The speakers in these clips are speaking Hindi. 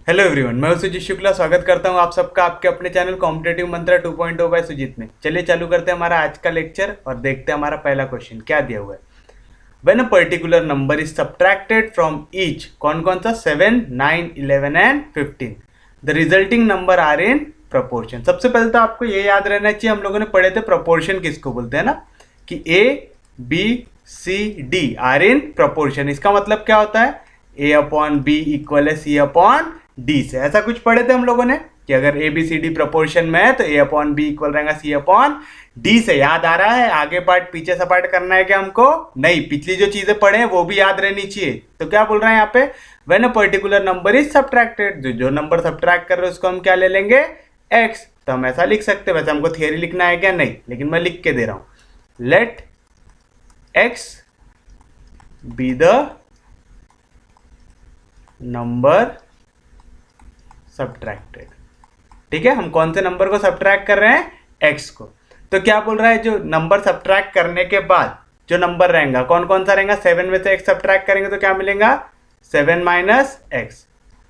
हेलो एवरीवन, मैं हूं सुजीत शुक्ला। स्वागत करता हूं आप सबका आपके अपने चैनल कॉम्पिटेटिव मंत्रा 2.0 बाय सुजीत में। चलिए चालू करते हैं हमारा आज का लेक्चर और देखते हैं हमारा पहला क्वेश्चन क्या दिया हुआ है। When a particular number is subtracted from each, कौन कौन सा 7, 9, 11 and 15, the resulting number are in proportion. सबसे पहले तो आपको ये याद रहना चाहिए, हम लोगों ने पढ़े थे प्रपोर्शन किसको बोलते हैं ना, कि A B C D are in proportion. इसका मतलब क्या होता है, ए अपॉन बी इक्वल है सी अपॉन डी से। ऐसा कुछ पढ़े थे हम लोगों ने कि अगर A B C D proportion में है तो ए अपॉन बी इक्वल रहेगा सी अपॉन डी से। याद आ रहा है? आगे पार्ट पीछे सा पार्ट करना है क्या हमको? नहीं, पिछली जो चीजें पढ़े हैं वो भी याद रहनी चाहिए। तो क्या बोल रहे हैं यहाँ पे, when a particular number is subtracted, जो नंबर सब्ट्रैक्ट कर रहे हैं उसको हम क्या ले लेंगे, एक्स। तो हम ऐसा लिख सकते हैं, वैसे हमको थियरी लिखना है क्या? नहीं, लेकिन मैं लिख के दे रहा हूं। Let x be the number subtracted. ठीक है, हम कौन से नंबर को सब्ट्रैक्ट कर रहे हैं? एक्स को। तो क्या बोल रहा है, जो नंबर सब्ट्रैक्ट करने के बाद जो नंबर रहेगा कौन कौन सा रहेगा? 7 में से एक्स सब्ट्रैक्ट करेंगे तो क्या मिलेगा? 7 माइनस एक्स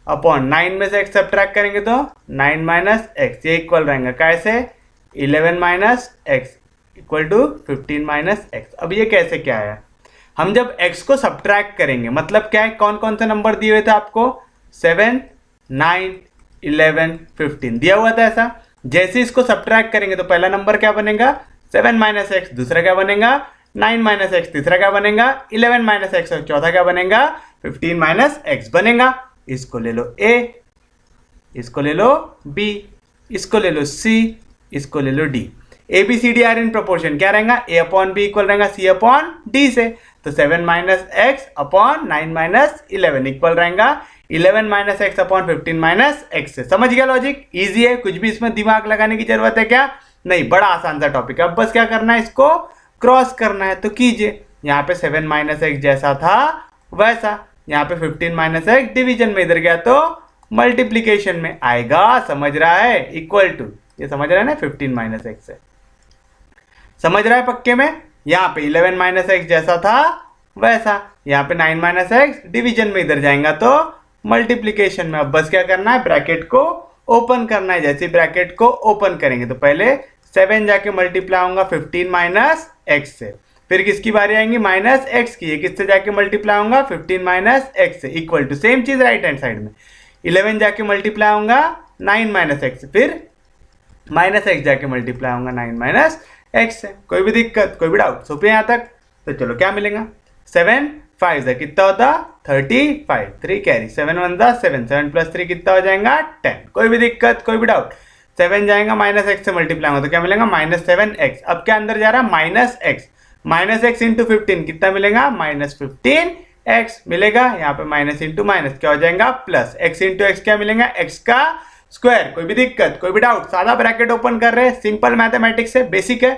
अपॉन 9 में से एक्स सब्ट्रैक्ट करेंगे तो 9 माइनस एक्स। ये इक्वल रहेगा कैसे? 11 minus x equal to 15 minus x. अब ये कैसे क्या है, हम जब x को सब्ट्रैक्ट करेंगे मतलब क्या है, कौन कौन से नंबर दिए हुए थे आपको? 7, 9, 11, 15 दिया हुआ था ऐसा। जैसे इसको सब्ट्रैक्ट करेंगे तो पहला नंबर क्या बनेगा? 7 माइनस एक्स। दूसरा क्या बनेगा? 9 माइनस एक्स। तीसरा क्या बनेगा? 11 माइनस एक्स। और चौथा क्या बनेगा? 15 माइनस एक्स बनेगा। इसको ले लो a, इसको ले लो b, इसको ले लो c, इसको ले लो d। A B C D are in proportion क्या रहेगा? a अपॉन बी इक्वल रहेगा c अपॉन डी से। तो 7 minus x upon 9 minus 11 equal रहेगा 11 minus x upon 15 minus x से। समझ गया लॉजिक? इजी है, कुछ भी इसमें दिमाग लगाने की जरूरत है क्या? नहीं, बड़ा आसान सा टॉपिक है। अब बस क्या करना है, इसको क्रॉस करना है। तो कीजिए, यहाँ पे 7 माइनस एक्स जैसा था वैसा, यहाँ पे 15 माइनस एक्स डिवीजन में, इधर गया तो मल्टीप्लीकेशन में आएगा। समझ रहा है? इक्वल टू, ये समझ रहा है ना, 15 माइनस एक्स है। समझ रहा है पक्के में? यहाँ पे 11 माइनस एक्स जैसा था वैसा, यहाँ पे 9 माइनस एक्स डिवीजन में, इधर जाएगा तो मल्टीप्लीकेशन में। अब बस क्या करना है, ब्रैकेट को ओपन करना है। जैसे ब्रैकेट को ओपन करेंगे तो पहले 7 जाके मल्टीप्लाई होगा 15 माइनस एक्स से, फिर किसकी बारी आएंगी? माइनस एक्स की। ये किससे जाके मल्टीप्लाई होगा? 15 माइनस एक्स से। इक्वल टू सेम चीज राइट हैंड साइड में, 11 जाके मल्टीप्लाई होगा 9 माइनस एक्स, फिर माइनस एक्स जाके मल्टीप्लाई होगा 9 माइनस एक्स से। कोई भी दिक्कत, कोई भी डाउट? सोपे यहाँ तक? तो चलो क्या मिलेगा, 7 5 से कितना होता? 35, 3 कैरी, 7 1 जा 7, 7 प्लस 3 कितना हो जाएगा? 10। कोई भी दिक्कत, कोई भी डाउट? 7 जाएगा माइनस एक्स से मल्टीप्लाई होगा तो क्या मिलेगा? Minus 7 x. अब क्या अंदर जा रहा है? माइनस एक्स इंटू 15 कितना मिलेगा? माइनस 15 एक्स मिलेगा। यहाँ पे माइनस इंटू माइनस क्या हो जाएगा? प्लस। एक्स इंटू एक्स क्या मिलेगा? एक्स का स्क्वायर। कोई भी दिक्कत, कोई भी डाउट? सादा ब्रैकेट ओपन कर रहे हैं, सिंपल मैथमेटिक्स है, बेसिक है।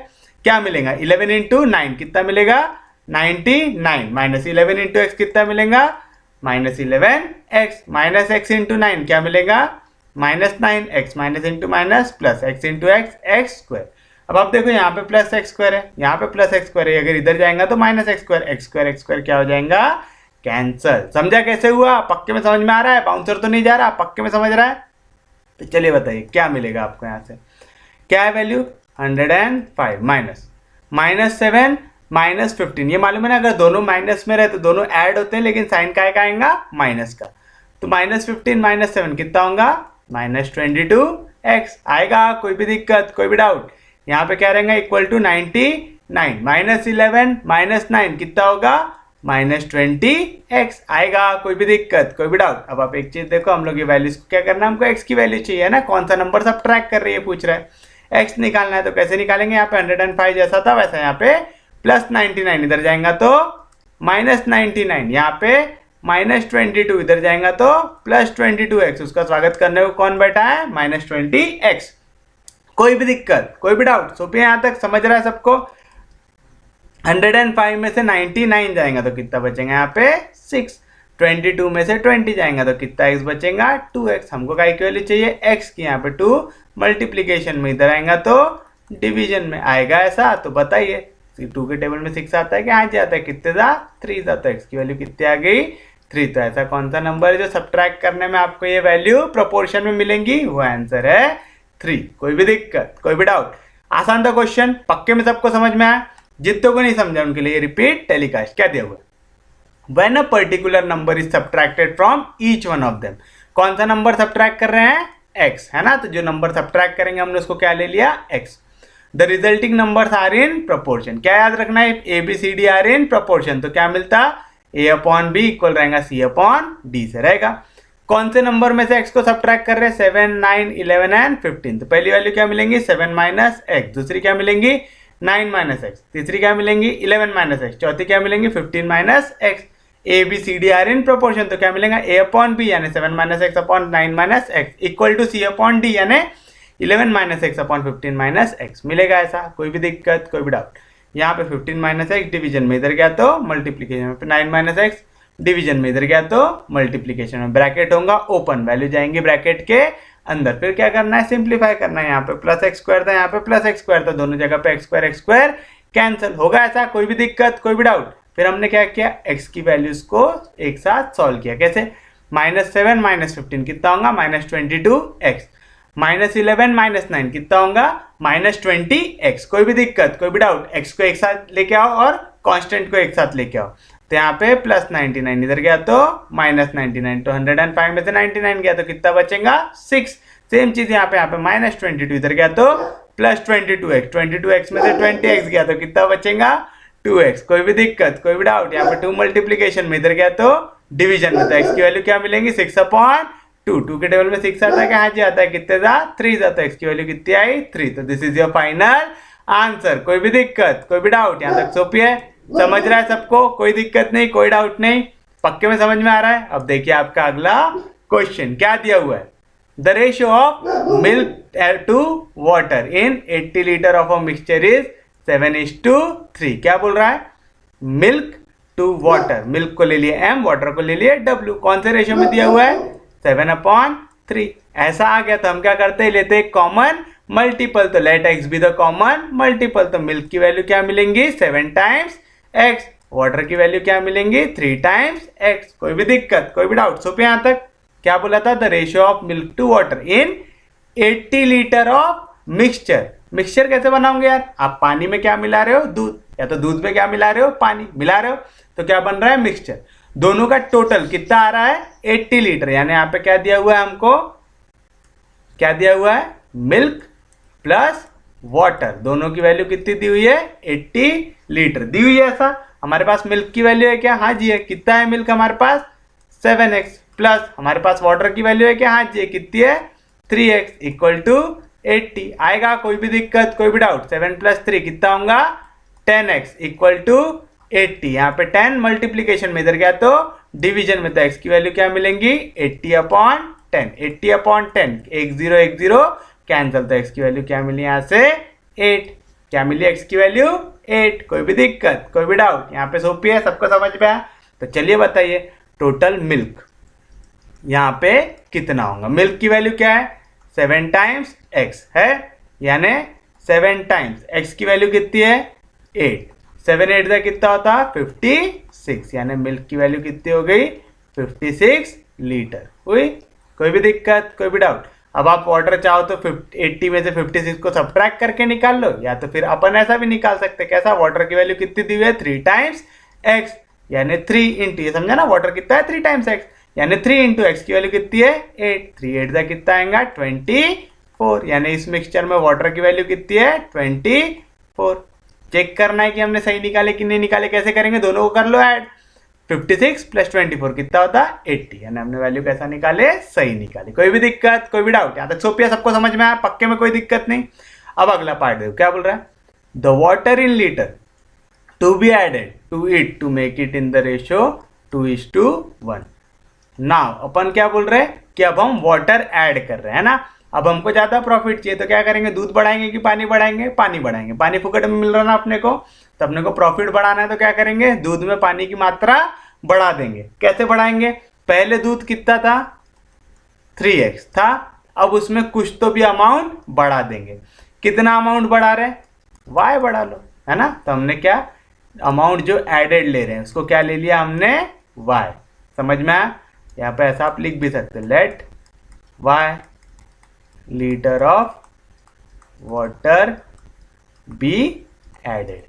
क्या मिलेगा? 11 इंटू 9 कितना मिलेगा? 99 माइनस 11 इंटू एक्स कितना मिलेगा? Minus 11 x. Minus x into 9 क्या मिलेगा? Minus 9 x. Minus into minus plus, x into x x square. अब आप देखो यहाँ पे प्लस एक्स स्क्वायर है, यहाँ पे प्लस एक्स स्क्वायर है, अगर इधर जाएगा तो minus x square. X square क्या हो जाएगा? कैंसल। समझा कैसे हुआ? पक्के में समझ में आ रहा है? बाउंसर तो नहीं जा रहा? पक्के में समझ रहा है? तो चलिए बताइए क्या मिलेगा आपको यहाँ से। क्या है वैल्यू? 105 minus 7 minus 15। ये मालूम है ना, अगर दोनों माइनस में रहे तो दोनों ऐड होते हैं, लेकिन साइन का आएगा? माइनस का। तो माइनस 15 माइनस 7 कितना होगा? माइनस 22 एक्स आएगा। कोई भी दिक्कत, कोई भी डाउट? यहाँ पे क्या रहेगा? इक्वल टू 99 माइनस 11 माइनस 9 कितना होगा? माइनस 20 एक्स आएगा। कोई भी दिक्कत, कोई भी डाउट? अब आप एक चीज देखो, हम लोग ये वैल्यूज को क्या करना है, हमको एक्स की वैल्यू चाहिए ना, कौन सा नंबर सब्ट्रैक्ट कर रही है पूछ रहा है, एक्स निकालना है। तो कैसे निकालेंगे? यहाँ पे 105 जैसा था वैसा यहाँ पे प्लस 99, इधर जाएगा तो माइनस 99, यहाँ पे माइनस 22, इधर जाएगा तो प्लस 22 एक्स। उसका स्वागत करने को कौन बैठा है? Minus 20 x. कोई भी दिक्कत, कोई भी डाउट? सोपे यहाँ तक समझ रहा है सबको? 105 में से 99 जाएगा तो कितना बचेगा? यहाँ पे 6। 22 में से 20 जाएगा तो कितना एक्स बचेगा? 2x। हमको काय की वैल्यू चाहिए? x की। यहाँ पे 2 मल्टीप्लीकेशन में, इधर आएगा तो डिवीजन में आएगा। ऐसा तो बताइए, 2 के टेबल में 6 आता है कि हाँ जी आता है? कितने था? 3 था। तो x की वैल्यू कितनी आ गई? 3। तो ऐसा कौन सा नंबर है जो सब्ट्रैक्ट करने में आपको ये वैल्यू प्रोपोर्शन में मिलेंगी? वो आंसर है 3। कोई भी दिक्कत, कोई भी डाउट? आसान था क्वेश्चन, पक्के में सबको समझ में आया? जितने को नहीं समझा उनके लिए रिपीट टेलीकास्ट। क्या दिया हुआ? When a particular number is subtracted from each one of them, कौन सा नंबर सब्ट्रैक्ट कर रहे हैं? x, है ना? तो जो नंबर सब्ट्रैक्ट करेंगे हमने उसको क्या ले लिया? x। The resulting numbers are in proportion. क्या याद रखना है? A B C D are in proportion. तो क्या मिलता? a अपॉन बी इक्वल रहेगा c अपॉन डी से रहेगा। कौन से नंबर में से x को सब्ट्रैक्ट कर रहे हैं? 7, 9, 11 एंड 15। तो पहली वैल्यू क्या मिलेंगी? 7 माइनस x। दूसरी क्या मिलेंगी? 9 माइनस x। तीसरी क्या मिलेंगी? 11 माइनस x। चौथी क्या मिलेंगी? 15 minus x। A B C D are in proportion. तो क्या मिलेगा? a अपॉन बी यानी 7 minus x upon 9 minus x equal to c upon D यानी 11 minus x upon 15 minus x. मिलेगा ऐसा? कोई भी दिक्कत, कोई भी डाउट? यहाँ पे 15 माइनस एक्स डिवीजन में इधर गया तो मल्टीप्लीकेशन में, 9 माइनस एक्स डिवीजन में इधर गया तो मल्टीप्लीकेशन में। ब्रैकेट होगा ओपन, वैल्यू जाएंगी ब्रैकेट के अंदर। फिर क्या करना है? सिंप्लीफाई करना है। यहाँ पे प्लस एक्स स्क्वायर था, यहाँ पे प्लस एक्स स्क्वायर था, दोनों जगह पे एक्स स्क्वायर कैंसिल होगा। ऐसा? कोई भी दिक्कत, कोई भी डाउट? फिर हमने क्या किया? x की वैल्यूज को एक साथ सॉल्व किया। कैसे? -7 -15 कितना होगा? -22x। -11 -9 कितना होगा? -20x। कोई भी दिक्कत, कोई भी डाउट? x को एक साथ लेके आओ और कांस्टेंट को एक साथ लेके आओ। तो यहाँ पे +99 इधर गया तो -99। तो 105 में से 99 गया तो कितना बचेगा? 6। सेम चीज यहाँ पे -22 इधर गया तो +22x। 22x में से 20x गया तो कितना बचेगा? 2x। कोई भी दिक्कत, कोई भी डाउट? यहाँ पे 2 मल्टीप्लीकेशन में इधर गया तो डिवीजन में, तो x की वैल्यू क्या मिलेंगी? 6 अपॉन 2। 2 के टेबल में 6 आता है, हाँ जी आता है। कितने था? 3 था। तो x की वैल्यू कितनी आई? 3। तो this is your final answer. कोई भी दिक्कत, कोई भी डाउट? यहाँ तक सोपी है, समझ रहा है सबको? कोई दिक्कत नहीं, कोई डाउट नहीं? पक्के में समझ में आ रहा है? अब देखिए आपका अगला क्वेश्चन क्या दिया हुआ है। The ratio of milk to water in 80 litre of a mixture is 7:3। क्या बोल रहा है? मिल्क टू वाटर, मिल्क को ले लिए m, वाटर को ले लिए w। कौन से रेशियो में दिया हुआ है? 7/3। ऐसा आ गया तो हम क्या करते हैं? लेते हैं कॉमन मल्टीपल। तो let x be the common multiple. तो मिल्क की वैल्यू क्या मिलेंगी? 7 टाइम्स x। वाटर की वैल्यू क्या मिलेंगी? 3 टाइम्स x। कोई भी दिक्कत, कोई भी डाउट? सो पे यहां तक क्या बोला था? The ratio of milk to water in 80 litre of mixture. Mixture कैसे बनाओगे यार? आप पानी में क्या मिला रहे हो? दूध। या तो दूध में क्या मिला रहे हो? पानी मिला रहे हो। तो क्या बन रहा है? मिक्सचर। दोनों का टोटल कितना आ रहा है? 80 लीटर। यानी यहाँ पे क्या दिया हुआ है हमको? क्या दिया हुआ है? Milk plus water. दोनों की वैल्यू कितनी दी हुई है? 80 लीटर दी हुई है। ऐसा हमारे पास मिल्क की वैल्यू है क्या? हाँ जी है। कितना है मिल्क हमारे पास? 7x। प्लस हमारे पास वाटर की वैल्यू है क्या? हाँ जी है। कितनी है? 3x इक्वल टू 80 आएगा। कोई भी दिक्कत, कोई भी डाउट? 7 + 3 कितना होगा? 10x equal to 80। यहाँ पे 10 मल्टीप्लीकेशन में इधर गया तो डिवीजन में, तो x की वैल्यू क्या मिलेंगी? 80/10। 80/10 एक 0 कैंसिल। तो x की वैल्यू क्या मिली यहाँ से? 8। क्या मिली x की वैल्यू? 8। कोई भी दिक्कत, कोई भी डाउट? यहाँ पे सोपी है, सबको समझ में आया? तो चलिए बताइए टोटल मिल्क यहाँ पे कितना होगा? मिल्क की वैल्यू क्या है? 7 टाइम्स x है, यानी 7 टाइम्स x की वैल्यू कितनी है? 8। 7 8 का कितना होता? 56। यानी मिल्क की वैल्यू कितनी हो गई? 56 लीटर हुई। कोई भी दिक्कत, कोई भी डाउट? अब आप वाटर चाहो तो 80 में से 56 को सब्ट्रैक्ट करके निकाल लो, या तो फिर अपन ऐसा भी निकाल सकते। कैसा? वाटर की वैल्यू कितनी दी हुई है? 3 टाइम्स x, यानी 3 इंटू, ये समझा ना? वाटर कितना है? 3 टाइम्स x, यानी 3 इंटू एक्स की वैल्यू कितनी है? 8। 3 8 का कितना आएगा? 24। यानी इस मिक्सचर में वाटर की वैल्यू कितनी है? 24। चेक करना है कि हमने सही निकाले कि नहीं निकाले। कैसे करेंगे? दोनों को कर लो ऐड। 56 + 24 कितना होता? 80। यानी हमने वैल्यू कैसा निकाले? सही निकाली। कोई भी दिक्कत, कोई भी डाउट? यहाँ तक सोपिया सबको समझ में आया? पक्के में कोई दिक्कत नहीं? अब अगला पार्ट देखो क्या बोल रहा है। The water in litre to be added to it to make it in the ratio 2:1। Now अपन क्या बोल रहे हैं कि अब हम वाटर ऐड कर रहे हैं ना। अब हमको ज्यादा प्रॉफिट चाहिए तो क्या करेंगे? दूध बढ़ाएंगे कि पानी बढ़ाएंगे? पानी बढ़ाएंगे। पानी फुकट में मिल रहा ना अपने को, तो अपने को प्रॉफिट बढ़ाना है तो क्या करेंगे? दूध में पानी की मात्रा बढ़ा देंगे। कैसे बढ़ाएंगे? पहले दूध कितना था? 3x था। अब उसमें कुछ तो भी अमाउंट बढ़ा देंगे। कितना अमाउंट बढ़ा रहे हैं? y बढ़ा लो, है ना। तो हमने क्या अमाउंट जो एडेड ले रहे हैं उसको क्या ले लिया हमने? y। समझ में आया? यहाँ पे ऐसा आप लिख भी सकते, let y litre of water be added.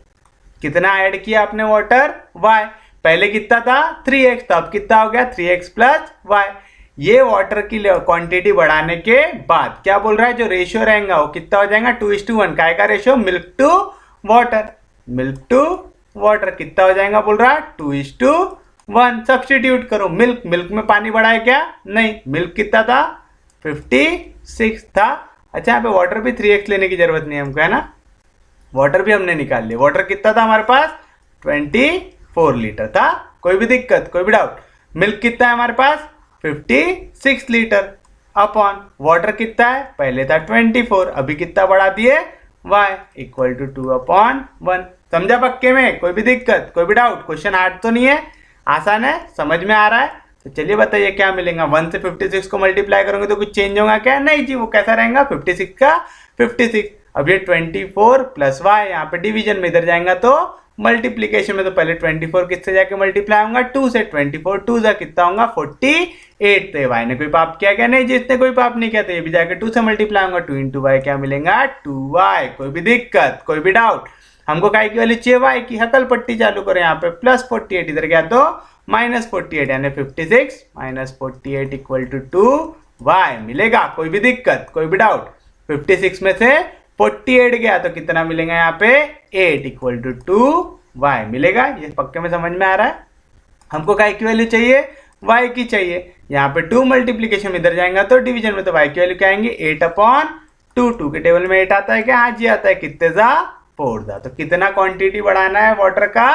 कितना ऐड किया आपने वाटर? y। पहले कितना था? 3x, तो अब कितना हो गया? 3x plus y। ये वाटर की क्वांटिटी बढ़ाने के बाद क्या बोल रहा है, जो रेशियो रहेगा वो कितना हो जाएगा? 2:1। काय का ratio? Milk to water. Milk to water कितना हो जाएगा बोल रहा है? 2:1। सब्सटीट्यूट करो। मिल्क, मिल्क में पानी बढ़ा है क्या? नहीं। मिल्क कितना था? 56 था। अच्छा, यहाँ पे वाटर भी 3x लेने की जरूरत नहीं है हमको, है ना? वाटर भी हमने निकाल लिया। वाटर कितना था हमारे पास? 24 लीटर था। कोई भी दिक्कत, कोई भी डाउट? मिल्क कितना है हमारे पास? 56 लीटर अपॉन वाटर कितना है? पहले था 24, अभी कितना बढ़ा दिए? y equal to 2/1। समझा पक्के में? कोई भी दिक्कत, कोई भी डाउट? क्वेश्चन हार्ड तो नहीं है, आसान है, समझ में आ रहा है? तो चलिए बताइए क्या मिलेगा। 1 से 56 को मल्टीप्लाई करोगे तो कुछ चेंज होगा क्या? नहीं जी, वो कैसा रहेगा? 56 का 56। अब ये 24 प्लस y, यहाँ पे डिवीजन में इधर जाएगा तो मल्टीप्लीकेशन में, तो पहले 24 किससे जाके मल्टीप्लाई होगा? 2 से। 24 2 जा कितना होगा? 48। तो y ने कोई पाप किया क्या? नहीं, जिसने कोई पाप नहीं किया तो ये भी जाके 2 से मल्टीप्लाई होगा। 2 इंटू वाई क्या मिलेगा? 2y। कोई भी दिक्कत, कोई भी डाउट? हमको काय की वैल्यू चाहिए? y की। हकल पट्टी चालू करें। यहाँ पे प्लस 48, इधर गया तो माइनस 48, यानी 56 माइनस 48 इक्वल टू 2y मिलेगा। कोई भी दिक्कत, कोई भी डाउट? 56 में से 48 गया तो कितना मिलेगा यहाँ पे? 8 इक्वल टू 2y मिलेगा। ये पक्के में समझ में आ रहा है? हमको काय की वैल्यू चाहिए? y की चाहिए। यहाँ पे 2 मल्टीप्लीकेशन में इधर जाएगा तो डिवीजन में, तो y की वैल्यू क्या आएंगे? 8/2। 2 के टेबल में 8 आता है क्या? हाँ जी आता है। कितने जा? 4 जा। तो कितना क्वांटिटी बढ़ाना है वाटर का?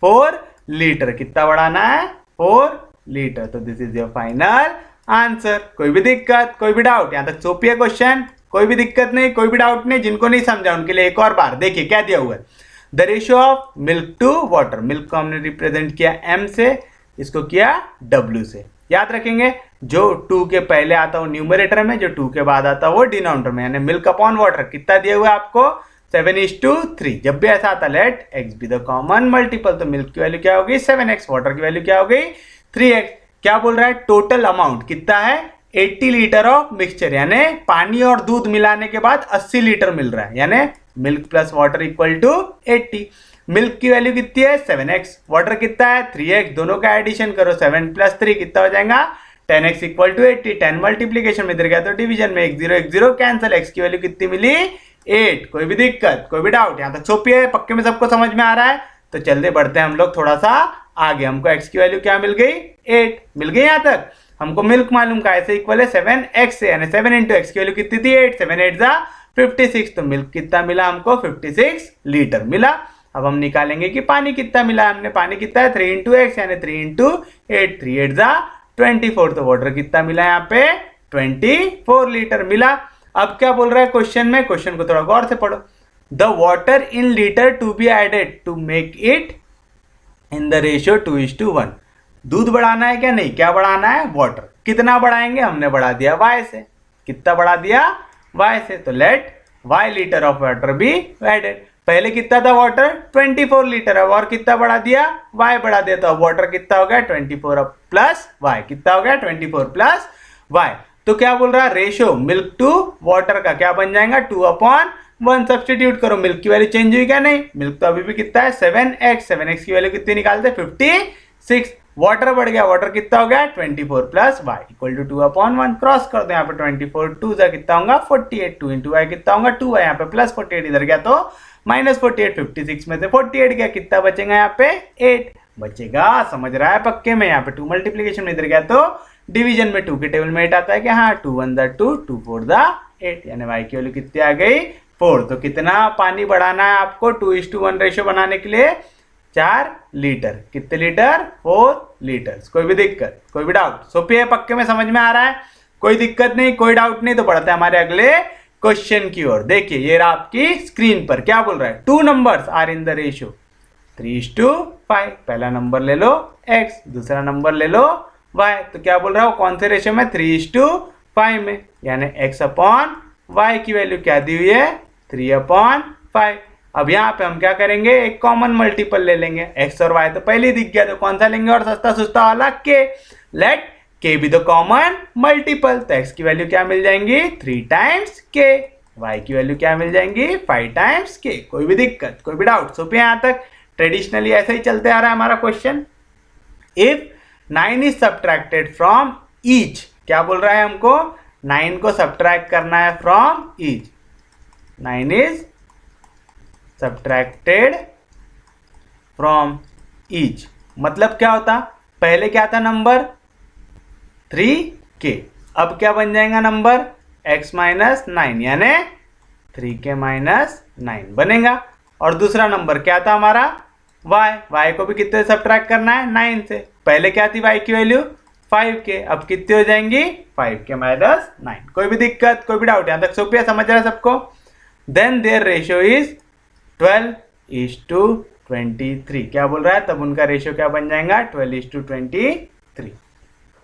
4 लीटर। कितना बढ़ाना है? 4 लीटर। तो this is your final answer. कोई भी दिक्कत, कोई भी डाउट? यहाँ तक सोपी है क्वेश्चन, कोई भी दिक्कत नहीं, कोई भी डाउट नहीं? जिनको नहीं समझा उनके लिए एक और बार देखिए क्या दिया हुआ है। The ratio of milk to water. Milk को हमने रिप्रेजेंट किया m से, इसको किया w से। याद रखेंगे, जो 2 के पहले आता है वो न्यूमरेटर में, जो 2 के बाद आता है वो डिनोमिनेटर में। यानी मिल्क अपॉन वाटर कितना दिया हुआ है आपको? 7:3। जब भी ऐसा आता let x be the common multiple, तो मिल्क की वैल्यू क्या होगी? 7x। वाटर की वैल्यू क्या हो गई? 3x। क्या बोल रहा है? टोटल अमाउंट कितना है? 80 लीटर ऑफ मिक्सचर, यानी पानी और दूध मिलाने के बाद 80 लीटर मिल रहा है। यानी milk plus water equal to 80। Milk की वैल्यू कितनी है? 7x। वाटर कितना है? 3x। दोनों का एडिशन करो, 7 + 3 कितना हो जाएगा? 10x equal to 80। 10 मल्टीप्लीकेशन में इधर गया तो डिवीजन में 1 0 कैंसिल। x की वैल्यू कितनी मिली? 8। कोई भी दिक्कत, कोई भी डाउट? यहाँ तक सोपी है, पक्के में सबको समझ में आ रहा है? तो चलते बढ़ते हैं हम लोग थोड़ा सा आगे। हमको x की वैल्यू क्या मिल गई? 8 मिल गई। यहाँ तक हमको मिल्क मालूम का ऐसे इक्वल है 7x से, यानी 7 इंटू एक्स की वैल्यू कितनी थी? 8। 7 8 जा 56। तो मिल्क कितना मिला हमको? 56 लीटर मिला। अब हम निकालेंगे कि पानी कितना मिला हमने। पानी कितना है? 3 इंटू एक्स, यानी 3 इंटू 8। 3 8 जा 24। तो वाटर कितना मिला यहाँ पे? 24 लीटर मिला। अब क्या बोल रहा है क्वेश्चन में? क्वेश्चन को थोड़ा गौर से पढ़ो। The water in litre to be added to make it in the ratio 2:1। दूध बढ़ाना है क्या? नहीं। क्या बढ़ाना है? वाटर। कितना बढ़ाएंगे? हमने बढ़ा दिया y से। कितना बढ़ा दिया? y से। तो let y litre of water be added. पहले कितना था वाटर? 24 लीटर है, और कितना बढ़ा दिया? y बढ़ा दिया। तो अब वाटर कितना हो गया? 24 प्लस y। कितना हो गया? 24 प्लस y। तो क्या बोल रहा है? रेशियो मिल्क टू वाटर का क्या बन जाएगा? 2/1। सब्सटीट्यूट करो। मिल्क की वैल्यू चेंज हुई क्या? नहीं। मिल्क तो अभी भी कितना है? 7x। 7x की वैल्यू कितनी निकालते? 56। वाटर बढ़ गया। वाटर कितना हो गया? 24 plus y equal to 2/1। Cross कर दो यहाँ पे। 24 2 जा कितना होगा? 48। 2 इंटू वाई कितना होगा? 2y। यहाँ पे प्लस 48 इधर गया तो माइनस 48। 56 में से 48 गया, कितना बचेगा यहाँ पे? 8 बचेगा। समझ रहा है पक्के में? यहाँ पे 2 मल्टीप्लीकेशन में इधर गया तो डिवीजन में 2 के टेबल में 8 आता है कि हाँ, 2 1 जा 2 2 4 जा 8, यानी y की वैल्यू कितनी आ गई? 4। तो कितना पानी बढ़ाना है आपको 2:1 रेशियो बनाने के लिए? 4 लीटर। कितने लीटर? 4 लीटर। कोई भी दिक्कत, कोई भी डाउट? सोपी है, पक्के में समझ में आ रहा है? कोई दिक्कत नहीं, कोई डाउट नहीं? तो बढ़ते हैं हमारे अगले क्वेश्चन की ओर। देखिए ये रहा आपकी स्क्रीन पर। क्या बोल रहा है? 2 numbers are in the ratio 3:5। पहला नंबर ले लो x, दूसरा नंबर ले लो y। तो क्या बोल रहा है? कौन से रेशियो में? 3:5 में। यानी x अपॉन y की वैल्यू क्या दी हुई है? 3/5। अब यहाँ पे हम क्या करेंगे? एक कॉमन मल्टीपल ले लेंगे। x और y तो पहले ही दिख गया, तो कौन सा लेंगे? और सस्ता सुस्ता वाला k। Late k be the common multiple, तो x की वैल्यू क्या मिल जाएंगी 3 टाइम्स k, y की वैल्यू क्या मिल जाएंगी 5 टाइम्स k। कोई भी दिक्कत, कोई भी डाउट? सो पे यहां तक ट्रेडिशनली ऐसे ही चलते आ रहा है हमारा question. If 9 is subtracted from each, क्या बोल रहा है हमको 9 को सब्ट्रैक्ट करना है from each. 9 is subtracted from each मतलब क्या होता, पहले क्या था नंबर 3k, अब क्या बन जाएगा नंबर x माइनस 9 यानी 3k माइनस 9 बनेगा। और दूसरा नंबर क्या था हमारा y को भी कितने से सब्ट्रैक्ट करना है 9 से, पहले क्या थी y की वैल्यू 5k, अब कितने हो जाएंगी 5k माइनस 9। कोई भी दिक्कत, कोई भी डाउट? यहां तक सोपिया समझ रहा है सबको? देन देयर रेशियो इज 12:23, क्या बोल रहा है, तब उनका रेशियो क्या बन जाएगा 12:23।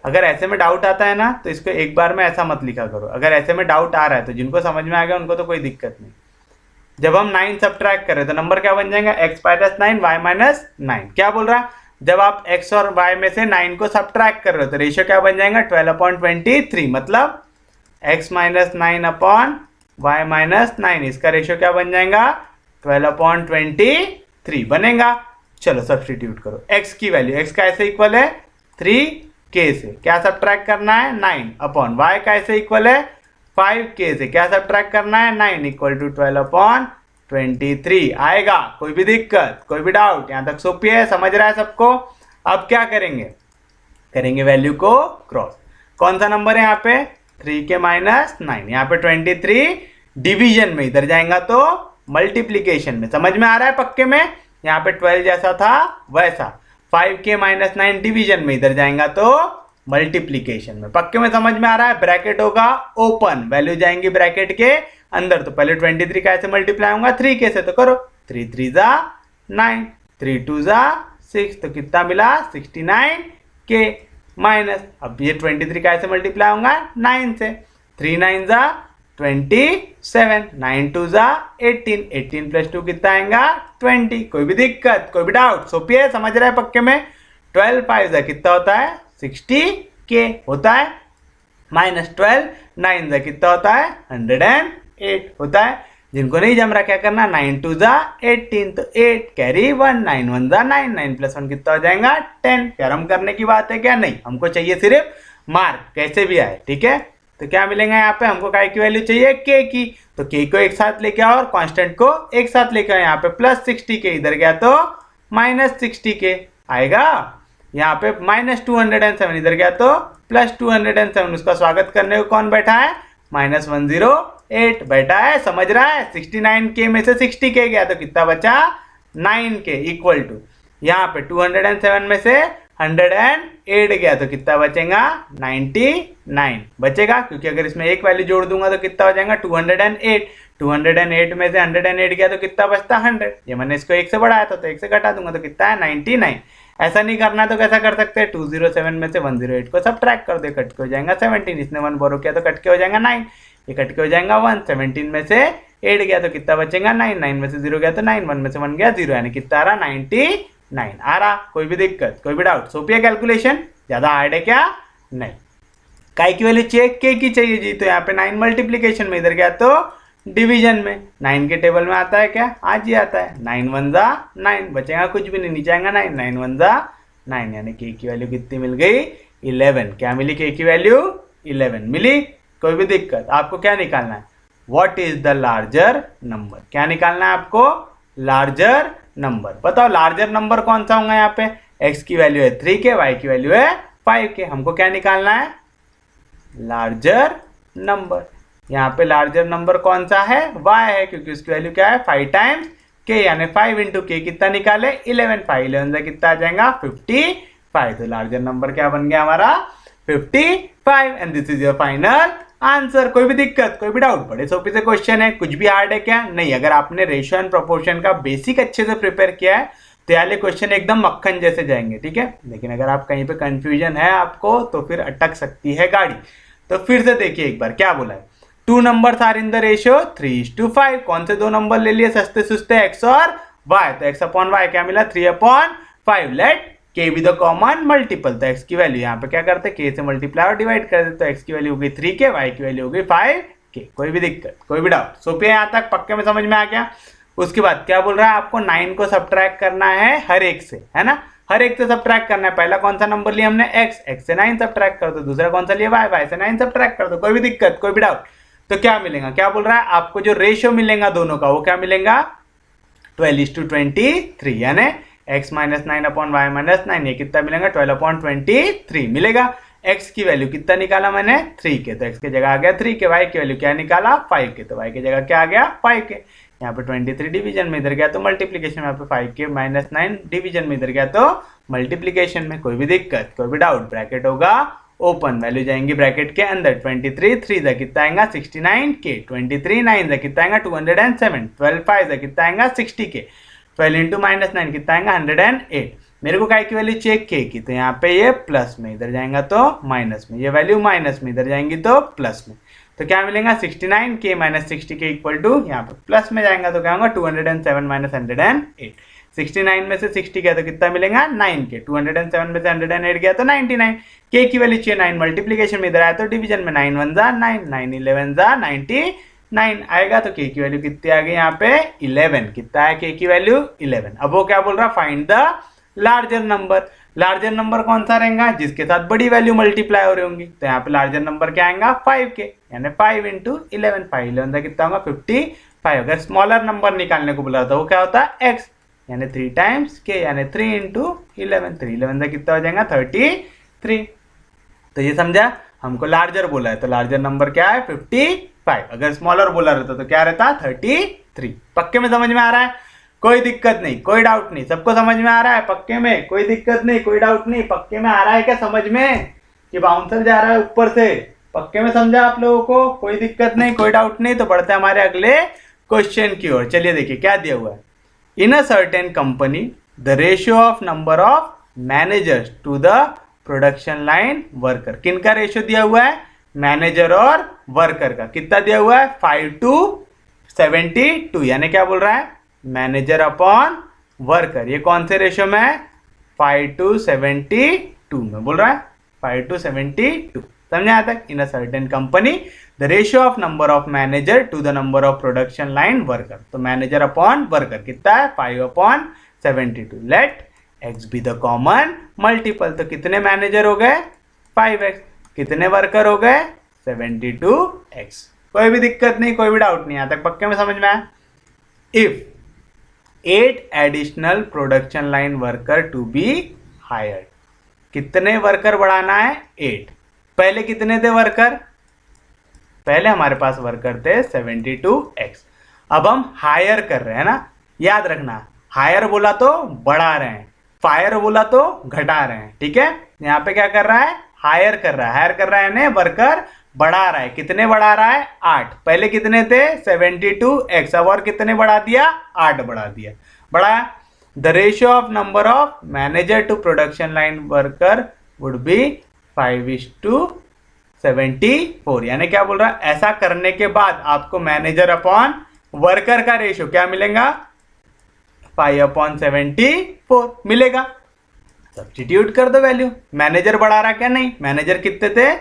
अगर ऐसे में डाउट आता है ना तो इसको एक बार में ऐसा मत लिखा करो, अगर ऐसे में डाउट आ रहा है तो जिनको समझ में आ गया उनको तो कोई दिक्कत नहीं। जब हम 9 सब्ट्रैक्ट करें तो नंबर क्या बन जाएगा x माइनस 9 y माइनस 9। क्या बोल रहा है, जब आप x और y में से 9 को सब्ट्रैक्ट कर रहे हो तो रेशियो क्या बन जाएगा 12/23, मतलब x minus 9 upon y minus 9, इसका रेशियो क्या बन जाएगा 12/23 बनेगा। चलो सब्स्टिट्यूट करो, x की वैल्यू, x का ऐसे इक्वल है 3k से, क्या सब्ट्रैक्ट करना है 9 अपॉन y का ऐसे इक्वल है 5k से, क्या सब्ट्रैक्ट करना है 9 इक्वल टू 12/23 आएगा। कोई भी दिक्कत, कोई भी डाउट? यहां तक सोपी है, समझ रहा है सबको? अब क्या करेंगे, करेंगे वैल्यू को क्रॉस। कौन सा नंबर है यहाँ पे 3k माइनस 9, यहाँ पे 23 डिवीजन में, इधर जाएगा तो मल्टीप्लीकेशन में। समझ में आ रहा है पक्के में? यहाँ पे 12 जैसा था वैसा, 5k माइनस 9 डिवीजन में, इधर जाएगा तो मल्टीप्लीकेशन में। पक्के में समझ में आ रहा है? ब्रैकेट होगा ओपन, वैल्यू जाएंगी ब्रैकेट के अंदर, तो पहले 23 का ऐसे मल्टीप्लाई होगा 3k से, तो करो 3 3 जा 9, 3 2 जा 6, तो कितना मिला 69k माइनस, अब ये 23 का ऐसे मल्टीप्लाई होगा 9 से, 3 9 जा 27, 9 2 जा 18, 18 प्लस 2 कितना आएगा 20। कोई भी दिक्कत, कोई भी डाउट? सोपी है, समझ रहा है पक्के में? 12 5 जा कितना होता है 60k होता है, माइनस 12 9 जा कितना होता है 108 होता है। जिनको नहीं जम रहा क्या करना, 9 2 जा 18, तो 8 कैरी 1, 9 1 जा 9, 9 प्लस 1 कितना हो जाएगा 10। कर्म करने की बात है क्या? नहीं, हमको चाहिए सिर्फ मार्क, कैसे भी आए, ठीक है? तो क्या मिलेगा यहाँ पे, हमको काय की वैल्यू चाहिए k की, तो k को एक साथ लेके आओ और कांस्टेंट को एक साथ लेके आओ। यहाँ पे प्लस 60k, इधर गया तो माइनस 60k आएगा। यहाँ पे माइनस 207, इधर गया तो प्लस 207, उसका स्वागत करने को कौन बैठा है माइनस 108 बैठा है। समझ रहा है? 69k में से 60k गया तो कितना बचा 9k इक्वल टू, यहाँ पे 207 में से 108 गया तो कितना बचेगा 99 बचेगा, क्योंकि अगर इसमें एक वैल्यू जोड़ दूंगा तो कितना हो जाएगा 208, 208 में से 108 गया तो कितना बचता 100, ये मैंने इसको 1 से बढ़ाया था तो 1 से घटा दूंगा तो कितना है 99। ऐसा नहीं करना तो कैसा कर सकते हैं, 207 में से 108 को सब्ट्रैक्ट कर दे, कट के हो जाएगा 17, इसने 1 बोरो किया तो कट के हो जाएगा 9, ये कट के हो जाएगा 1, 17 में से 8 गया तो कितना बचेगा 9, 9 में से 0 गया तो 9, 1 में से 1 गया 0, यानी कितना आ रहा 99 आ रहा। कोई भी दिक्कत, कोई भी डाउट? सोपी है कैलकुलेशन, ज्यादा हार्ड है क्या? नहीं। काय की वैल्यू चाहिए k की चाहिए जी, तो यहाँ पे 9 मल्टीप्लीकेशन में, इधर गया तो डिवीजन में, 9 के टेबल में आता है क्या? आज ही आता है, 9 1 जा 9, बचेगा कुछ भी नहीं, नीचे आएगा 9, 9 1 जा 9, यानी k की वैल्यू कितनी मिल गई 11। क्या मिली k की वैल्यू 11 मिली। कोई भी दिक्कत? आपको क्या निकालना है, what is the larger number, क्या निकालना है आपको लार्जर नंबर। बताओ लार्जर नंबर कौन सा होगा, यहाँ पे x की वैल्यू है 3k, y की वैल्यू है 5k, हमको क्या निकालना है लार्जर नंबर। यहाँ पे लार्जर नंबर कौन सा है y है, क्योंकि उसकी वैल्यू क्या है 5 टाइम्स k, यानी 5 इंटू k कितना निकाले 11, 5 11 से कितना आ जाएगा 55, तो लार्जर नंबर क्या बन गया हमारा 55, and this is your final answer. कोई भी दिक्कत, कोई भी डाउट? बड़े सोपे से क्वेश्चन है, कुछ भी हार्ड है क्या? नहीं। अगर आपने रेशियो एंड प्रोपोर्शन का बेसिक अच्छे से प्रिपेयर किया है तो ये क्वेश्चन एकदम मक्खन जैसे जाएंगे, ठीक है? लेकिन अगर आप कहीं पे कंफ्यूजन है आपको तो फिर अटक सकती है गाड़ी। तो फिर से देखिए एक बार क्या बोला है, 2 numbers are in the ratio 3:5। कौन से 2 नंबर ले लिए सस्ते सुस्ते, x और y, तो x अपॉन y क्या मिला 3/5। Let k be the common multiple, तो एक्स की वैल्यू यहाँ पे क्या करते हैं, के से मल्टीप्लाई और डिवाइड कर देते, तो एक्स की वैल्यू हो गई 3k, वाई की वैल्यू हो गई 5k। कोई भी दिक्कत, कोई भी डाउट? सोफिया यहाँ तक पक्के में समझ में आ गया? उसके बाद क्या बोल रहा है, आपको 9 को सब्ट्रैक्ट करना है हर एक से, है ना, हर एक से सब्ट्रैक्ट करना है। पहला कौन सा नंबर लिया हमने, x से 9 सब्ट्रैक्ट कर दो, दूसरा कौन सा लिया y से 9 सब्ट्रैक्ट कर दो। कोई भी दिक्कत, कोई भी डाउट? तो क्या मिलेगा, क्या बोल रहा है, आपको जो रेशियो मिलेगा दोनों का वो क्या मिलेगा, 12:23, यानी x - 9 अपॉन y - 9, ये कितना मिलेगा, 12/23 मिलेगा। x की वैल्यू कितना निकाला मैंने, 3k, तो x की जगह आ गया 3k, y की वैल्यू क्या निकाला, 5k, तो y की जगह क्या आ गया, 5k। यहाँ पे 23 डिवीजन में इधर गया तो मल्टीप्लीकेशन में, यहाँ पे 5k - 9 डिवीजन में इधर गया तो मल्टीप्लीकेशन में। कोई भी दिक्कत, कोई भी डाउट? ब्रैकेट होगा ओपन, वैल्यू जाएंगी ब्रैकेट के अंदर, 23 3 जा कितना आएगा 69k, 23 9 जा कितना आएगा 207, 12 5 जा कितना आएगा 60k, 12 इंटू -9 कितना आएगा 108। मेरे को काय की वैल्यू चेक के की, तो यहाँ पे ये प्लस में, इधर जाएगा तो माइनस में, ये वैल्यू माइनस में, इधर जाएंगी तो प्लस में, तो क्या मिलेगा 69k - 60k इक्वल टू, यहाँ पे प्लस में जाएगा तो क्या होगा 207 - 108। 69 में से 60 गया तो कितना मिलेगा 9k, 207 में से 108 गया तो 99। k की वैल्यू चाहिए 9, मल्टीप्लीकेशन में इधर आया तो डिवीजन में 9 1 जा 9, 9 11 जा 99 आएगा, तो k की वैल्यू कितनी आ गई यहाँ पे 11। कितना है k की वैल्यू 11। अब वो क्या बोल रहा है, find the larger number. Larger number कौन सा रहेगा, जिसके साथ बड़ी वैल्यू मल्टीप्लाई हो रही होंगी, तो यहाँ पे लार्जर नंबर क्या आएगा 5k, यानी 5 इंटू 11, 5 11 कितना होगा 55। अगर स्मॉलर नंबर निकालने को बोला तो वो क्या होता है x, यानी 3 टाइम्स k, यानी 3 इंटू 11, 3 11 कितना हो जाएगा 33। तो ये समझा, हमको लार्जर बोला है तो लार्जर नंबर क्या है 55, अगर स्मॉलर बोला रहता तो क्या रहता 33। पक्के में समझ में आ रहा है, कोई दिक्कत नहीं, कोई डाउट नहीं, सबको समझ में आ रहा है पक्के में, कोई दिक्कत नहीं, कोई डाउट नहीं, पक्के में आ रहा है क्या समझ में, कि बाउंसर जा रहा है ऊपर से? पक्के में समझा आप लोगों को, कोई दिक्कत नहीं, कोई डाउट नहीं? तो बढ़ते हैं हमारे अगले क्वेश्चन की ओर। चलिए देखिए क्या दिया हुआ है, in a certain company the ratio of number of managers to the production line worker. किनका रेशियो दिया हुआ है, मैनेजर और वर्कर का। कितना दिया हुआ है 5:72, यानी क्या बोल रहा है, मैनेजर अपॉन वर्कर। ये कौन से रेशियो में है, 5:72 में बोल रहा है, 5:72। समझे यहाँ तक? In a certain company the ratio of number of manager to the number of production line worker. तो मैनेजर अपॉन वर्कर कितना है 5/72। Let x be the common multiple. तो कितने मैनेजर हो गए 5x, कितने वर्कर हो गए 72x। कोई भी दिक्कत नहीं, कोई भी डाउट नहीं, यहाँ तक पक्के में समझ में आया? If 8 additional production line worker to be hired. कितने वर्कर बढ़ाना है 8। पहले कितने थे वर्कर, पहले हमारे पास वर्कर थे 72x। अब हम हायर कर रहे हैं ना, याद रखना, हायर बोला तो बढ़ा रहे हैं, फायर बोला तो घटा रहे हैं, ठीक है? यहाँ पे क्या कर रहा है, हायर कर रहा है, हायर कर रहा है यानी वर्कर बढ़ा रहा है। कितने बढ़ा रहा है 8। पहले कितने थे 72x, अब और कितने बढ़ा दिया 8 बढ़ा दिया, बढ़ाया। The ratio of number of manager to production line worker would be 5:74। यानी क्या बोल रहा है, ऐसा करने के बाद आपको मैनेजर अपॉन वर्कर का रेशियो क्या मिलेगा 5/74 मिलेगा। सब्स्टिट्यूट कर दो वैल्यू, मैनेजर बढ़ा रहा क्या, नहीं, मैनेजर कितने थे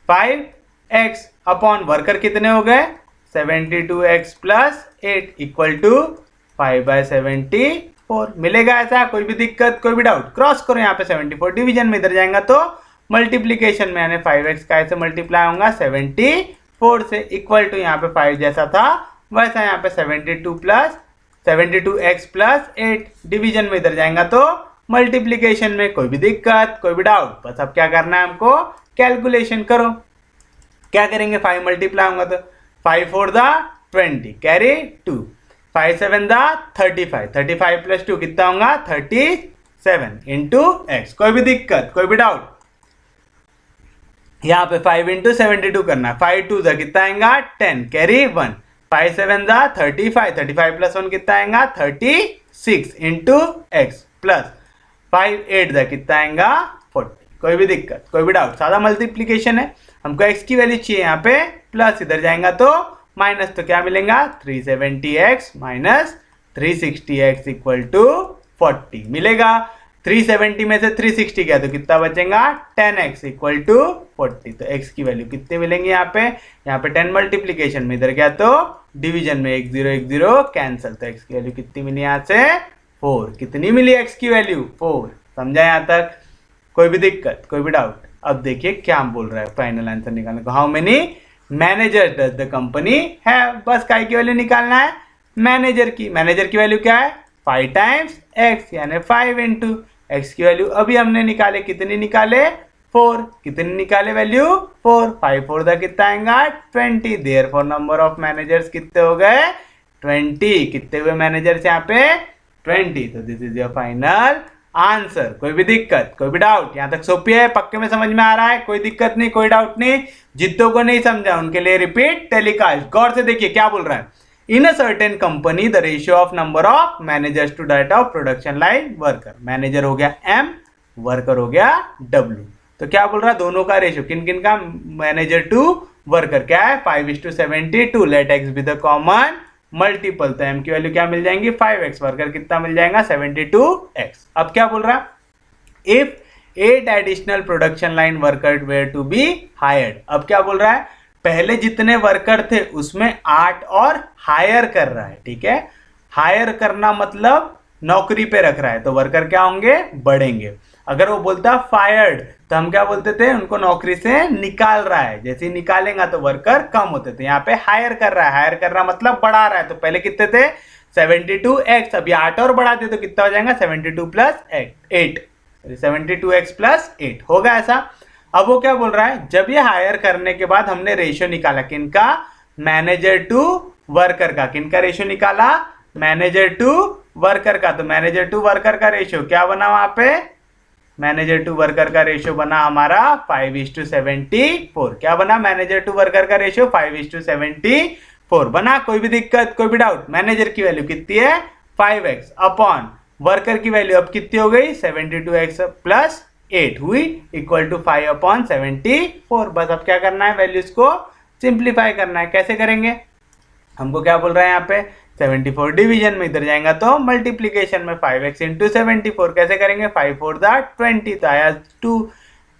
5x अपॉन वर्कर कितने हो गए 72x प्लस 8 इक्वल टू 5/74 मिलेगा। ऐसा कोई भी दिक्कत, कोई भी डाउट? क्रॉस करो यहाँ पे 74 डिवीजन में, इधर जाएगा तो मल्टीप्लीकेशन में, यानी 5x का ऐसे मल्टीप्लाई होगा 74 से, इक्वल टू यहाँ पे 5 जैसा था वैसा यहाँ पे 72x प्लस 8 डिवीजन में, इधर जाएगा तो मल्टीप्लीकेशन में। कोई भी दिक्कत, कोई भी डाउट? बस अब क्या करना है हमको, कैलकुलेशन करो। क्या करेंगे, 5 मल्टीप्लाई होगा तो 5 4 दा 20 कैरी 2, 5 7 दा 35, 35 प्लस 2 कितना होगा 37 इंटू एक्स। कोई भी दिक्कत, कोई भी डाउट? यहाँ पे 5 इंटू 72 करना, 5 2 दा कितना आएगा 10 कैरी 1, 5 7 दा 35, 35 प्लस 1 कितना आएगा 36 इंटू एक्स प्लस 5 8 दा कितना आएगा 40। कोई भी दिक्कत, कोई भी डाउट? सादा मल्टीप्लीकेशन है, हमको x की वैल्यू चाहिए, यहाँ पे प्लस, इधर जाएगा तो माइनस, तो क्या मिलेगा 370x minus 360x equal to 40 मिलेगा। 370 में से 360 गया तो कितना बचेगा 10x इक्वल टू 40। तो x की वैल्यू कितनी मिलेंगी यहाँ पे 10 मल्टीप्लीकेशन में, इधर क्या तो डिवीजन में 1 0 1 0 कैंसिल। तो x की वैल्यू कितनी मिली यहाँ से 4। कितनी मिली x की वैल्यू 4। समझा यहाँ तक? कोई भी दिक्कत, कोई भी डाउट? अब देखिए क्या बोल रहा है फाइनल आंसर निकालने को। How many manager does the company है, बस काय की वैल्यू निकालना है मैनेजर की। मैनेजर की वैल्यू क्या है 5 टाइम्स x यानी 5 इंटू x की वैल्यू अभी हमने निकाले, कितनी निकाले 4। कितनी निकाले वैल्यू 4। 5 4 दा कितना आएगा 20। देयरफॉर नंबर ऑफ मैनेजर्स कितने हो गए 20। कितने हुए मैनेजर्स यहाँ पे 20। तो this is your final answer. कोई भी दिक्कत, कोई भी डाउट? यहाँ तक सोपी है, पक्के में समझ में आ रहा है, कोई दिक्कत नहीं, कोई डाउट नहीं। जितों को नहीं समझा उनके लिए रिपीट टेलीकास्ट। गौर से देखिए क्या बोल रहा है। In a certain company the ratio of number of managers to that of production line worker. Manager हो गया m, वर्कर हो गया w। तो क्या बोल रहा है दोनों का रेशियो, किन किन का, मैनेजर टू वर्कर क्या है 5:72। Let x be the common multiple. तो m की वैल्यू क्या मिल जाएंगी 5x, वर्कर कितना मिल जाएगा 72x। अब क्या बोल रहा है if 8 additional production line worker were to be hired. अब क्या बोल रहा है पहले जितने वर्कर थे उसमें 8 और हायर कर रहा है। ठीक है, हायर करना मतलब नौकरी पे रख रहा है, तो वर्कर क्या होंगे बढ़ेंगे। अगर वो बोलता फायर्ड तो हम क्या बोलते थे उनको नौकरी से निकाल रहा है, जैसे ही निकालेगा तो वर्कर कम होते थे। यहाँ पे हायर कर रहा है, हायर कर रहा मतलब बढ़ा रहा है। तो पहले कितने थे 72x, अभी 8 और बढ़ा दे तो कितना हो जाएगा 72 प्लस 8, 72x प्लस 8 होगा ऐसा। अब वो क्या बोल रहा है जब ये हायर करने के बाद हमने रेशियो निकाला किनका मैनेजर टू वर्कर का, किनका रेशियो निकाला मैनेजर टू वर्कर का। तो मैनेजर टू वर्कर का रेशियो क्या बना वहां पे, मैनेजर टू वर्कर का रेशियो बना हमारा 5:74। क्या बना मैनेजर टू वर्कर का रेशियो 5:74 बना। कोई भी दिक्कत, कोई भी डाउट? मैनेजर की वैल्यू कितनी है 5x अपॉन वर्कर की वैल्यू अब कितनी हो गई 72x प्लस 8 हुई इक्वल टू 5/74। बस अब क्या करना है वैल्यूज को सिंप्लीफाई करना है। कैसे करेंगे, हमको क्या बोल रहा है यहाँ पे 74 डिवीजन में, इधर जाएगा तो मल्टीप्लीकेशन में 5x इंटू 74। कैसे करेंगे 5 4 20, तो आया 2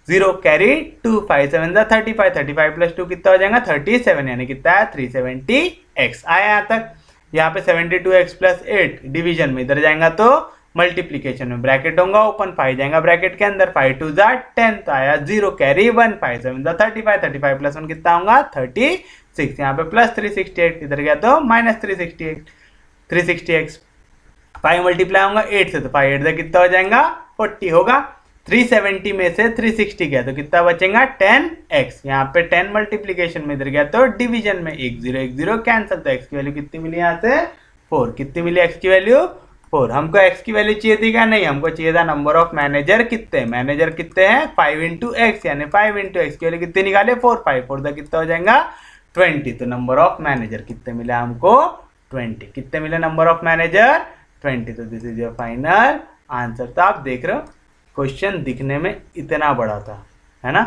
0 कैरी 2, 5 7 35, 35 प्लस 2 कितना हो जाएगा 37, यानी कितना है 370x आया यहाँ तक। यहाँ पे 72x प्लस 8 डिवीजन में, इधर जाएगा तो मल्टीप्लीकेशन में ब्रैकेट होगा ओपन, 5 जाएगा ब्रैकेट के अंदर, 5 2 10, तो आया 0 कैरी 1, 5 7 35, 35 प्लस 1 कितना होगा 36, यहाँ पे प्लस 368, इधर गया तो माइनस 360x, 5 मल्टीप्लाई होगा 8 से, तो 5 8 कितना हो जाएगा 40 होगा। 370 में से 360 गया तो कितना बचेगा 10x, यहाँ पे 10 मल्टीप्लीकेशन में, इधर गया तो डिवीजन में 1 0 1 0 कैंसिल। तो x की वैल्यू कितनी मिली यहाँ से 4। कितनी मिली x की वैल्यू 4। हमको x की वैल्यू चाहिए थी क्या, नहीं, हमको चाहिए था नंबर ऑफ मैनेजर कितने, मैनेजर कितने हैं 5 इंटू एक्स, यानी 5 इंटू एक्स की वैल्यू कितनी निकाले 4, 5 4 दा कितना हो जाएगा 20। तो नंबर ऑफ मैनेजर कितने मिला हमको 20। कितने मिले नंबर ऑफ मैनेजर 20। तो this is your final answer. तो आप देख रहे हो क्वेश्चन दिखने में इतना बड़ा था, है ना,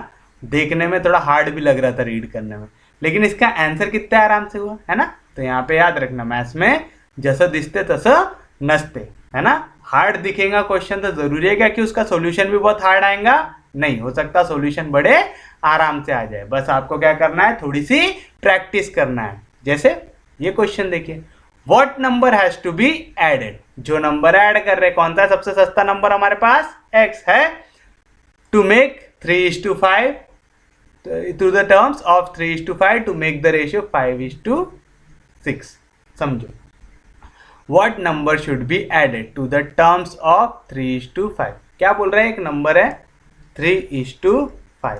देखने में थोड़ा हार्ड भी लग रहा था रीड करने में, लेकिन इसका आंसर कितना आराम से हुआ, है ना। तो यहाँ पे याद रखना मैथ्स में जैसा दिखते तैसा नचते, है ना। हार्ड दिखेगा क्वेश्चन तो जरूरी है क्या कि उसका सॉल्यूशन भी बहुत हार्ड आएगा, नहीं हो सकता, सॉल्यूशन बड़े आराम से आ जाए। बस आपको क्या करना है थोड़ी सी प्रैक्टिस करना है। जैसे ये क्वेश्चन देखिए, what number has to be added, जो नंबर ऐड कर रहे कौन सा सबसे सस्ता नंबर हमारे पास x है, to make 3:5 to the terms of 3:5 to make the ratio 5:6। समझो what number should be added to the terms of 3:5। क्या बोल रहे हैं एक नंबर है 3:5,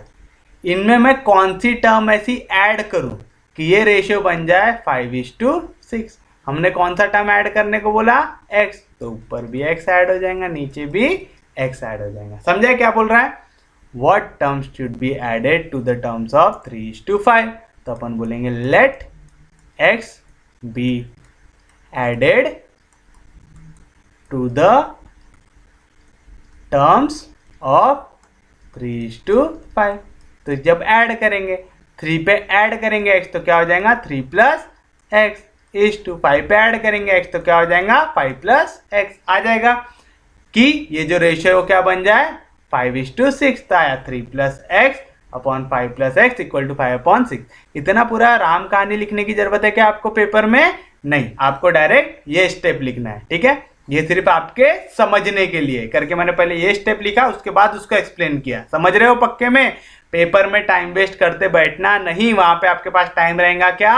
इनमें मैं कौन सी टर्म ऐसी ऐड करूं कि ये रेशियो बन जाए 5:6। हमने कौन सा टर्म ऐड करने को बोला x, तो ऊपर भी x ऐड हो जाएगा नीचे भी x ऐड हो जाएगा। समझा क्या बोल रहा है, what terms should be added to the terms of 3:5। तो अपन बोलेंगे let x be added to the terms of 3:5। तो जब ऐड करेंगे 3 पे ऐड करेंगे x तो क्या हो जाएगा 3 प्लस x, इस टू 5 पे ऐड करेंगे x तो क्या हो जाएगा 5 प्लस x आ जाएगा। कि ये जो रेशियो क्या बन जाए 5:6, तो आया 3 + x upon 5 + x equal to 5/6। इतना पूरा राम कहानी लिखने की जरूरत है क्या आपको पेपर में? नहीं, आपको डायरेक्ट ये स्टेप लिखना है। ठीक है, ये सिर्फ आपके समझने के लिए करके मैंने पहले ये स्टेप लिखा, उसके बाद उसको एक्सप्लेन किया। समझ रहे हो पक्के में? पेपर में टाइम वेस्ट करते बैठना नहीं, वहां पे आपके पास टाइम रहेगा क्या?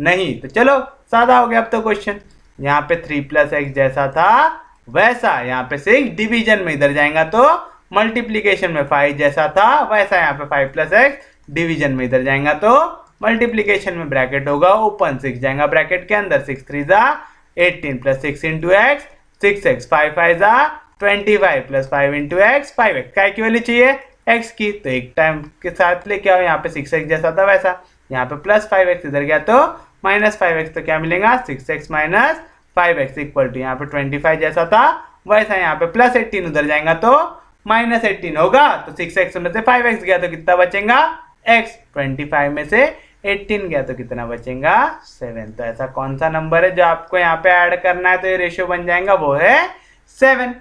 नहीं। तो चलो सादा हो गया अब तो क्वेश्चन। यहाँ पे 3 + x जैसा था वैसा यहाँ पे 6 डिवीजन में, इधर जाएगा तो मल्टीप्लीकेशन में 5 जैसा था वैसा यहाँ पे 5 + x डिवीजन में, इधर जाएगा तो मल्टीप्लीकेशन में ब्रैकेट होगा ओपन, 6 जाएगा ब्रैकेट के अंदर, 6 3 = 18 + 6 × x 6x, 5 5 = 25 + 5 × x 5x। काय की वैल्यू चाहिए? x की, तो एक टाइम के साथ लेके आओ, यहाँ पे 6x जैसा था वैसा, यहाँ पे +5x, इधर गया तो -5x, तो क्या मिलेगा 6x - 5x इक्वल टू यहाँ पे 25 जैसा था वैसा, यहाँ पे +18, उधर जाएगा तो -18 होगा, तो 6x में से 5x गया तो कितना बचेगा x, 25 में से 18 गया तो कितना बचेगा 7। तो ऐसा कौन सा नंबर है जो आपको यहाँ पे ऐड करना है तो ये रेशियो बन जाएगा, वो है 7।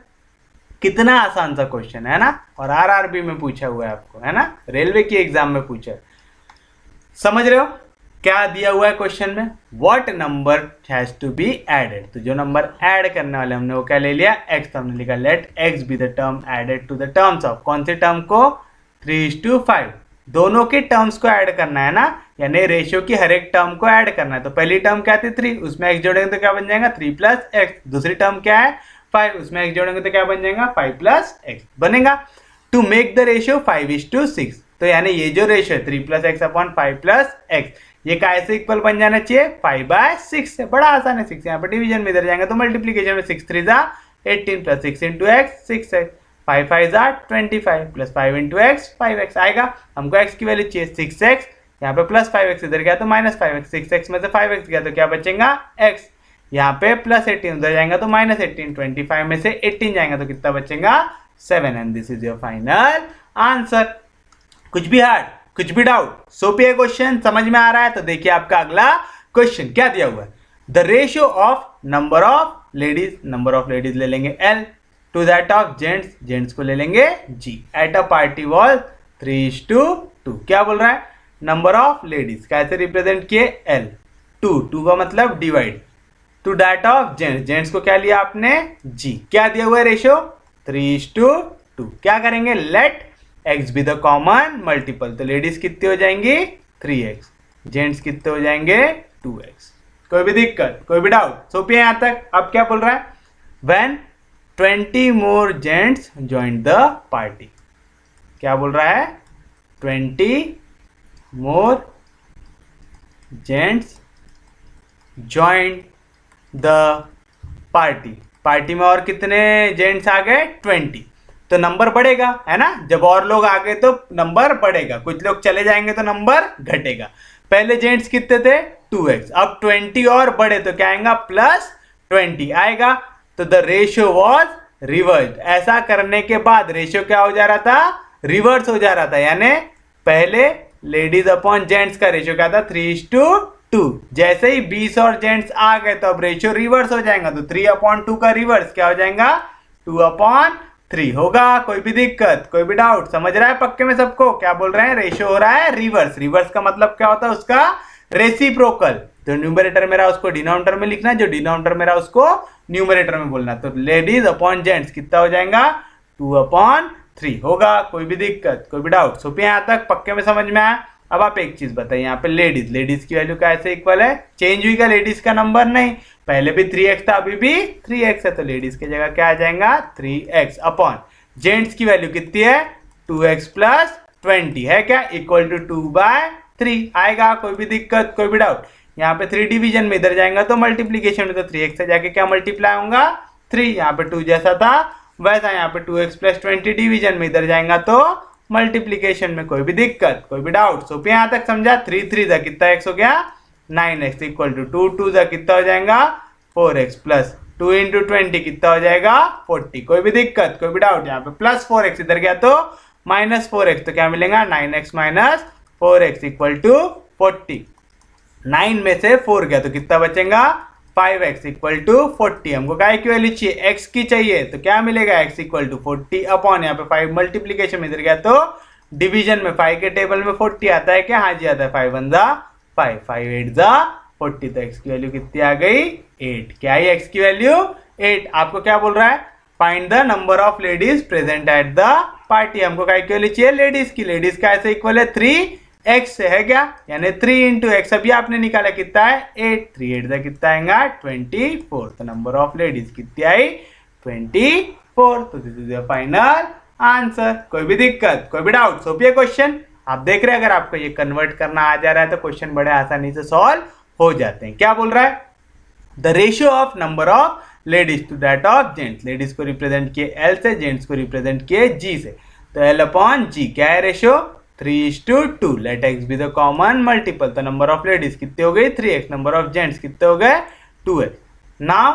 कितना आसान सा क्वेश्चन है ना, और आरआरबी में पूछा हुआ है आपको, है ना, रेलवे की एग्जाम में पूछा है। समझ रहे हो क्या दिया हुआ है क्वेश्चन में? What number has to be added, तो जो नंबर ऐड करने वाले हमने वो क्या ले लिया x, तो हमने लिखा let x be the term added to the terms of, कौन से टर्म को? 3:5, दोनों के टर्म्स को ऐड करना है ना, यानी रेशियो की हर एक टर्म को ऐड करना है। तो पहली टर्म क्या थी 3, उसमें x जोड़ेंगे तो क्या बन जाएगा 3 + x, दूसरी टर्म क्या है 5, उसमें x जोड़ेंगे तो क्या बन जाएगा 5 + x बनेगा। टू मेक द रेशियो 5:6, तो यानी ये जो रेशियो 3 + x अपॉन 5 + x, ये कैसे इक्वल बन जाना चाहिए 5/6 से। बड़ा आसान है, 6 यहाँ पर डिवीजन में, इधर जाएंगे तो मल्टीप्लीकेशन में, 6 3 = 18 + 6 × x 6x, 5 5 = 25 + 5 × x 5x आएगा। हमको x की वैल्यू चाहिए 6x, यहाँ पे +5x, इधर गया तो -5x, 6x में से 5x गया तो क्या बचेगा x, यहाँ पे +18, उधर जाएगा तो -18, 25 में से 18 जाएगा तो कितना बचेगा 7। And this is your final answer. कुछ भी हार्ड, कुछ भी डाउट, सोपी है क्वेश्चन, समझ में आ रहा है? तो देखिए आपका अगला क्वेश्चन क्या दिया हुआ है। The ratio of number of ladies, number of ladies ले लेंगे L, to that of gents, gents को ले लेंगे G, at a party was 3:2। क्या बोल रहा है? नंबर ऑफ लेडीज कैसे रिप्रेजेंट किए? L, 2 का मतलब divide, to that of gents, gents को क्या लिया आपने G, क्या दिया हुआ है रेशियो 3:2। क्या करेंगे? Let x be the common multiple, तो लेडीज कितनी हो जाएंगी 3x, जेंट्स कितने हो जाएंगे 2x। कोई भी दिक्कत, कोई भी डाउट? सोपी है यहाँ तक। अब क्या बोल रहा है? When 20 more gents join the party, क्या बोल रहा है? 20 more gents join the party, party में और कितने जेंट्स आ गए 20, तो नंबर बढ़ेगा, है ना, जब और लोग आ गए तो नंबर बढ़ेगा, कुछ लोग चले जाएंगे तो नंबर घटेगा। पहले जेंट्स कितने थे 2x, अब 20 और बढ़े तो क्या आएगा +20 आएगा, तो द रेशियो वॉज रिवर्स्ड। ऐसा करने के बाद रेशियो क्या हो जा रहा था? रिवर्स हो जा रहा था, यानी पहले लेडीज अपॉन जेंट्स का रेशियो क्या था 3:2, जैसे ही 20 और जेंट्स आ गए तो अब रेशियो रिवर्स हो जाएगा, तो 3/2 का रिवर्स क्या हो जाएगा 2/3 होगा। कोई भी दिक्कत, कोई भी डाउट? समझ रहा है पक्के में सबको? क्या बोल रहे हैं? रेशियो हो रहा है रिवर्स, रिवर्स का मतलब क्या होता है उसका? रेसिप्रोकल। तो न्यूमरेटर मेरा उसको डिनोमिनेटर में लिखना, जो डिनोमिनेटर मेरा उसको न्यूमरेटर में बोलना, तो लेडीज अपॉन जेंट्स कितना हो जाएगा 2/3 होगा। कोई भी दिक्कत, कोई भी डाउट? सोपी यहाँ तक पक्के में समझ में आया? अब आप एक चीज बताइए, यहाँ पे लेडीज, लेडीज की वैल्यू कैसे इक्वल है? चेंज हुई क्या लेडीज का नंबर? नहीं, पहले भी 3x था अभी भी 3x है, तो लेडीज की जगह क्या आ जाएगा 3x अपॉन जेंट्स की वैल्यू कितनी है 2x + 20 है क्या, इक्वल टू 2/3 आएगा। कोई भी दिक्कत, कोई भी डाउट? यहाँ पे 3 डिवीजन में, इधर जाएगा तो मल्टीप्लीकेशन में, तो 3x से जाके क्या मल्टीप्लाई होगा 3, यहाँ पे 2 जैसा था वैसा, यहाँ पे 2x + 20 डिवीजन में, इधर जाएगा तो मल्टीप्लीकेशन में। कोई भी दिक्कत, कोई भी डाउट? सोपी यहाँ तक समझा? 3 3 दा कितना x हो गया 9x इक्वल टू 2 2 दा कितना हो जाएगा 4x प्लस 2 × 20 कितना हो जाएगा 40। कोई भी दिक्कत, कोई भी डाउट? यहाँ पे +4x, इधर गया तो -4x, तो क्या मिलेगा 9x - 4x इक्वल टू 40। 9 में से 4 गया तो कितना बचेगा 5x इक्वल टू 40। हमको काय की वैल्यू चाहिए, x की चाहिए, तो क्या मिलेगा x इक्वल टू 40 अपॉन यहाँ पे 5 मल्टीप्लीकेशन में इधर गया तो डिवीजन में 5 के टेबल में 40 आता है क्या, हाँ जी आता है, 5 1 जा 5, 5 8 जा 40, तो x की वैल्यू कितनी आ गई 8। क्या है x की वैल्यू 8। आपको क्या बोल रहा है, find the number of ladies present at the party. हमको काय की वैल्यू चाहिए लेडीज की, लेडीज का ऐसे इक्वल है 3x से है क्या, यानी 3 इंटू एक्स। अभी आपने निकाला कितना है 8, 3 8 का कितना आएगा 24, तो नंबर ऑफ लेडीज कितनी आई 24। तो this is your final answer. कोई भी दिक्कत, कोई भी डाउट, सो भी क्वेश्चन आप देख रहे हैं, अगर आपको ये कन्वर्ट करना आ जा रहा है तो क्वेश्चन बड़े आसानी से सॉल्व हो जाते हैं। क्या बोल रहा है, the ratio of number of ladies to that of gents. Ladies को रिप्रेजेंट किए एल से, जेंट्स को रिप्रेजेंट किए जी से, तो एल अपॉन जी। क्या है ratio 3:2। Let x be the common multiple, तो नंबर ऑफ लेडीज कितने हो गई 3x, नंबर ऑफ जेंट्स कितने हो गए 2x। Now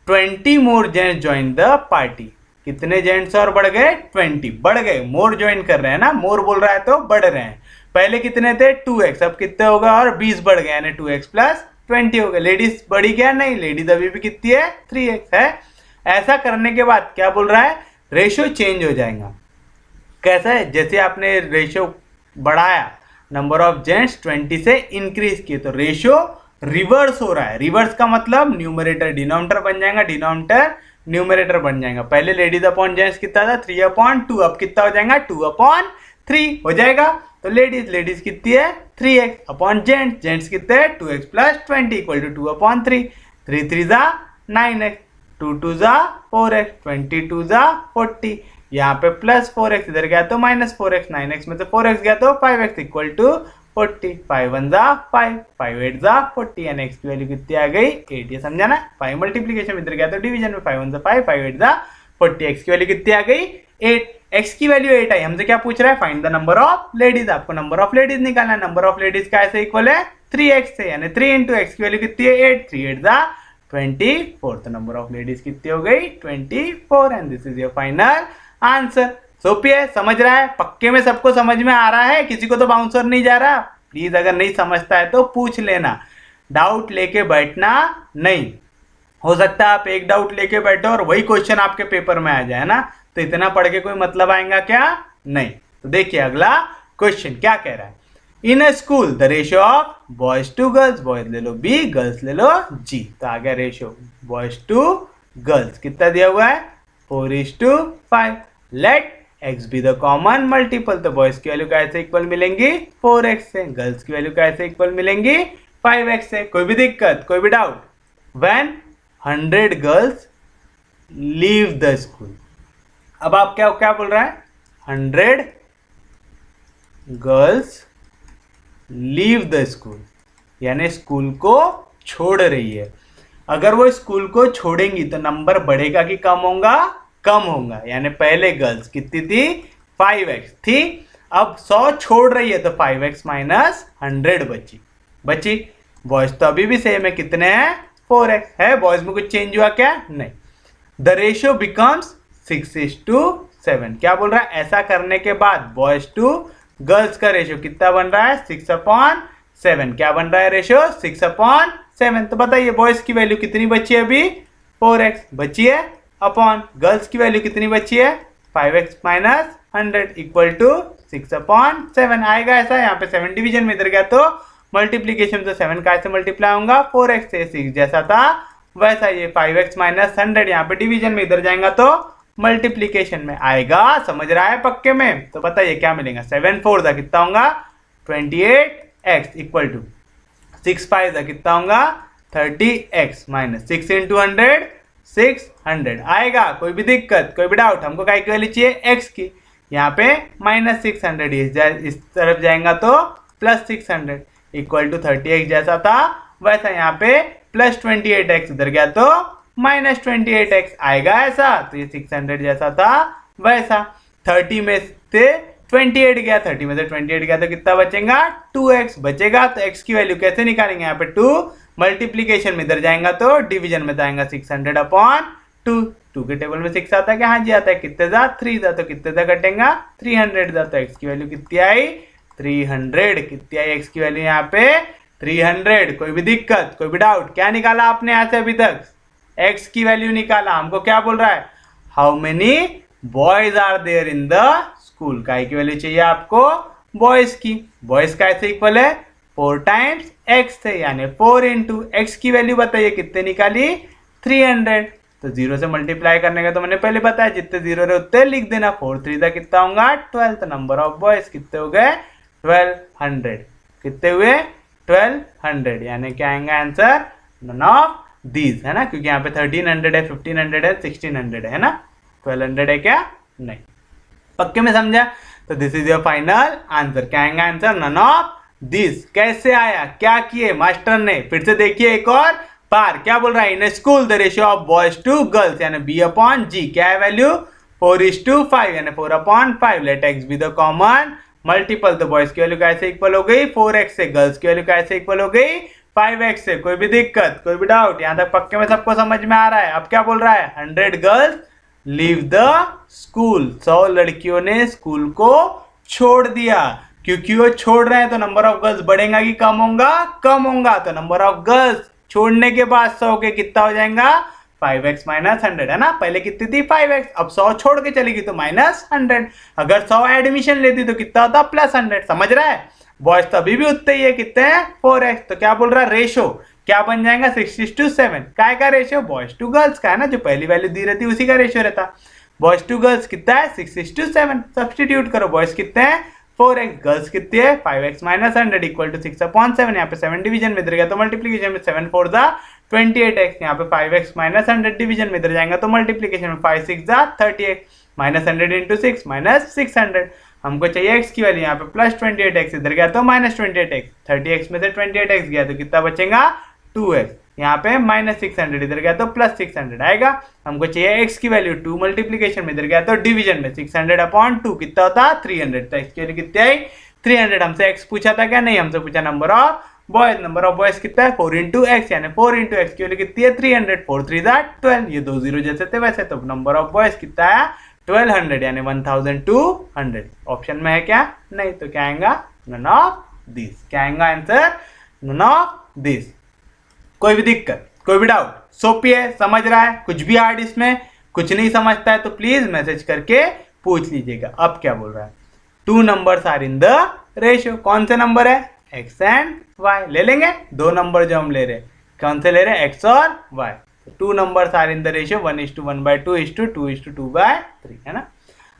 20 more gents join the party. कितने जेंट्स और बढ़ गए 20, बढ़ गए, मोर ज्वाइन कर रहे हैं ना, मोर बोल रहा है तो बढ़ रहे हैं। पहले कितने थे 2x, अब कितने होगा और 20 बढ़ गए, यानी 2x प्लस 20 हो गए। लेडीज बढ़ी क्या, नहीं, लेडीज अभी भी कितनी है 3x है। ऐसा करने के बाद क्या बोल रहा है, रेशियो चेंज हो जाएगा। कैसा है, जैसे आपने रेशियो बढ़ाया, नंबर ऑफ जेंट्स 20 से इंक्रीज किए, तो रेशियो रिवर्स हो रहा है। रिवर्स का मतलब न्यूमरेटर डिनोमिनेटर बन जाएगा, डिनोमिनेटर न्यूमरेटर बन जाएगा। पहले लेडीज अपॉन जेंट्स कितना था 3/2, अब कितना हो जाएगा 2/3 हो जाएगा। तो लेडीज कितनी है 3x अपॉन जेंट्स, जेंट्स कितने 2x प्लस 20 इक्वल टू 2/3, 3 3 जा 9x, 2 2 जा 4x, 22 जा 40, यहाँ पे प्लस 4x इधर गया तो माइनस 4x, 9x में से 4x गया तो 5x इक्वल टू 40, 5 1 जा 5, 5 8 जा 40, यानी x की वैल्यू कितनी आ गई 8। ये समझा ना, 5 मल्टीप्लीकेशन इधर गया तो डिवीजन में 5 1 जा 5, 5 8 जा 40, x की वैल्यू कितनी आ गई 8। x की वैल्यू 8 आई, हमसे क्या पूछ रहा है, find the number of ladies. आपको नंबर ऑफ लेडीज निकालना है, नंबर ऑफ लेडीज का ऐसे इक्वल है 3x से, यानी 3 इंटू एक्स की वैल्यू कितनी है 8, 3 8 जा 24, तो नंबर ऑफ लेडीज कितनी हो गई 24, and this is your final answer. सोपी है, समझ रहा है, पक्के में सबको समझ में आ रहा है, किसी को तो बाउंसर नहीं जा रहा। प्लीज अगर नहीं समझता है तो पूछ लेना, डाउट लेके बैठना नहीं। हो सकता है आप एक डाउट लेके बैठो और वही क्वेश्चन आपके पेपर में आ जाए ना, तो इतना पढ़ के कोई मतलब आएगा क्या, नहीं। तो देखिए अगला क्वेश्चन क्या कह रहा है, in a school the ratio of boys to girls, boys ले लो b, गर्ल्स ले लो g। तो आ गया रेशियो बॉयज टू गर्ल्स, कितना दिया हुआ है 4:5। Let x be the common multiple, तो बॉयज की वैल्यू कैसे इक्वल मिलेंगी 4x से, गर्ल्स की वैल्यू कैसे इक्वल मिलेंगी 5x से। कोई भी दिक्कत, कोई भी doubt. When 100 girls leave the school, अब आप क्या क्या बोल रहा है 100 गर्ल्स लीव द स्कूल, यानी स्कूल को छोड़ रही है। अगर वो स्कूल को छोड़ेंगी तो नंबर बढ़ेगा कि कम होगा, कम होगा, यानी पहले गर्ल्स कितनी थी 5x थी, अब 100 छोड़ रही है तो 5x माइनस 100 बची। बॉयज तो अभी भी सेम है, कितने हैं 4x है, बॉयज में कुछ चेंज हुआ क्या, नहीं। The ratio becomes 6:7। क्या बोल रहा है, ऐसा करने के बाद बॉयज टू गर्ल्स का रेशियो कितना बन रहा है 6/7। क्या बन रहा है रेशियो 6/7। तो बताइए बॉयज की वैल्यू कितनी बची है अभी 4x बची है, अपॉन गर्ल्स की वैल्यू कितनी बची है 5x माइनस 100 इक्वल टू 6/7 आएगा। ऐसा यहाँ पे 7 डिवीजन में इधर गया तो मल्टीप्लीकेशन तो 7 का ऐसे मल्टीप्लाई होगा 4x से, 6 जैसा था वैसा ये 5x माइनस 100 यहाँ पे डिवीजन में इधर जाएगा तो मल्टीप्लीकेशन में आएगा। समझ रहा है पक्के में, तो बताइए क्या मिलेगा 7 4 का कितना होगा 28x इक्वल टू 6 5 का कितना होगा 30x माइनस 6 इंटू 100 600 आएगा। कोई भी दिक्कत, कोई भी डाउट, हमको क्या की वैल्यू चाहिए x की, यहाँ पे माइनस 600 इस तरफ जाएगा तो प्लस 600 इक्वल टू 30x जैसा था वैसा यहाँ पे प्लस 28x इधर गया तो माइनस 28x आएगा ऐसा। तो ये 600 जैसा था वैसा, 30 में से 28 गया, 30 में से 28 गया तो कितना बचेगा 2x बचेगा। तो x की वैल्यू कैसे निकालेंगे, यहाँ पे 2 मल्टीप्लीकेशन में इधर जाएगा तो डिवीजन में जाएगा 600/2, 2 के टेबल में 6 आता है क्या, हाँ जी आता है, कितने जा 3 जा, तो कितने जा कटेगा 300 जा। तो x की वैल्यू कितनी आई 300, कितनी आई x की वैल्यू यहाँ पे 300। कोई भी दिक्कत, कोई भी डाउट? क्या निकाला आपने यहाँ से अभी तक? x की वैल्यू निकाला। हमको क्या बोल रहा है? How many boys are there in the school. काय की वैल्यू चाहिए आपको? बॉयज की। बॉयज का ऐसे इक्वल है 4 टाइम्स x से, यानी 4 इंटू x की वैल्यू बताइए कितने निकाली? 300। तो 0 से मल्टीप्लाई करने का तो मैंने पहले बताया, जितने 0 रहे उतने लिख देना। 4 3 का कितना होगा? 12। तो नंबर ऑफ बॉयज कितने हो गए? 1200। कितने हुए? 1200। यानी क्या आएगा आंसर? नन ऑफ दीज, है ना, क्योंकि यहाँ पे 1300 है, 1500 है, 1600 है ना। 1200 है क्या? नहीं। पक्के में समझा? तो this is your final answer. क्या आएगा आंसर? None of this. कैसे आया? क्या किए मास्टर ने? फिर से देखिए एक और बार। क्या बोल रहा है? In school the ratio of boys to girls, यानी b अपॉन g। क्या है वैल्यू? 4:5, यानी 4/5। Let x be the common multiple. तो बॉयज की वैल्यू कैसे इक्वल हो गई? 4x से। गर्ल्स की वैल्यू कैसे इक्वल हो गई? 5x से। कोई भी दिक्कत, कोई भी डाउट? यहां तक पक्के में सबको समझ में आ रहा है? अब क्या बोल रहा है? 100 गर्ल्स लीव द स्कूल। 100 लड़कियों ने स्कूल को छोड़ दिया। क्योंकि वो छोड़ रहे हैं तो नंबर ऑफ गर्ल्स बढ़ेगा कि कम होगा? कम होगा। तो नंबर ऑफ गर्ल्स छोड़ने के बाद 100 के कितना हो जाएगा? 5x माइनस 100, है ना। पहले कितनी थी? 5x। अब 100 छोड़ के चलेगी तो माइनस 100। अगर 100 एडमिशन लेती तो कितना होता? प्लस 100। समझ रहा है? बॉयज तो अभी भी उतने ही है, कितने हैं? 4x। तो क्या बोल रहा है? रेशो क्या बन जाएगा? 6:7। काय का रेशियो? बॉयज टू गर्ल्स का, है ना। जो पहली वैल्यू दी रहती उसी का रेशियो रहता। बॉयज टू गर्ल्स कितना है? 6:7। सब्सटीट्यूट करो। बॉयज कितने हैं? 4x। गर्ल्स कितनी है? 5x minus 100 equal to 6/7। यहाँ पे 7 डिवीजन में इधर गया तो मल्टीप्लीकेशन में 7 4 जा 28x। यहाँ पे 5x माइनस 100 डिवीजन में इधर जाएगा तो मल्टीप्लीकेशन में 5 6 जा 30x। Minus 100 into 6 minus 600। हमको चाहिए x की वैल्यू। यहाँ पे प्लस 28x, इधर गया तो माइनस 28x। 30x में से 28x गया तो कितना बचेगा? 2x। यहाँ पे माइनस 600, इधर गया तो प्लस 600 आएगा। हमको चाहिए x की वैल्यू। 2 मल्टीप्लीकेशन में इधर गया तो डिवीजन में 600/2 कितना होता? 300। तो x की वैल्यू कितनी आई? 300। हमसे x पूछा था क्या? नहीं, हमसे पूछा number of boys. Number of boys कितना है? 4 इंटू एक्स, यानी 4 इंटू एक्स की वैल्यू कितनी है? 300। 4 3 12। ये 2 0 जैसे थे वैसे। तो नंबर ऑफ बॉयज कितना आया? 1200, यानी 1200। ऑप्शन में है क्या? नहीं। तो क्या आएगा? None of this. क्या आएगा आंसर? None of this. कोई भी दिक्कत, कोई भी डाउट? सोपी है, समझ रहा है? कुछ भी हार्ड इसमें कुछ नहीं समझता है तो प्लीज मैसेज करके पूछ लीजिएगा। अब क्या बोल रहा है? 2 numbers are in the ratio. कौन से नंबर है? x and y। ले लेंगे 2 नंबर जो हम ले रहे हैं। कौन से ले रहे हैं? x और y। 2 numbers are in the ratio 1:1/2 2:2/3, है ना।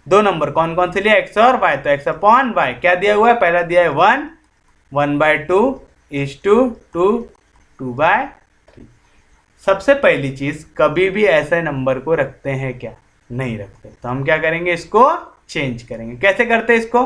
2 नंबर कौन कौन से लिए? x और y। तो x अपॉन y क्या दिया हुआ है? पहला दिया है 1 1/2 2:2/3। सबसे पहली चीज, कभी भी ऐसे नंबर को रखते हैं क्या? नहीं रखते। तो हम क्या करेंगे? इसको चेंज करेंगे। कैसे करते हैं इसको?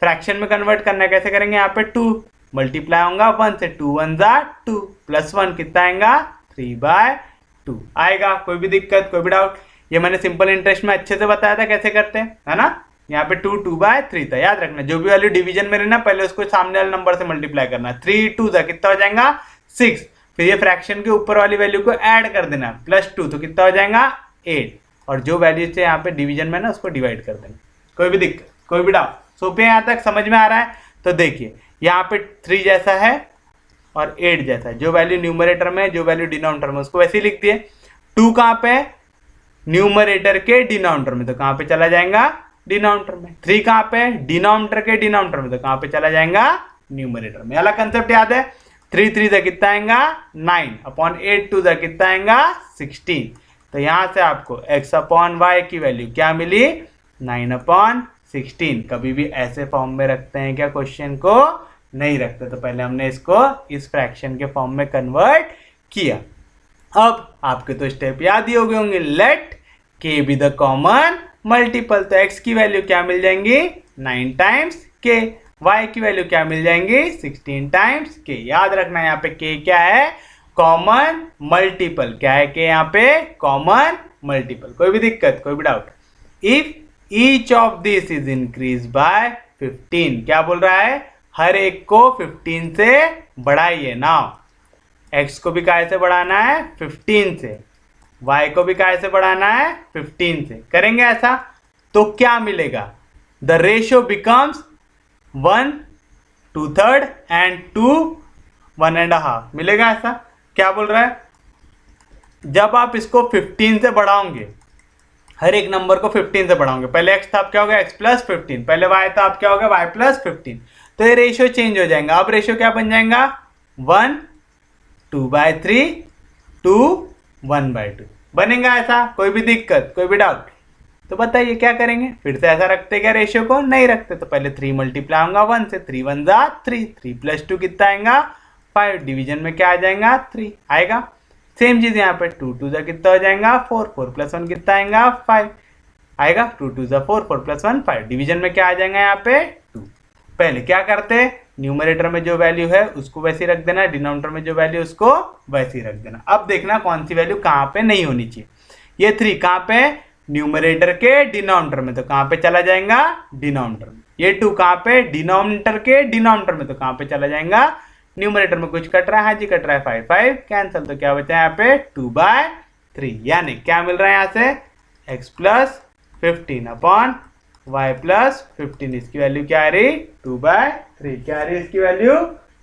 फ्रैक्शन में कन्वर्ट करना है। कैसे करेंगे? यहाँ पे 2 मल्टीप्लाई होगा 1 से। 2 1 जा 2 प्लस 1 कितना आएगा? 3/2 आएगा। कोई भी दिक्कत, कोई भी डाउट? ये मैंने सिंपल इंटरेस्ट में अच्छे से बताया था कैसे करते हैं, है ना। यहाँ पे 2 2/3 था। याद रखना, जो भी वैल्यू डिवीजन में रहना पहले उसको सामने वाले नंबर से मल्टीप्लाई करना। 3 2 जा कितना हो जाएगा? 6। फिर ये फ्रैक्शन के ऊपर वाली वैल्यू को ऐड कर देना +2 तो कितना हो जाएगा? 8। और जो वैल्यू से यहाँ पे डिवीजन में ना उसको डिवाइड कर देना। कोई भी दिक्कत, कोई भी डाउट? सोपे यहाँ तक समझ में आ रहा है? तो देखिए यहाँ पे 3 जैसा है और 8 जैसा है। जो वैल्यू न्यूमरेटर में, जो वैल्यू डिनोमिनेटर में, उसको वैसे ही लिख दिए। 2 कहाँ पे? न्यूमरेटर के डिनोमिनेटर में, तो कहाँ पे चला जाएगा? डिनोमिनेटर में। 3 कहाँ पे? डिनोमिनेटर के डिनोमिनेटर में, तो कहाँ पे चला जाएगा? न्यूमरेटर में। अलग कंसेप्ट याद है? 3 3 से कितना आएगा? 9/8 2 से कितना आएगा? 16। तो यहाँ से आपको x अपॉन y की वैल्यू क्या मिली? 9/16। कभी भी ऐसे फॉर्म में रखते हैं क्या क्वेश्चन को? नहीं रखते। तो पहले हमने इसको इस फ्रैक्शन के फॉर्म में कन्वर्ट किया। अब आपके तो स्टेप याद ही हो गए होंगे। Let k be the common multiple. तो x की वैल्यू क्या मिल जाएंगी? 9 टाइम्स k। y की वैल्यू क्या मिल जाएंगी? 16 टाइम्स k। याद रखना यहाँ पे k क्या है? Common multiple. क्या है k यहाँ पे? Common multiple. कोई भी दिक्कत, कोई भी doubt? If each of this is increase by 15। क्या बोल रहा है? हर एक को 15 से बढ़ाइए। नाउ x को भी काय से बढ़ाना है? 15 से। y को भी काय से बढ़ाना है? 15 से। करेंगे ऐसा तो क्या मिलेगा? द रेशियो बिकम्स 1 2/3 एंड 2 1.5 मिलेगा ऐसा। क्या बोल रहा है, जब आप इसको 15 से बढ़ाओगे, हर एक नंबर को 15 से बढ़ाओगे, पहले x था, अब क्या होगा x प्लस 15, पहले y था, अब क्या होगा y प्लस 15, तो ये रेशियो चेंज हो जाएगा। अब रेशियो क्या बन जाएगा, 1 2/3 2 1/2 बनेगा ऐसा। कोई भी दिक्कत, कोई भी डाउट तो बताइए क्या करेंगे, फिर से ऐसा रखते क्या रेशियो को, नहीं रखते तो पहले 3 मल्टीप्लाई होगा 1 से, 3 1 जा 3, 3 प्लस 2 कितना आएगा 5, डिवीजन में क्या आ जाएगा 3 आएगा। सेम चीज यहाँ पे 2 2 जा कितना हो जाएगा 4, 4 प्लस 1 कितना आएगा 5 आएगा, 2 2 जा 4, 4 प्लस 1 5, डिवीजन में क्या आ जाएगा यहाँ पे 2। पहले क्या करते, न्यूमरेटर में जो वैल्यू है उसको वैसे रख देना, डिनोमिनेटर में जो वैल्यू उसको वैसे रख देना। अब देखना कौन सी वैल्यू कहाँ पे नहीं होनी चाहिए। ये 3 कहाँ पे, न्यूमरेटर के डिनोमिनेटर में, तो कहाँ पे चला जाएगा डिनोमिनेटर में। ये 2 कहाँ पे, डिनोमिनेटर के डिनोमिनेटर में, तो कहाँ पे चला जाएगा न्यूमरेटर में। कुछ कट रहा है, हाँ जी कट रहा है, 5 5 कैंसिल, तो क्या बचा है यहाँ पे 2/3, यानी क्या मिल रहा है यहाँ से x plus 15 upon y plus 15, इसकी वैल्यू क्या आ रही 2/3, क्या आ रही इसकी वैल्यू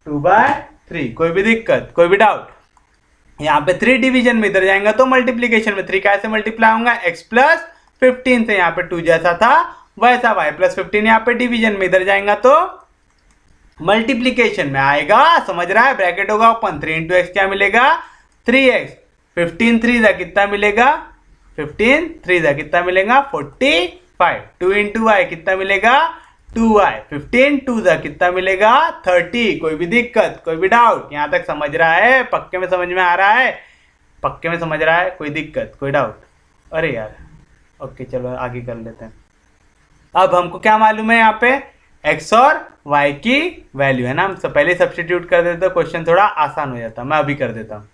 2/3। कोई भी दिक्कत, कोई भी डाउट, यहाँ पे 3 डिवीजन में इधर जाएगा तो मल्टीप्लीकेशन में 3 कैसे मल्टीप्लाई होगा, x प्लस 15 से यहाँ पे 2 जैसा था वैसा y प्लस 15 यहाँ पे डिवीजन में इधर जाएगा तो मल्टीप्लीकेशन में आएगा। समझ रहा है, ब्रैकेट होगा ओपन, 3 इंटू एक्स क्या मिलेगा 3x, 15 3 जा कितना मिलेगा 15 3 जा कितना मिलेगा 45, 2 इंटू वाई कितना मिलेगा 2y, 15 2 जा कितना मिलेगा 30। कोई भी दिक्कत, कोई भी डाउट, यहाँ तक समझ रहा है, पक्के में समझ में आ रहा है, पक्के में समझ रहा है, कोई दिक्कत कोई डाउट। अरे यार ओके चलो आगे कर लेते हैं। अब हमको क्या मालूम है, यहाँ पे x और y की वैल्यू है ना, हम पहले सब्स्टिट्यूट कर देते तो क्वेश्चन थोड़ा आसान हो जाता। मैं अभी कर देता हूँ,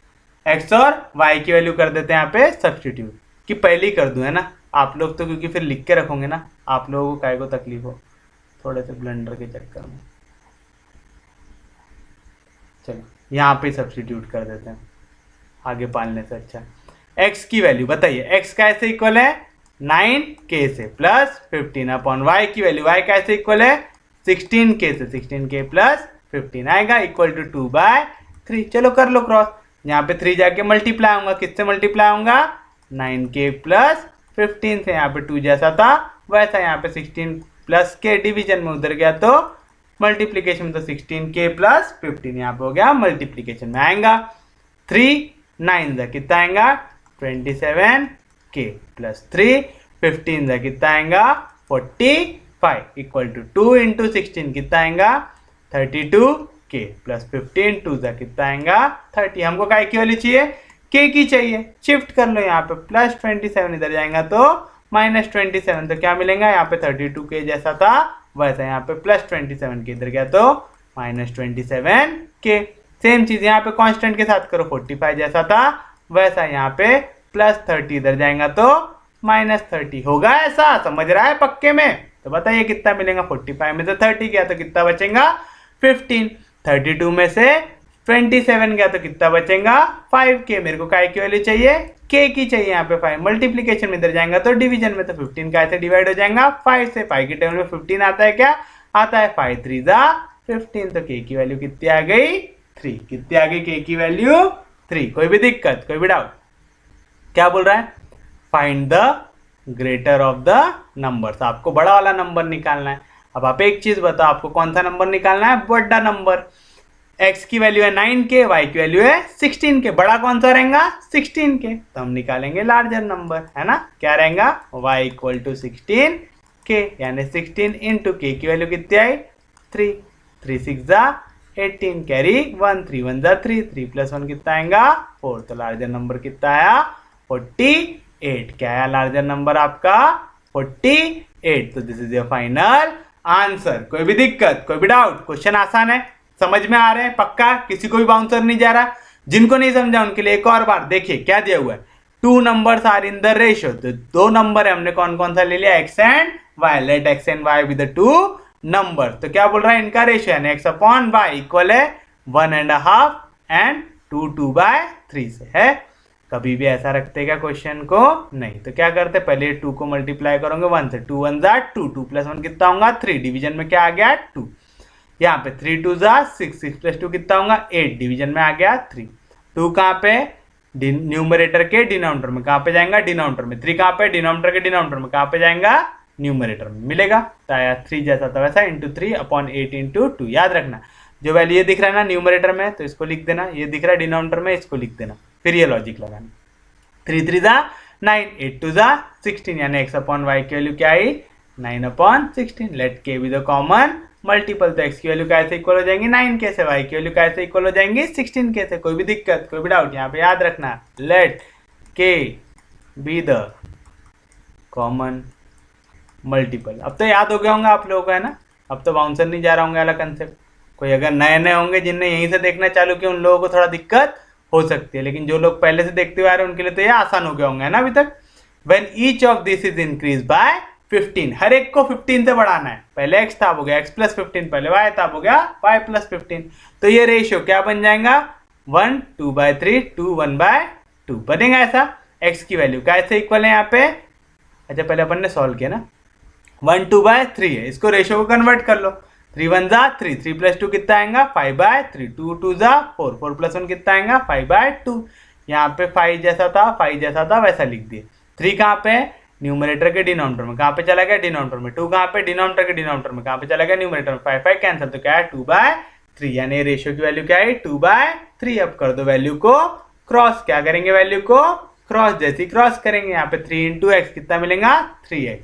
x और y की वैल्यू कर देते हैं यहाँ पे सब्स्टिट्यूट, कि पहले ही कर दूं है ना, आप लोग तो क्योंकि फिर लिख के रखोगे ना, आप लोगों को काय को तकलीफ हो थोड़े से ब्लेंडर के चक्कर में। चलो यहाँ पे सब्स्टिट्यूट कर देते हैं आगे पालने से अच्छा। x की वैल्यू बताइए, x कैसे इक्वल है 9k से प्लस 15 अपॉन y की वैल्यू, y कैसे इक्वल है 16k से, 16k प्लस 15 आएगा इक्वल टू 2/3। चलो कर लो क्रॉस, यहाँ पे 3 जाके मल्टीप्लाई होगा, किससे मल्टीप्लाई होगा 9k प्लस 15 से, यहाँ पे 2 जैसा था वैसा, यहाँ पे 16 प्लस के डिवीजन में उधर गया तो मल्टीप्लीकेशन में, तो 16k प्लस 15 यहाँ पे हो गया मल्टीप्लीकेशन में आएगा। 3 9 जा कितना आएगा 27k प्लस 3 15 जा कितना आएगा 45 इक्वल टू 2 इंटू 16 कितना आएगा 32k प्लस 15 2 जा कितना आएगा 30। हमको काय की वैल्यू चाहिए, k की चाहिए, शिफ्ट कर लो यहाँ पे, प्लस 27 इधर जाएगा तो माइनस 27, तो क्या मिलेगा यहाँ पे 32k जैसा था वैसा, यहाँ पे प्लस 27k इधर गया तो माइनस 27k। सेम चीज यहाँ पे कांस्टेंट के साथ करो, 45 जैसा था वैसा, यहाँ पे प्लस 30 इधर जाएगा तो माइनस 30 होगा ऐसा। समझ रहा है पक्के में, तो बताइए कितना मिलेगा, 45 में से 30 गया तो कितना बचेगा 15, 32 में से 27 गया तो कितना बचेगा 5k। मेरे को काय की वैल्यू चाहिए, k की चाहिए, यहाँ पे 5 मल्टीप्लीकेशन में इधर जाएगा तो डिवीजन में, तो 15 का ऐसे डिवाइड हो जाएगा 5 से, 5 के टेबल में 15 आता है, क्या आता है 5 3 जा 15, तो k की वैल्यू कितनी आ गई 3, कितनी आ गई k की वैल्यू 3। कोई भी दिक्कत, कोई भी डाउट, क्या बोल रहा है, find the greater of the numbers, आपको बड़ा वाला नंबर निकालना है। अब आप एक चीज बताओ, आपको कौन सा नंबर निकालना है, बड़ा नंबर। x की वैल्यू है 9k, y की वैल्यू है 16k, बड़ा कौन सा रहेगा 16k, तो हम निकालेंगे लार्जर नंबर, है ना, क्या रहेगा y इक्वल टू 16k, यानी 16 इंटू k की वैल्यू कितनी आई 3, 3 6 जा 18, कैरी 1, 3 1 जा 3, 3 प्लस 1 कितना आएगा 4, तो लार्जर नंबर कितना आया 48। क्या आया लार्जर नंबर आपका 48, तो this is your final answer. कोई भी दिक्कत, कोई भी डाउट, क्वेश्चन आसान है, समझ में आ रहे हैं पक्का, किसी को भी बाउंसर नहीं जा रहा। जिनको नहीं समझा उनके लिए एक और बार देखिए क्या दिया हुआ है, 2 numbers are in the ratio, तो 2 नंबर है, हमने कौन कौन सा ले लिया x and y, let x and y with the 2 number. तो क्या बोल रहा है, इनका रेशियो है x अपॉन y इक्वल है 1.5 एंड 2 2/3 से है। कभी भी ऐसा रखते क्या क्वेश्चन को, नहीं, तो क्या करते पहले 2 को मल्टीप्लाई करोगे 1 से, 2 1 जा 2, 2 प्लस 1 कितना होगा 3, डिवीजन में क्या आ गया 2, यहाँ पे 3 2 जा 6, 6 प्लस 2 कितना होगा 8, डिवीजन में आ गया 3। 2 कहाँ पे न्यूमरेटर के डिनोमिनेटर में, कहाँ पे जाएगा डिनोमिनेटर में। 3 कहाँ पे डिनोमिनेटर के डिनोमिनेटर में, कहाँ पे जाएगा न्यूमरेटर में, मिलेगा। तो आया 3 जैसा था वैसा इंटू 3/8 इंटू 2। याद रखना जो वैल्यू ये दिख रहा है ना न्यूमरेटर में तो इसको लिख देना, ये दिख रहा है डिनोमिनेटर में इसको लिख देना, फिर ये लॉजिक लगाना। 3 3 जा 9, 8 2 जा 16, यानी x/y की वैल्यू क्या आई 9/16। Let k be the common multiple, तो x की वैल्यू कैसे इक्वल हो जाएंगी 9 के से, y की वैल्यू कैसे इक्वल हो जाएंगी 16 के से। कोई भी दिक्कत कोई भी डाउट यहाँ पे याद रखना, let k be the common multiple. अब तो याद हो गया होगा आप लोगों को, है ना। अब तो बाउंसर नहीं जा रहा होंगे वाला कंसेप्ट। कोई अगर नए नए होंगे जिनने यहीं से देखना चालू किया उन लोगों को थोड़ा दिक्कत हो सकती है, लेकिन जो लोग पहले से देखते हुए आ रहे हैं उनके लिए तो ये आसान हो गया होंगे, है ना अभी तक। When each of this is increase by 15, हर एक को 15 से बढ़ाना है। पहले x था हो गया x प्लस 15, पहले y था हो गया y प्लस 15। तो ये रेशियो क्या बन जाएगा 1 2/3 2 1/2 बनेगा ऐसा। x की वैल्यू कैसे इक्वल है यहाँ पे, अच्छा पहले अपन ने सॉल्व किया ना, 1 2/3 है, इसको रेशियो को कन्वर्ट कर लो। 3 1 जा 3, 3 प्लस 2 कितना आएगा 5/3, 2 2 जा 4, 4 प्लस 1 कितना आएगा 5/2। यहाँ पे 5 जैसा था वैसा लिख दिए। 3 कहाँ पे न्यूमरेटर के डिनोमिनेटर में, कहाँ पे चला गया डिनोमिनेटर में। 2 कहाँ पे डिनोमिनेटर के डिनोमिनेटर में, कहाँ पे चला गया न्यूमरेटर में। 5 5 कैंसिल, तो क्या है 2/3, यानी रेशियो की वैल्यू क्या है 2/3। अब कर दो वैल्यू को क्रॉस, क्या करेंगे वैल्यू को क्रॉस, जैसी क्रॉस करेंगे यहाँ पे 3 × x कितना मिलेगा 3x।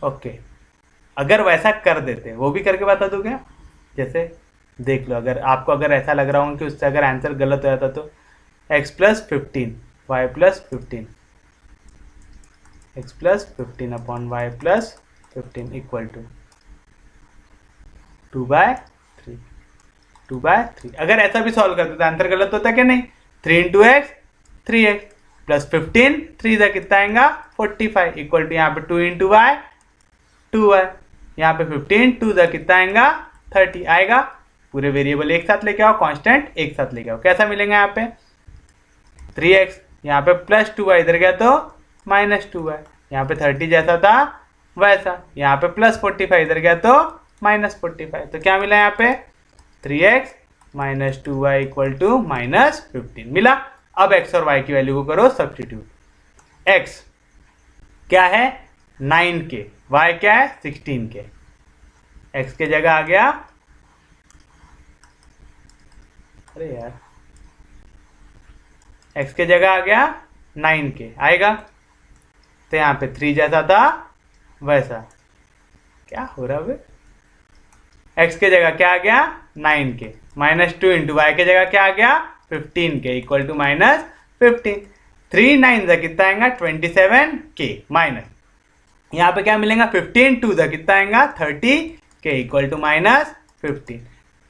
ओके, अगर वैसा कर देते वो भी करके बता दूं क्या, जैसे देख लो, अगर आपको अगर ऐसा लग रहा होगा कि उससे अगर आंसर गलत हो जाता तो x plus 15 y plus 15, x plus 15/y plus 15 equal to 2/3। अगर ऐसा भी सॉल्व करते तो आंसर गलत होता क्या नहीं। 3 × x 3x प्लस 15, 3 का कितना आएगा 45 इक्वल टू यहाँ पे 2 × y 2y, यहाँ पे 15 2 का कितना आएगा 30 आएगा। पूरे वेरिएबल एक साथ लेके आओ, कांस्टेंट एक साथ लेके आओ, कैसा मिलेगा यहाँ पे 3x, यहाँ पे प्लस 2y, इधर गया तो माइनस 2y, यहाँ पे 30 जैसा था वैसा, यहाँ पे प्लस 45, इधर गया तो माइनस 45। तो क्या मिला यहाँ पे 3x minus 2y equal to minus 15 मिला। अब x और y की वैल्यू को करो सब्स्टिट्यूट। x क्या है 9 के, y क्या है 16 के। x के जगह आ गया, अरे यार x के जगह आ गया 9 के आएगा, तो यहाँ पे 3 जैसा था वैसा। क्या हो रहा है, x के जगह क्या आ गया 9 के, माइनस 2 × y के जगह क्या आ गया 15 के इक्वल टू माइनस 15। 3 9 का कितना आएगा 27 के माइनस, यहाँ पे क्या मिलेगा 15 2 का कितना आएगा 30 के इक्वल टू माइनस 15।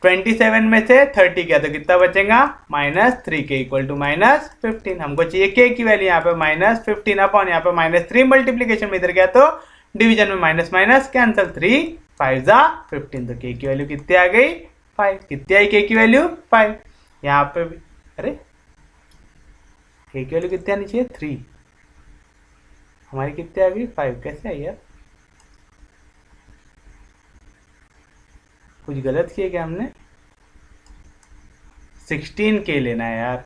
27 में से 30 गया तो कितना बचेगा माइनस 3 के इक्वल टू माइनस 15। हमको चाहिए के की वैल्यू, यहाँ पे माइनस 15 अपॉन यहाँ पे माइनस 3 मल्टीप्लीकेशन में इधर गया तो डिवीजन में माइनस माइनस कैंसिल, 3 5 जा 15, तो के की वैल्यू कितनी आ गई 5। कितनी आई के की वैल्यू 5। यहाँ पे भी अरे के की वैल्यू कितनी आनी चाहिए 3, हमारी कितनी आ गई 5, कैसे आई यार, कुछ गलत किया क्या हमने। 16 के लेना है यार,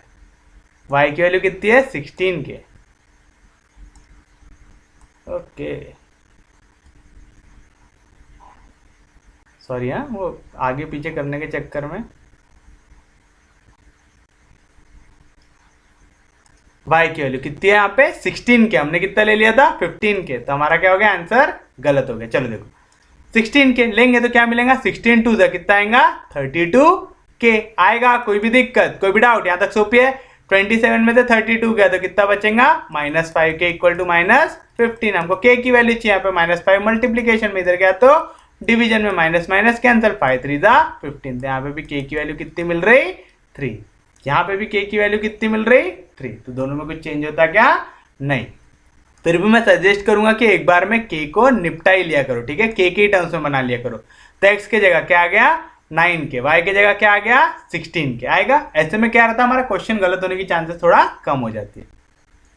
y की वैल्यू कितनी है 16 के। ओके सॉरी, हाँ वो आगे पीछे करने के चक्कर में y की वैल्यू कितनी है यहाँ पे 16 के, हमने कितना ले लिया था 15 के, तो हमारा क्या हो गया आंसर गलत हो गया। चलो देखो 16 के लेंगे तो क्या मिलेगा 16 2 का कितना आएगा 32 के आएगा। कोई भी दिक्कत कोई भी डाउट यहाँ तक सोपी है। 27 में से 32 गया तो कितना बचेगा माइनस 5 के इक्वल टू माइनस 15। हमको के की वैल्यू चाहिए, यहाँ पे माइनस 5 मल्टीप्लीकेशन में इधर गया तो डिवीजन में माइनस माइनस कैंसिल, 5 3 जा 15। तो यहाँ पे भी के की वैल्यू कितनी मिल रही 3, यहाँ पे भी के की वैल्यू कितनी मिल रही 3। तो दोनों में कुछ चेंज होता क्या नहीं। फिर भी मैं सजेस्ट करूंगा कि एक बार में के को निपटा ही लिया करो, ठीक है, के टर्म्स में बना लिया करो। तो x के जगह क्या आ गया 9 के, y के जगह क्या आ गया 16 के आएगा। ऐसे में क्या रहता है हमारा क्वेश्चन गलत होने की चांसेस थोड़ा कम हो जाती है।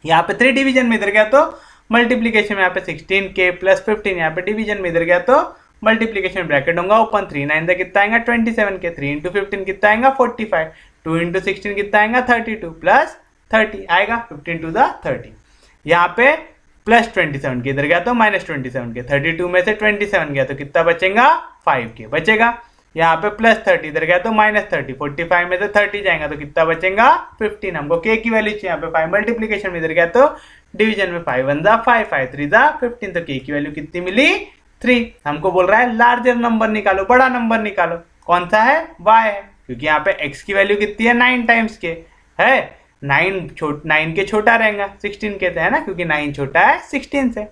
यहाँ पे 3 डिवीजन में इधर गया तो मल्टीप्लीकेशन में यहाँ पे 16 के प्लस 15, यहाँ पे डिवीजन में इधर गया तो मल्टीप्लीकेशन ब्रैकेट होगा ओपन, 3 9 से कितना आएगा 27 के, 3 इंटू 15 कितना आएगा 45, 2 इंटू 16 कितना आएगा 32 प्लस 30 आएगा 15 टू द 30। यहाँ पे प्लस 27 के, इधर गया तो माइनस 27 के, 32 में से 27 गया तो कितना बचेगा 5 के बचेगा। यहाँ पे प्लस 30 इधर गया तो माइनस 30, 45 में से 30 जाएगा तो कितना बचेगा 15। हमको के की वैल्यू चाहिए, यहाँ पे 5 मल्टीप्लीकेशन में इधर गया तो डिवीजन में 5 1 जा 5, 5 3 जा 15, तो के की वैल्यू कितनी मिली 3। हमको बोल रहा है लार्जर नंबर निकालो, बड़ा नंबर निकालो, कौन सा है y है, क्योंकि यहाँ पे x की वैल्यू कितनी है 9 टाइम्स के है, 9 के छोटा रहेगा 16 के, है ना, क्योंकि 9 छोटा है 16 से,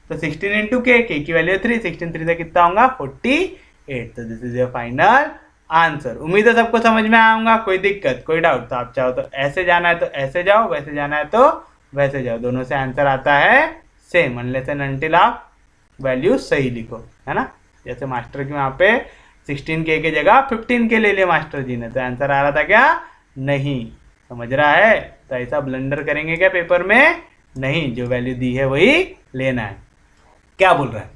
तो 16 इंटू के की वैल्यू 3, 16 3 से कितना होगा 48। तो this is your final answer. उम्मीद है सबको समझ में आऊंगा, कोई दिक्कत कोई डाउट तो आप चाहो तो ऐसे जाना है तो ऐसे जाओ, वैसे जाना है तो वैसे जाओ, दोनों से आंसर आता है सेम, अनलेस एंड अनटिल आप वैल्यू सही लिखो, है ना। जैसे मास्टर की वहाँ पे 16K की जगह 15K ले लिया मास्टर जी ने, तो आंसर आ रहा था क्या नहीं, समझ रहा है। तो ऐसा ब्लंडर करेंगे क्या पेपर में, नहीं, जो वैल्यू दी है वही लेना है। क्या बोल रहा है,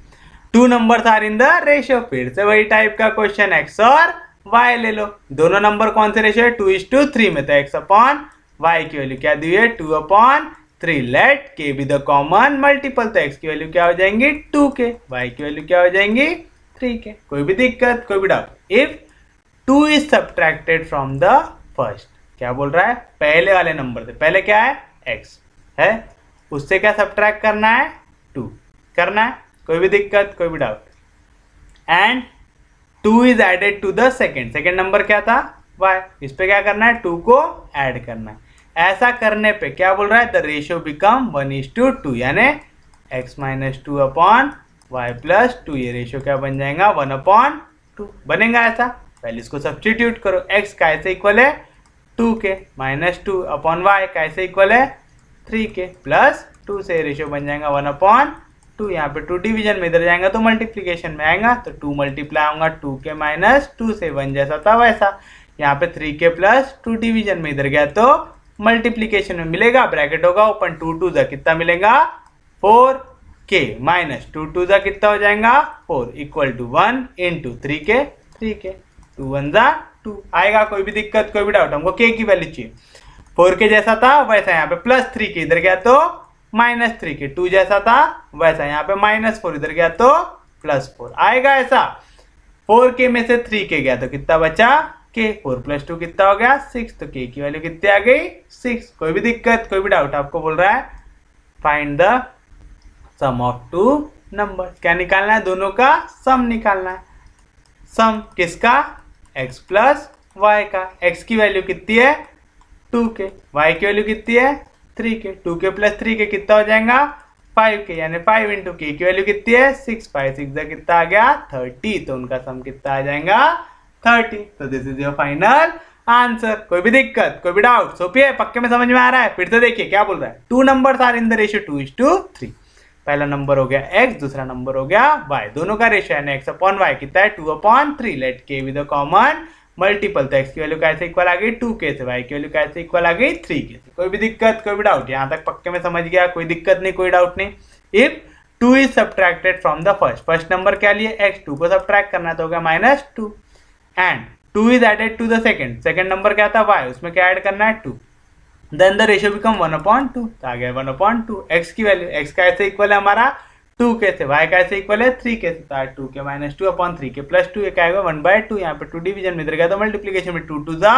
2 numbers are in the ratio, फिर से वही टाइप का क्वेश्चन, x और y ले लो, दोनों नंबर कौन से रेशियो है 2:3 में, तो x अपॉन y की वैल्यू क्या दी है 2/3, let k be the common multiple, तो x की वैल्यू क्या हो जाएंगी 2k, y की वैल्यू क्या हो जाएंगी 3k। कोई भी दिक्कत कोई भी doubt, if 2 is subtracted from the first, क्या बोल रहा है पहले वाले नंबर से, पहले क्या है x है, उससे क्या सब्ट्रैक्ट करना है 2 करना है, कोई भी दिक्कत कोई भी doubt, and 2 is added to the second, second number क्या था y, इस पे क्या करना है 2 को ऐड करना है। ऐसा करने पे क्या बोल रहा है द रेशियो बिकम 1:2, यानी x minus 2 upon y plus 2, ये रेशियो क्या बन जाएगा 1/2 बनेगा ऐसा। पहले इसको सब्स्टिट्यूट करो, x कैसे इक्वल है 2k माइनस 2 अपॉन y कैसे इक्वल है 3k प्लस 2 से रेशियो बन जाएगा 1/2। यहाँ पे 2 डिवीजन में इधर जाएगा तो मल्टीप्लीकेशन में आएगा, तो 2 मल्टीप्लाई होगा 2k माइनस 2 से 1 जैसा था वैसा। यहाँ पे 3k प्लस 2 डिवीजन में इधर गया तो मल्टीप्लीकेशन में मिलेगा, ब्रैकेट होगा ओपन, 2 2 जा कितना मिलेगा 4k माइनस 2 2 जा कितना हो जाएगा 4 इक्वल टू 1 इंटू 3k 2 1 जा 2 आएगा। कोई भी दिक्कत कोई भी डाउट, हमको k की वैल्यू चाहिए, 4k जैसा था वैसा यहाँ पे प्लस 3k इधर गया तो माइनस 3k, 2 जैसा था वैसा यहाँ पे माइनस 4 इधर गया तो प्लस 4 आएगा ऐसा। 4k में से 3k गया तो कितना बचा k, 4 प्लस 2 कितना हो गया 6, तो k की वैल्यू कितनी आ गई 6। कोई भी दिक्कत कोई भी डाउट, आपको बोल रहा है find the sum of 2 numbers, क्या निकालना है दोनों का सम निकालना है। सम किसका x प्लस y का, x की वैल्यू कितनी है 2k, y की वैल्यू कितनी है 3k, 2k प्लस 3k कितना हो जाएगा 5k, यानी 5 इंटू k की वैल्यू कितनी है 6, 5 6 कितना आ गया 30, तो उनका सम कितना आ जाएगा 30। तो this is your final answer. कोई भी दिक्कत कोई भी डाउट, सोपिए पक्के में समझ में आ रहा है। फिर से देखिए क्या बोल रहा है, 2 numbers are in the ratio 2:3, पहला नंबर हो गया x, दूसरा नंबर हो गया y, दोनों का रेशियो है x अपॉन y कितना है 2/3, let k with the common multiple, तो x की वैल्यू कैसे इक्वल आ गई 2k से, y की वैल्यू कैसे इक्वल आ गई 3k से। कोई भी दिक्कत कोई भी डाउट, यहाँ तक पक्के में समझ गया, कोई दिक्कत नहीं कोई डाउट नहीं। If 2 is subtracted from the first number क्या लिए x, 2 को सब्ट्रैक्ट करना तो होगा -2, and 2 is added to the second number क्या था y, उसमें क्या ऐड करना है 2, देन द रेशियो बिकम 1/2, तो आ गया 1/2। x की वैल्यू, x कैसे इक्वल है हमारा 2k से, y कैसे इक्वल है 3k से, तो 2k minus 2 upon 3k plus 2, ये क्या आएगा 1/2। यहाँ पे 2 डिवीजन में इधर गया तो मल्टीप्लीकेशन में 2 2 जा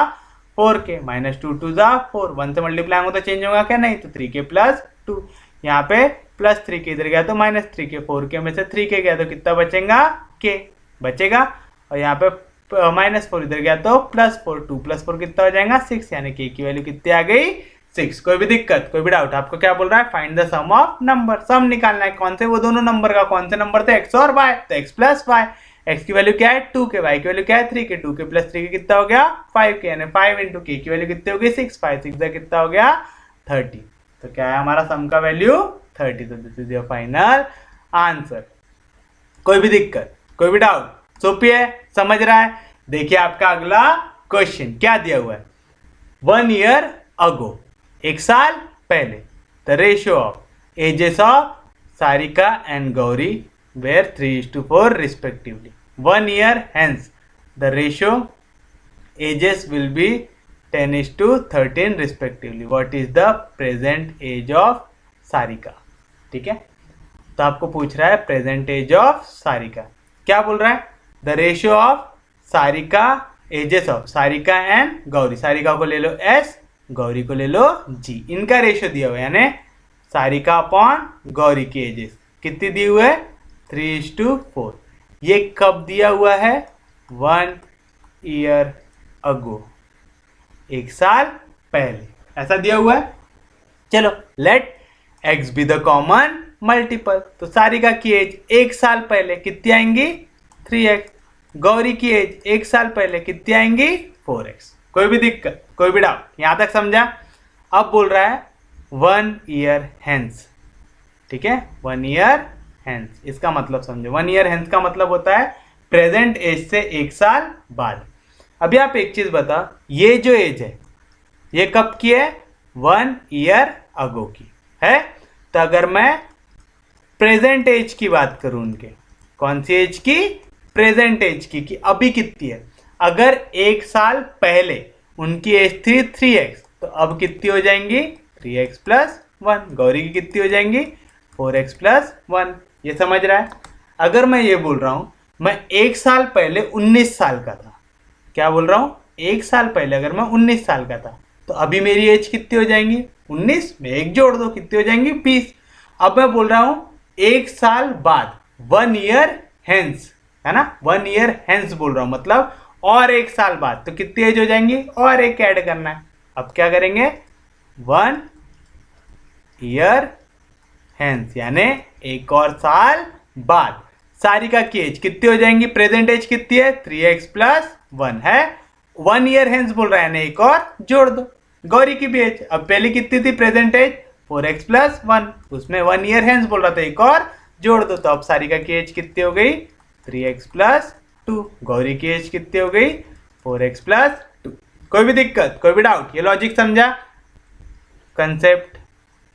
4k माइनस 2 2 जा 4, 1 से मल्टीप्लाई होगा तो चेंज होगा क्या नहीं, तो 3k प्लस 2, यहाँ पे प्लस 3k इधर गया तो माइनस 3k, 4k में से 3k गया तो कितना बचेगा k बचेगा, और यहाँ पे -4 इधर गया तो +4, 2 + 4 कितना हो जाएगा 6, यानी k की वैल्यू कितनी आ गई 6। कोई भी दिक्कत कोई भी डाउट, आपको क्या बोल रहा है find the sum of number, sum निकालना है कौन से, वो दोनों नंबर का, कौन से नंबर थे x और y, तो x प्लस y, x की वैल्यू क्या है 2k, y की वैल्यू क्या है 3k, 2k प्लस 3k कितना हो गया 5k, यानी 5 इंटू k की वैल्यू कितनी हो गई 6, 5 6 कितना हो गया 30, तो क्या है हमारा सम का वैल्यू 30। तो this is your final answer. कोई भी दिक्कत कोई भी डाउट, सोपिए समझ रहा है। देखिए आपका अगला क्वेश्चन क्या दिया हुआ है, 1 ईयर अगो, 1 साल पहले, the ratio of ages of Sarika and Gauri where 3:4 respectively. 1 year hence the ratio ages will be 10:13 respectively. What is the present age of Sarika? ठीक है, तो आपको पूछ रहा है प्रेजेंट एज ऑफ सारिका. क्या बोल रहा है? The ratio of Sarika, ages of Sarika and Gauri. Sarika को ले लो S, गौरी को ले लो G. इनका रेशियो दिया हुआ है, यानी सारिका अपॉन गौरी की एजेस कितनी दी हुई है? 3:4. ये कब दिया हुआ है? 1 ईयर अगो, 1 साल पहले ऐसा दिया हुआ है. चलो let x be the common multiple. तो सारिका की एज 1 साल पहले कितनी आएंगी? 3x. गौरी की एज 1 साल पहले कितनी आएंगी? 4x. कोई भी दिक्कत, कोई भी डाउट? यहां तक समझा? अब बोल रहा है 1 ईयर हेंस. ठीक है, 1 ईयर हेंस. इसका मतलब समझो, 1 ईयर हेंस का मतलब होता है प्रेजेंट एज से 1 साल बाद. अभी आप एक चीज बता, ये जो एज है ये कब की है? 1 ईयर अगो की है. तो अगर मैं प्रेजेंट एज की बात करूं उनके, कौन सी एज की? प्रेजेंट एज की, कि अभी कितनी है. अगर 1 साल पहले उनकी एज थी 3x, तो अब कितनी हो जाएंगी? 3x plus 1. गौरी की कितनी हो जाएंगी? 4x plus 1. ये समझ रहा है? अगर मैं ये बोल रहा हूं मैं 1 साल पहले 19 साल का था, क्या बोल रहा हूं? 1 साल पहले अगर मैं 19 साल का था, तो अभी मेरी एज कितनी हो जाएंगी? 19 में 1 जोड़ दो, कितनी हो जाएंगी? 20. अब मैं बोल रहा हूं 1 साल बाद, 1 ईयर हेंस, है ना? 1 ईयर हेंस बोल रहा हूं, मतलब और 1 साल बाद. तो कितनी एज हो जाएंगी? और एक ऐड करना है. अब क्या करेंगे? 1 ईयर हेंस, यानी 1 और साल बाद सारिका की एज कितनी हो जाएंगी? प्रेजेंट एज कितनी है? 3x प्लस 1 है. 1 ईयर हेंस बोल रहा है, यानी 1 और जोड़ दो. गौरी की भी एज अब पहले कितनी थी? प्रेजेंट एज 4x प्लस 1, उसमें 1 ईयर हेंस बोल रहा था, 1 और जोड़ दो. तो अब सारिका की एज कितनी हो गई? 3x plus 2. गौरी की एज कितनी हो गई? 4x plus 2. कोई भी दिक्कत, कोई भी डाउट? ये लॉजिक समझा? कंसेप्ट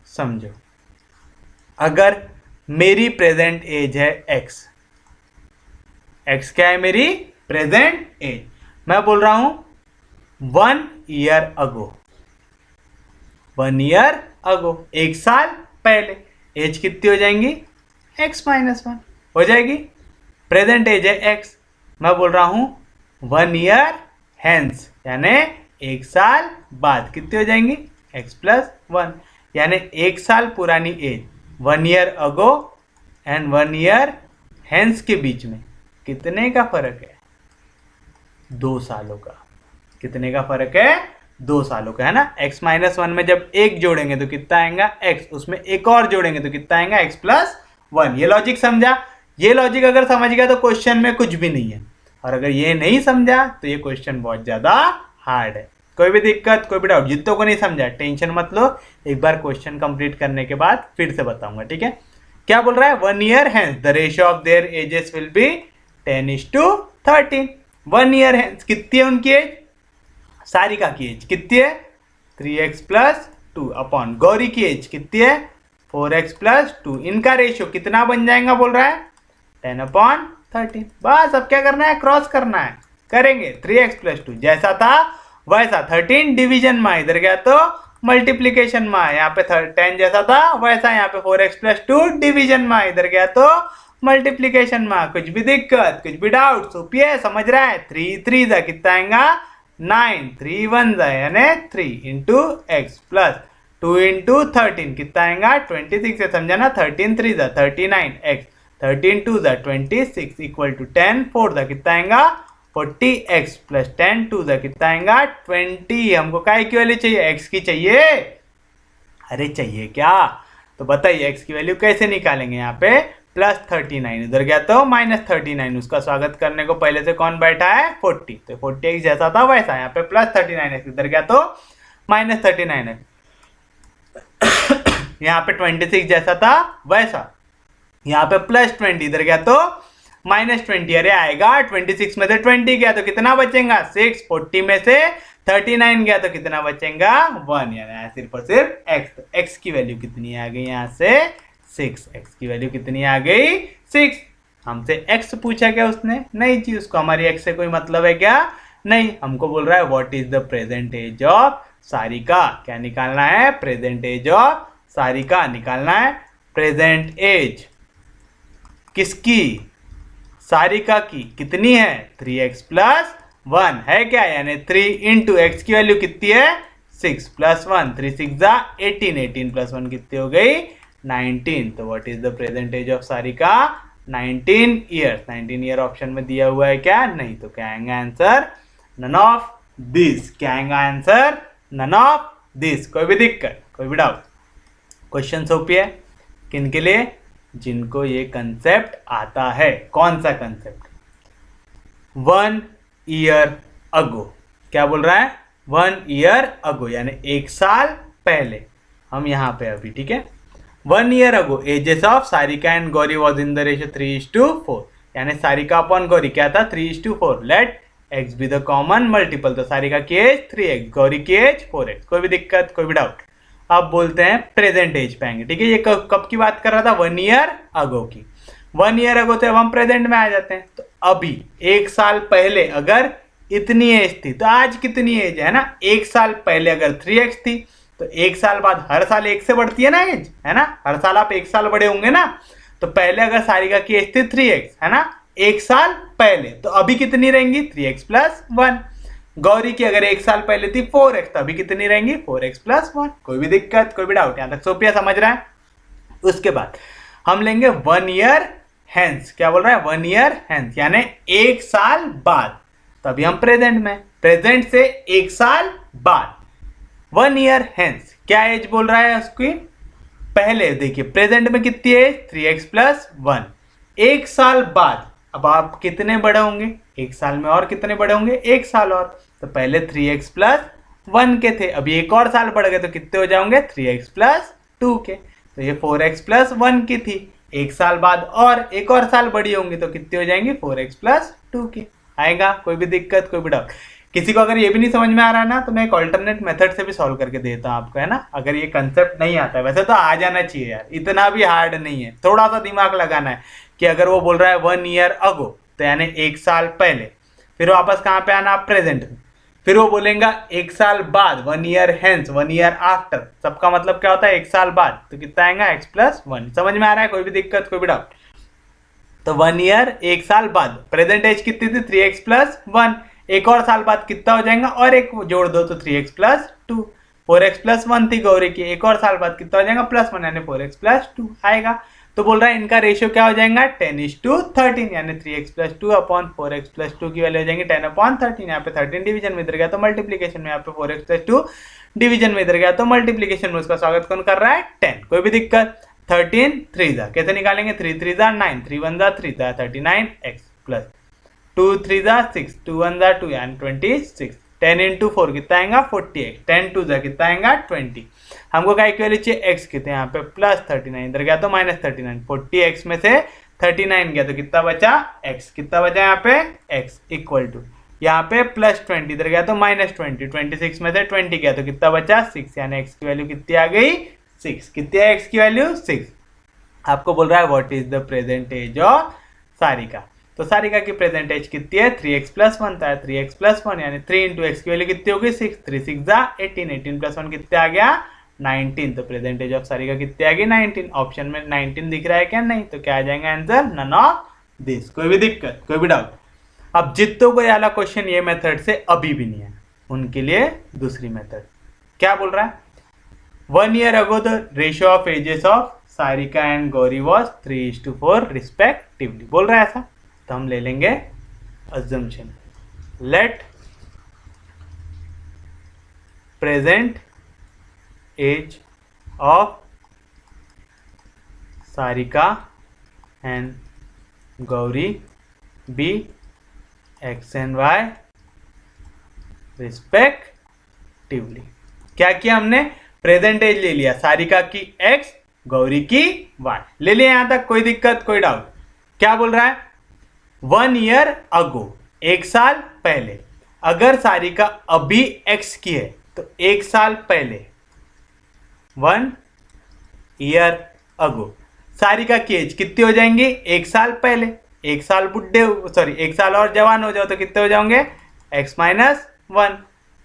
समझो. अगर मेरी प्रेजेंट एज है x, x क्या है मेरी? Present age. मैं बोल रहा हूं 1 ईयर अगो, 1 ईयर अगो, 1 साल पहले एज कितनी हो जाएंगी? x माइनस 1 हो जाएगी. प्रेजेंट एज है x. मैं बोल रहा हूं 1 ईयर हेंस, यानी 1 साल बाद कितनी हो जाएंगी? x प्लस 1, यानी 1 साल पुरानी age 1 year ago and 1 year hence के बीच में कितने का फर्क है? 2 सालों का. कितने का फर्क है? 2 सालों का, है ना? x माइनस 1 में जब 1 जोड़ेंगे तो कितना आएगा? x. उसमें 1 और जोड़ेंगे तो कितना आएगा? x plus 1. ये लॉजिक समझा? ये लॉजिक अगर समझ गया तो क्वेश्चन में कुछ भी नहीं है, और अगर ये नहीं समझा तो ये क्वेश्चन बहुत ज्यादा हार्ड है. कोई भी दिक्कत, कोई भी डाउट? जितनों को नहीं समझा टेंशन मत लो, एक बार क्वेश्चन कंप्लीट करने के बाद फिर से बताऊंगा. ठीक है, क्या बोल रहा है? 1 year hence the ratio of there edges will be 10:13. 1 year hence कितनी है उनकी एज? सारिका की एज कितनी है? 3x प्लस 2 अपॉन गौरी की एज कितनी है? 4x plus 2. इनका रेशियो कितना बन जाएगा बोल रहा है? 10/13. बस अब क्या करना है? क्रॉस करना है. करेंगे 3x प्लस 2 जैसा था वैसा. 13 डिवीजन में, इधर गया तो मल्टीप्लीकेशन में. यहाँ पे 10 जैसा था वैसा, यहाँ पे 4x प्लस 2 डिवीजन में, इधर गया तो मल्टीप्लीकेशन में. कुछ भी दिक्कत, कुछ भी डाउट? सुपिए समझ रहा है? 3 3 जा कितना आएगा? 9. 3 1 जा यानी 3 इंटू एक्स प्लस 2 इंटू 13 कितना आएगा? 26 से समझा ना? 13 3 जा 39 x, 13 2 जा 26 इक्वल टू 10 4 जा कितना आएगा? 40x प्लस 10 2 जा कितना आएगा? 20. हमको काय की वैल्यू चाहिए? x की चाहिए. अरे चाहिए क्या? तो बताइए x की वैल्यू कैसे निकालेंगे? यहाँ पे प्लस 39, इधर गया तो माइनस 39. उसका स्वागत करने को पहले से कौन बैठा है? 40. तो 40x जैसा था वैसा, यहाँ पे प्लस 39x, इधर गया तो माइनस 39x. यहाँ पे 26 जैसा था वैसा, यहाँ पे प्लस 20, इधर गया तो माइनस 20. अरे आएगा 26 में से 20 गया तो कितना बचेगा? 6. 40 में से 39 गया तो कितना बचेगा? 1. यानी सिर्फ और सिर्फ x. तो x की वैल्यू कितनी आ गई? यहाँ से 6. x की वैल्यू कितनी आ गई? 6. हमसे एक्स पूछा क्या उसने? नहीं जी, उसको हमारी एक्स से कोई मतलब है क्या? नहीं। हमको बोल रहा है what is the present age of Sarika. क्या निकालना है? प्रेजेंट एज ऑफ सारिका निकालना है। प्रेजेंट एज किसकी? सारिका की। कितनी है? 3x प्लस 1 है क्या? यानी 3 इंटू एक्स की वैल्यू कितनी है? 6 प्लस 1, 3 6 जा 18, 18 प्लस 1 कितनी हो गई? 19। तो what is the present age of Sarika? 19 years. 19 year option में दिया हुआ है क्या? नहीं। तो क्या आएगा आंसर? None of this. क्या आएगा आंसर? None of this. कोई भी दिक्कत, कोई भी डाउट? क्वेश्चन सोपी है किन के लिए? जिनको ये कंसेप्ट आता है। कौन सा कंसेप्ट? 1 ईयर अगो। क्या बोल रहा है? 1 ईयर अगो यानी 1 साल पहले। हम यहां पे अभी, ठीक है। 1 year ago ages of Sarika and Gauri was in the ratio 3:4। यानी सारिका अपॉन गौरी क्या था? 3:4। Let x be the common multiple. तो सारिका की एज 3x, गौरी की एज 4x। कोई भी दिक्कत, कोई भी डाउट? अब बोलते हैं प्रेजेंट एज पे आएंगे, ठीक है। ये कब की बात कर रहा था? 1 ईयर अगो की। 1 ईयर अगो तो अब हम प्रेजेंट में आ जाते हैं। तो अभी 1 साल पहले अगर इतनी एज थी तो आज कितनी एज है ना? 1 साल पहले अगर 3x थी तो 1 साल बाद हर साल 1 से बढ़ती है ना एज, है ना? हर साल आप 1 साल बड़े होंगे ना। तो पहले अगर सारिका की एज थी 3x, है ना, 1 साल पहले, तो अभी कितनी रहेंगी? 3x plus 1। गौरी की अगर 1 साल पहले थी 4x, तो अभी कितनी रहेंगी? 4x plus 1। कोई भी दिक्कत, कोई भी डाउट? यहां तक सोपिया समझ रहा है? उसके बाद हम लेंगे 1 ईयर हेंस। क्या बोल रहा है? 1 ईयर हेंस यानी 1 साल बाद। तो अभी हम प्रेजेंट में, प्रेजेंट से 1 साल बाद 1 ईयर हेंस क्या एज बोल रहा है उसकी? पहले देखिए प्रेजेंट में कितनी एज? 3x plus 1। 1 साल बाद अब आप कितने बड़े होंगे? 1 साल में और कितने बड़े होंगे? 1 साल और। तो पहले 3x प्लस 1 के थे, अभी एक और साल बढ़ गए तो कितने हो जाओगे? 3x प्लस 2 के। तो ये 4x प्लस 1 की थी, 1 साल बाद और एक और साल बड़ी होंगी तो कितनी हो जाएंगी? 4x प्लस 2 की। आएगा? कोई भी दिक्कत, कोई भी डाउट? किसी को अगर ये भी नहीं समझ में आ रहा ना तो मैं एक ऑल्टरनेट मेथड से भी सॉल्व करके देता हूँ आपको, है ना। अगर ये कंसेप्ट नहीं आता है, वैसे तो आ जाना चाहिए यार, इतना भी हार्ड नहीं है, थोड़ा सा दिमाग लगाना है कि अगर वो बोल रहा है 1 ईयर अगो तो यानी 1 साल पहले, फिर वापस कहाँ पे आना? प्रेजेंट में। फिर वो बोलेगा 1 साल बाद, 1 ईयर हेंस, 1 ईयर आफ्टर। सबका मतलब क्या होता है? 1 साल बाद। तो कितना आएगा? x plus 1। समझ में आ रहा है? कोई भी दिक्कत, कोई भी डाउट? तो 1 ईयर 1 साल बाद, प्रेजेंट एज कितनी थी? 3x plus 1। एक और साल बाद कितना हो जाएगा? और एक जोड़ दो तो 3x प्लस 2। 4x प्लस 1 थी गौरी की, एक और साल बाद कितना हो जाएगा? प्लस 1 यानी 4x प्लस 2 आएगा। तो बोल रहा है इनका रेशियो क्या हो जाएगा? 10:13 यानी 3x plus 2 upon 4x plus 2 की वैल्यू हो जाएंगे 10/13। यहाँ पे 13 डिवीजन में इधर गया तो मल्टीप्लीकेशन में, यहाँ पे 4x प्लस 2 डिवीजन में इधर गया तो मल्टीप्लीकेशन में। उसका स्वागत कौन कर रहा है? 10। कोई भी दिक्कत? 13 3 जा कैसे निकालेंगे? 3 3 जा 9, 3 1 जा 3 जा 39x प्लस 2 3 जा 6, 2 1 जा 2 यानी 26। 10 इंटू 4 कितना आएगा? 40x। 10 2 जा कितना आएगा? 20। हमको क्या इक्वल चाहिए? x कितने? यहाँ पे प्लस 39, इधर गया तो माइनस 39। 40x में से 39 गया तो कितना बचा? x। कितना बचा यहाँ पे? x इक्वल टू यहाँ पे प्लस 20, इधर गया तो माइनस 20। 26 में से 20 गया तो कितना बचा? 6 यानी x की वैल्यू कितनी आ गई? 6। कितनी है x की वैल्यू? 6। आपको बोल रहा है what is the present age of Sarika. तो सारिका की प्रेजेंट एज कितनी है? 3x प्लस 1 था, 3x प्लस 1 यानी 3 इंटू एक्स की वैल्यू कितनी होगी? 6। 3 6 जा 18, 18 प्लस 1 कितने आ गया? 19। तो प्रेजेंट एज ऑफ सारिका कितनी आ गई? 19। ऑप्शन में 19 दिख रहा है क्या? नहीं। तो क्या आ जाएगा आंसर? None of this. कोई भी दिक्कत, कोई भी डाउट? अब जितने को वाला क्वेश्चन ये मेथड से अभी भी नहीं है उनके लिए दूसरी मेथड क्या बोल रहा है? 1 year ago the ratio of ages of Sarika and Gauri was 3:4 respectively. बोल रहा है ऐसा, तो हम ले लेंगे assumption let present age of Sarika and Gauri be x and y respectively। क्या किया हमने? प्रेजेंट एज ले लिया, सारिका की x, गौरी की y ले लिया। यहां तक कोई दिक्कत, कोई डाउट? क्या बोल रहा है? 1 ईयर अगो, 1 साल पहले। अगर सारिका अभी x की है तो 1 साल पहले 1 ईयर अगो सारिका की एज कितनी हो जाएंगी? 1 साल पहले। एक साल बुढ़े, सॉरी एक साल और जवान हो जाओ तो कितने हो जाओगे, x माइनस 1।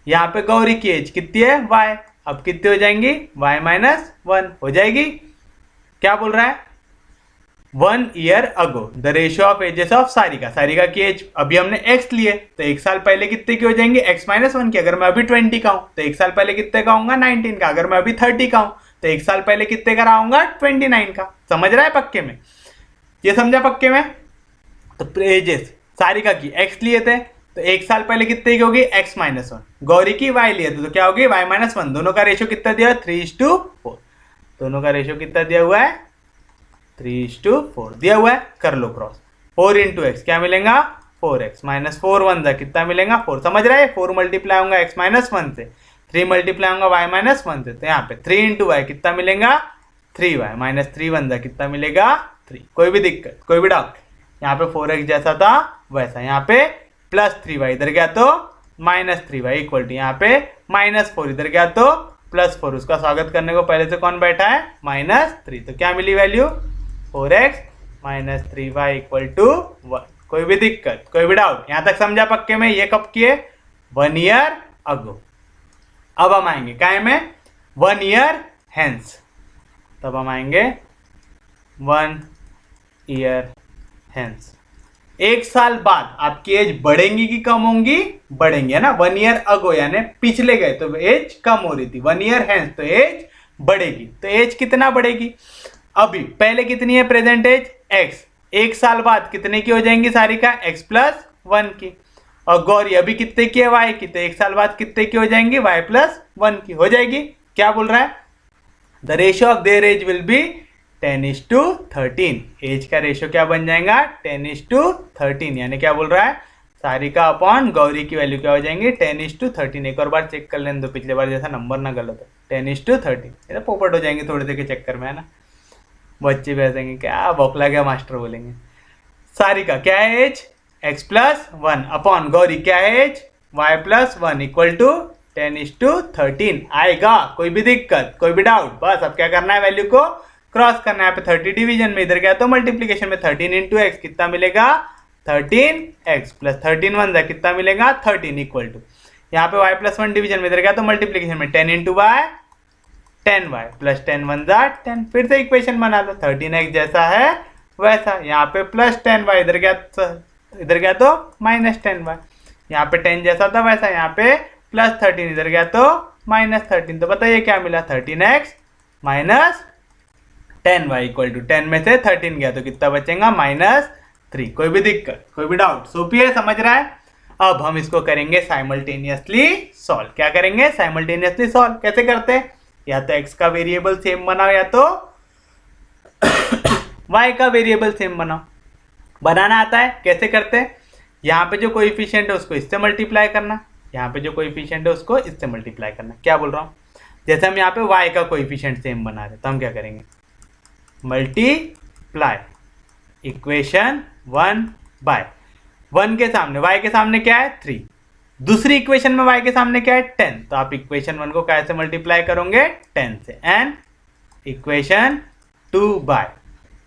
यहाँ पे गौरी की एज कितनी है, y, अब कितने हो जाएंगी, y माइनस 1 हो जाएगी। क्या बोल रहा है, 1 year ago the ratio of ages of Sarika, Sarika की एज अभी हमने x लिए तो एक साल पहले कितने की हो जाएंगे, x माइनस 1 की। अगर मैं अभी 20 का हूं तो एक साल पहले कितने का होऊंगा, 19 का। अगर मैं अभी 30 का हूं तो एक साल पहले कितने का रहा 29 का। समझ रहा है पक्के में, ये समझा पक्के में। तो एजेस सारिका की x लिए थे तो एक साल पहले कितने की होगी, x माइनस 1। गौरी की y लिए थे तो क्या होगी, y माइनस 1। दोनों का रेशियो कितना दिया, 3:4। दोनों का रेशियो कितना दिया हुआ है, 3:4 दिया हुआ है। कर लो क्रॉस, 4 इंटू एक्स क्या मिलेगा, 4x माइनस 4 1 जा कितना मिलेगा, 4। समझ रहा है, 4 मल्टीप्लाई होगा x माइनस 1 से, 3 मल्टीप्लाई होगा y माइनस 1 से। तो यहाँ पे 3 इंटू वाई कितना मिलेगा, 3y माइनस 3 1 जा कितना मिलेगा, 3। कोई भी दिक्कत, कोई भी डाउट, यहाँ पे 4x जैसा था वैसा, यहाँ पे प्लस 3y इधर गया तो माइनस 3y इक्वल टू यहाँ पे माइनस 4 इधर गया तो प्लस 4। उसका स्वागत करने को पहले से कौन बैठा है, माइनस 3। तो क्या मिली value, 4x minus 3y equal to 1। कोई भी दिक्कत, कोई भी डाउट, यहां तक समझा पक्के में। ये कब किए, 1 ईयर अगो। अब हम आएंगे काय में, 1 ईयर हेंस। तब हम आएंगे 1 ईयर हेंस। एक साल बाद आपकी एज बढ़ेंगी कि कम होंगी, बढ़ेंगी, है ना। 1 ईयर अगो यानी पिछले गए तो एज कम हो रही थी, 1 ईयर हेंस तो एज बढ़ेगी। तो एज कितना बढ़ेगी, अभी पहले कितनी है प्रेजेंट एज, x। एक साल बाद कितने की हो जाएंगी सारिका, x प्लस 1 की। और गौरी अभी कितने की है, y की। तो एक साल बाद कितने की हो जाएंगी, y प्लस 1 की हो जाएगी। क्या बोल रहा है, the ratio of their age will be 10:13। Age का रेशियो क्या बन जाएगा, 10:13। यानी क्या बोल रहा है, सारिका अपॉन गौरी की वैल्यू क्या हो जाएंगी, 10:13। एक और बार चेक कर लेने दो, पिछले बार जैसा नंबर ना गलत हो। 10:13 ये तो पोपट हो जाएंगे थोड़े देर के चक्कर में, है ना। बच्चे भी हंसेंगे, क्या बौखला गया मास्टर बोलेंगे। सारिका क्या है age, x plus 1 upon Gauri क्या है age, y plus 1 equal to 10:13 आएगा। कोई भी दिक्कत, कोई भी डाउट, बस अब क्या करना है, वैल्यू को क्रॉस करना है। पे 30 डिवीजन में इधर गया तो मल्टीप्लीकेशन में 13 इंटू एक्स कितना मिलेगा, 13x प्लस 13 1 जा कितना मिलेगा, 13 इक्वल टू यहाँ पे y प्लस 1 डिवीजन में इधर गया तो मल्टीप्लीकेशन में 10 इंटू वाई 10y प्लस 10 1 जा 10। फिर से इक्वेशन बना लो, 13x जैसा है वैसा। यहाँ पे प्लस 10y इधर गया तो माइनस 10y। यहाँ पे 10 जैसा था वैसा, यहाँ पे प्लस 13 इधर गया तो माइनस 13। तो बताइए क्या मिला, 13x minus 10y equal to 10 में से 13 गया तो कितना बचेगा, -3। कोई भी दिक्कत, कोई भी डाउट, सोपी है, समझ रहा है। अब हम इसको करेंगे साइमल्टेनियसली सॉल्व। क्या करेंगे, साइमल्टेनियसली सॉल्व। कैसे करते हैं, या तो x का वेरिएबल सेम बनाओ या तो y का वेरिएबल सेम बनाओ। बनाना आता है, कैसे करते हैं, यहाँ पे जो कोएफिशिएंट है उसको इससे मल्टीप्लाई करना, यहाँ पे जो कोएफिशिएंट है उसको इससे मल्टीप्लाई करना। क्या बोल रहा हूँ, जैसे हम यहाँ पे y का कोएफिशिएंट सेम बना रहे तो हम क्या करेंगे, मल्टीप्लाई इक्वेशन 1 बाय 1 के सामने y के सामने क्या है 3, दूसरी इक्वेशन में y के सामने क्या है 10, तो आप इक्वेशन 1 को कैसे मल्टीप्लाई करोगे 10 से, एंड इक्वेशन 2 बाय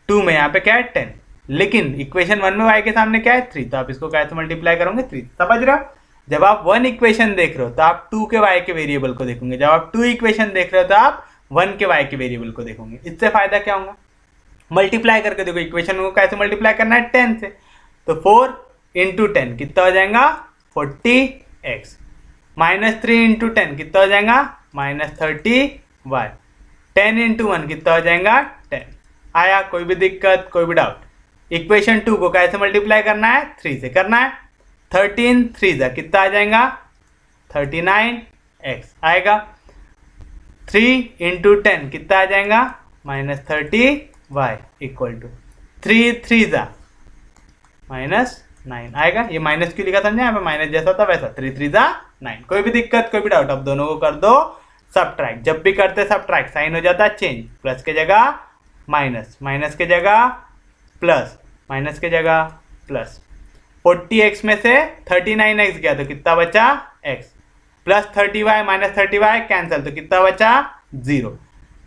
2 में यहाँ पे क्या है 10, लेकिन इक्वेशन 1 में y के सामने क्या है 3, तो आप इसको कैसे मल्टीप्लाई करोगे 3। समझ रहे हो, जब आप 1 इक्वेशन देख रहे हो तो आप 2 के y के वेरिएबल को देखोगे, जब आप 2 इक्वेशन देख रहे हो तो आप 1 के y के वेरिएबल को देखोगे। इससे फायदा क्या होगा, मल्टीप्लाई करके देखो, इक्वेशन को कैसे मल्टीप्लाई करना है 10 से, तो 4 इंटू 10 कितना हो जाएगा 40x, -3 इंटू 10 कितना हो जाएगा -30y, 10 इंटू 1 कितना हो जाएगा 10। आया, कोई भी दिक्कत, कोई भी डाउट। इक्वेशन 2 को कैसे मल्टीप्लाई करना है 3 से करना है, 13 3 जा कितना आ जाएगा 39x आएगा, 3 इंटू 10 कितना आ जाएगा -30y इक्वल टू 3 3 जा -9 आएगा। ये माइनस क्यों लिखा समझे, यहाँ पे माइनस जैसा था वैसा, 3 3 जा 9। कोई भी दिक्कत, कोई भी डाउट, अब दोनों को कर दो सब्ट्रैक्ट। जब भी करते सब्ट्रैक्ट साइन हो जाता है चेंज, प्लस के जगह माइनस, माइनस के जगह प्लस, माइनस के जगह प्लस। 40x में से 39x गया तो कितना बचा x, plus 30y minus 30y cancel तो कितना बचा 0,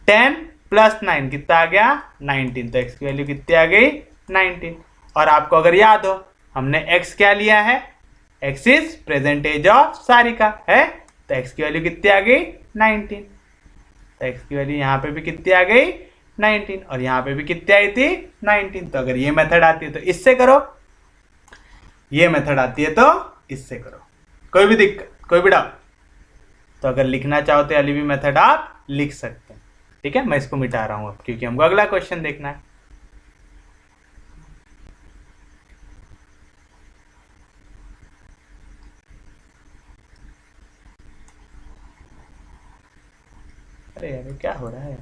10 प्लस 9 कितना आ गया 19, तो x की वैल्यू कितनी आ गई 19। और आपको अगर याद हो हमने x क्या लिया है, x is present age of Sarika है, तो x की वैल्यू कितनी आ गई 19। तो x की वैल्यू यहाँ पे भी कितनी आ गई 19 और यहाँ पे भी कितनी आई थी 19। तो अगर ये मेथड आती है तो इससे करो, ये मेथड आती है तो इससे करो। कोई भी दिक्कत, कोई भी डाउट? तो अगर लिखना चाहो तो अली भी मेथड आप लिख सकते हैं। ठीक है, मैं इसको मिटा रहा हूं अब क्योंकि हमको अगला क्वेश्चन देखना है। अरे यार क्या हो रहा है?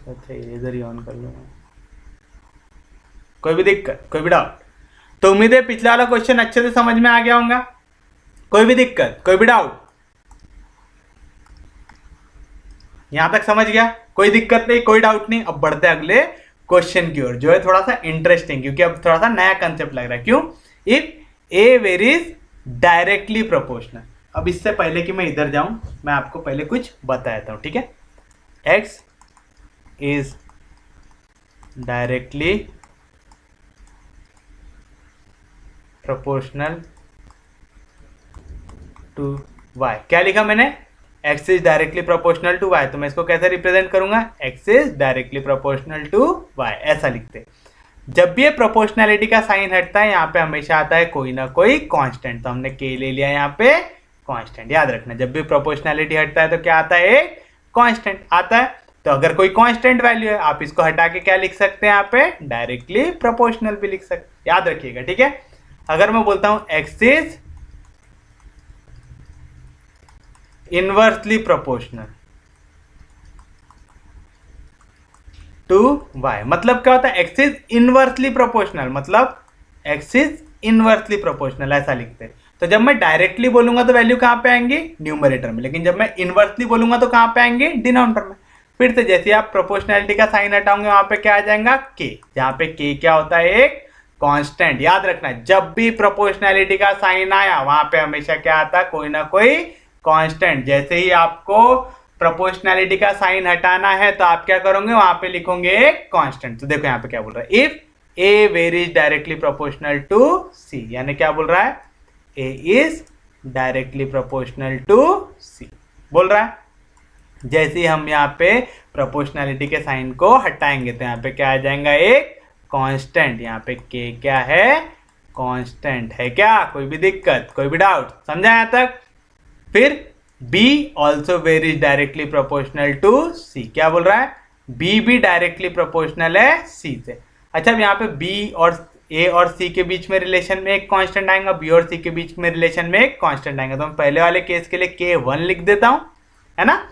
अच्छा इधर ही ऑन कर लो। कोई भी दिक्कत, कोई भी डाउट? तो उम्मीद है पिछला वाला क्वेश्चन अच्छे से समझ में आ गया होगा। कोई भी दिक्कत, कोई भी डाउट? यहां तक समझ गया? कोई दिक्कत नहीं, कोई डाउट नहीं। अब बढ़ते हैं अगले क्वेश्चन की ओर, जो है थोड़ा सा इंटरेस्टिंग, क्योंकि अब थोड़ा सा नया कंसेप्ट लग रहा है। क्यों? If A varies directly proportional. अब इससे पहले कि मैं इधर जाऊं, मैं आपको पहले कुछ बताता हूं। ठीक है, x is directly proportional to y. क्या लिखा मैंने? x is directly proportional to y। तो मैं इसको कैसे रिप्रेजेंट करूंगा? x is directly proportional to y, ऐसा लिखते। जब भी ये प्रोपोर्शनैलिटी का साइन हटता है यहाँ पे हमेशा आता है कोई ना कोई कांस्टेंट। तो हमने k ले लिया यहाँ पे कांस्टेंट। याद रखना, जब भी प्रोपोर्शनैलिटी हटता है तो क्या आता है? एक कांस्टेंट आता है। तो अगर कोई कांस्टेंट वैल्यू है, आप इसको हटा के क्या लिख सकते हैं? यहाँ पे डायरेक्टली प्रोपोर्शनल भी लिख सकते। याद रखिएगा, ठीक है। अगर मैं बोलता हूं x is inversely proportional to y, मतलब क्या होता है? x इज इनवर्सली प्रोपोर्शनल, मतलब x इज इनवर्सली प्रोपोर्शनल, ऐसा लिखते हैं। तो जब मैं डायरेक्टली बोलूंगा तो वैल्यू कहां पे आएंगी? न्यूमरेटर में। लेकिन जब मैं इनवर्सली बोलूंगा तो कहां पे आएंगे? डिनोमिनेटर में। फिर से जैसे आप प्रोपोर्शनैलिटी का साइन हटाओगे वहां पे क्या आ जाएगा? k। जहां पे k क्या होता है? एक कांस्टेंट। याद रखना, जब भी प्रोपोर्शनैलिटी का साइन आया वहां पे हमेशा क्या आता? कोई ना कोई कांस्टेंट। जैसे ही आपको प्रोपोर्शनैलिटी का साइन हटाना है तो आप क्या करोगे? वहां पे लिखोगे एक कांस्टेंट। तो देखो यहाँ पे क्या बोल रहा है? If A varies directly proportional to C, यानी क्या बोल रहा है? A is directly proportional to C बोल रहा है। जैसे ही हम यहाँ पे प्रोपोर्शनैलिटी के साइन को हटाएंगे तो यहाँ पे क्या आ जाएगा? एक कांस्टेंट। यहाँ पे के क्या है? कांस्टेंट है। क्या कोई भी दिक्कत, कोई भी डाउट? समझा यहाँ तक? फिर b also varies directly proportional to c। क्या बोल रहा है? b भी डायरेक्टली प्रोपोर्शनल है c से। अच्छा, अब यहाँ पे b और a और c के बीच में रिलेशन में एक कांस्टेंट आएगा, b और c के बीच में रिलेशन में एक कांस्टेंट आएगा। तो मैं पहले वाले केस के लिए k1 लिख देता हूं, है ना।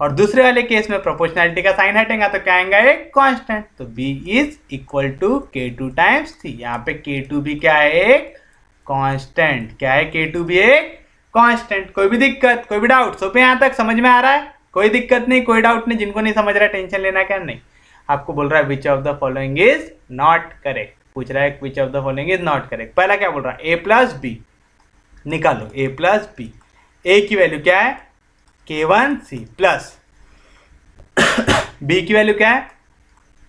और दूसरे वाले केस में प्रोपोर्शनैलिटी का साइन हटेगा तो क्या आएगा? एक कांस्टेंट। तो b is equal to k2 times c। यहाँ पे k2 भी क्या है? एक कांस्टेंट। क्या है? k2 भी एक कांस्टेंट। कोई भी दिक्कत, कोई भी डाउट? सो पे यहां तक समझ में आ रहा है? कोई दिक्कत नहीं, कोई डाउट नहीं? जिनको नहीं समझ रहा है टेंशन लेना क्या नहीं। आपको बोल रहा है which of the following is not correct, पूछ रहा है which of the following is not correct. पहला क्या बोल रहा है? a प्लस बी निकालो, a प्लस बी। a की वैल्यू क्या है? k1c प्लस b की वैल्यू क्या है?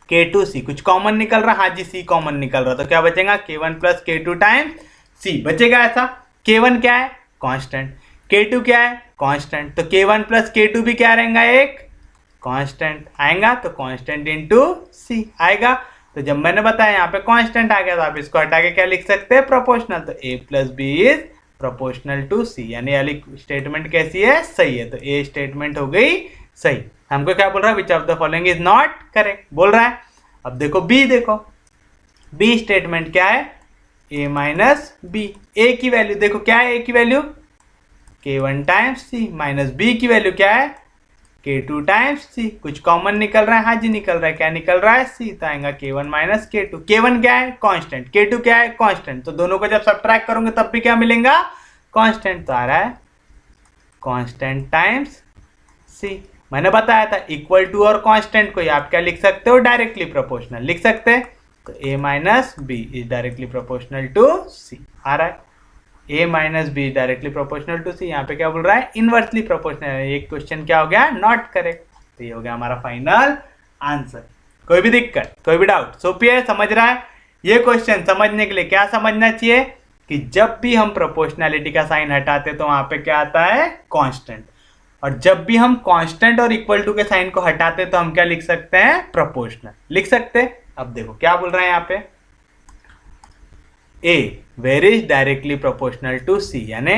k2c। कुछ कॉमन निकल रहा? हाँ जी, c कॉमन निकल रहा। तो क्या बचेगा? k1 plus k2 times c बचेगा ऐसा। k1 क्या है? कांस्टेंट। k2 क्या है? कांस्टेंट। तो k1 प्लस k2 भी क्या रहेगा? एक कांस्टेंट आएगा। तो कांस्टेंट इनटू c आएगा। तो जब मैंने बताया यहाँ पे कांस्टेंट आ गया तो आप इसको हटा के क्या लिख सकते हैं? प्रोपोर्शनल। तो a plus B is proportional to c, यानी वाली स्टेटमेंट कैसी है? सही है। तो a स्टेटमेंट हो गई सही। हमको क्या बोल रहा है? Which of the following is not correct बोल रहा है। अब देखो b, देखो b स्टेटमेंट क्या है? a minus b. a की वैल्यू देखो क्या है? a की value k1 times c minus b की वैल्यू क्या है? k2 times c। कुछ कॉमन निकल रहा है? हाँ जी निकल रहा है। क्या निकल रहा है? c। तो आएगा k1 माइनस k2। k1 क्या है? कांस्टेंट। k2 क्या है? कांस्टेंट। तो दोनों को जब सब्ट्रैक्ट करोगे तब भी क्या मिलेगा? कांस्टेंट। तो आ रहा है कांस्टेंट टाइम्स c। मैंने बताया था इक्वल टू और कांस्टेंट को आप क्या लिख सकते हो? डायरेक्टली प्रोपोर्शनल लिख सकते हैं। तो a minus B is directly proportional to C आ रहा है। a minus B directly proportional to C, यहाँ पे क्या बोल रहा है, इनवर्सली प्रोपोर्शनल है। एक क्वेश्चन क्या हो गया, नॉट करेक्ट। तो ये हो गया हमारा फाइनल आंसर। कोई भी दिक्कत, कोई भी डाउट? सोफी है, समझ रहा है? ये क्वेश्चन समझने के लिए क्या समझना चाहिए कि जब भी हम प्रोपोर्शनैलिटी का साइन हटाते तो वहां पे क्या आता है, कांस्टेंट। और जब भी हम कांस्टेंट और इक्वल टू के साइन को हटाते तो हम क्या लिख सकते हैं, प्रोपोर्शनल लिख सकते हैं। अब देखो क्या बोल रहे हैं यहाँ पे, A varies directly proportional to C, यानी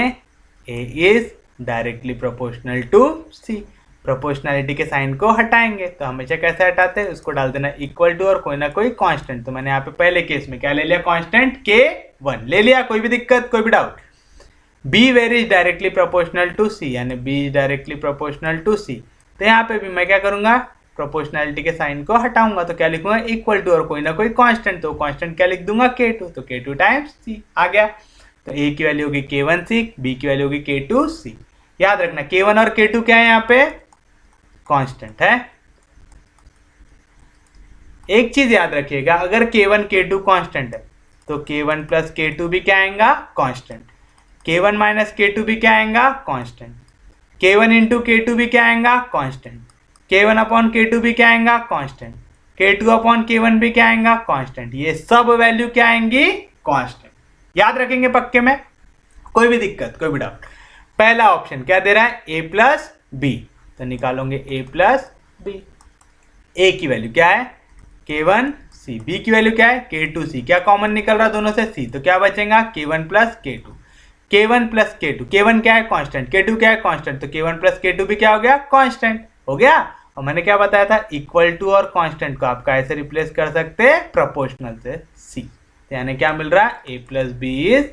A is directly proportional to C. Proportionality के साइन को हटाएंगे तो हमेशा कैसे हटाते हैं, उसको डाल देना इक्वल टू और कोई ना कोई कांस्टेंट। तो मैंने यहाँ पे पहले केस में क्या ले लिया, कांस्टेंट K1 ले लिया। कोई भी दिक्कत, कोई भी doubt? B varies directly proportional to C, यानी B is directly proportional to C. तो यहाँ पे भी मैं क्या करूंगा, प्रोपोर्शनैलिटी के साइन को हटाऊंगा तो क्या लिखूंगा, इक्वल टू और कोई ना कोई कांस्टेंट। तो कांस्टेंट क्या लिख दूंगा, K2, तो K2 टाइम्स सी आ गया। तो A की वैल्यू होगी K1C, B की वैल्यू होगी K2C। याद रखना K1 और K2 क्या है, यहाँ पे कांस्टेंट है। एक चीज याद रखिएगा, अगर K1 K2 कांस्टेंट है तो K1 प्लस K2 भी क्या आएगा, कांस्टेंट। K1 माइनस K2 भी क्या आएगा, कांस्टेंट। K1 इंटू K2 भी क्या आएगा, कांस्टेंट। K1 अपॉन K2 भी क्या आएगा, कांस्टेंट। K2 अपॉन K1 भी क्या आएगा, कांस्टेंट। ये सब वैल्यू क्या आएंगी, कांस्टेंट। याद रखेंगे पक्के में, कोई भी दिक्कत, कोई भी डाउट? पहला ऑप्शन क्या दे रहा है, A प्लस बी, तो निकालोगे A प्लस बी। A की वैल्यू क्या है, K1C, B की वैल्यू क्या है, K2C। क्या कॉमन निकल रहा दोनों से, C, तो क्या बचेगा, K1 plus K2। K1 plus K2, K1 क्या है, कांस्टेंट, K2 क्या है, कांस्टेंट, तो K1 प्लस K2 भी क्या हो गया, कांस्टेंट हो गया। और मैंने क्या बताया था, इक्वल टू और कांस्टेंट को आप कैसे रिप्लेस कर सकते हैं, प्रोपोर्शनल से C। तो यानी क्या मिल रहा है, A plus B is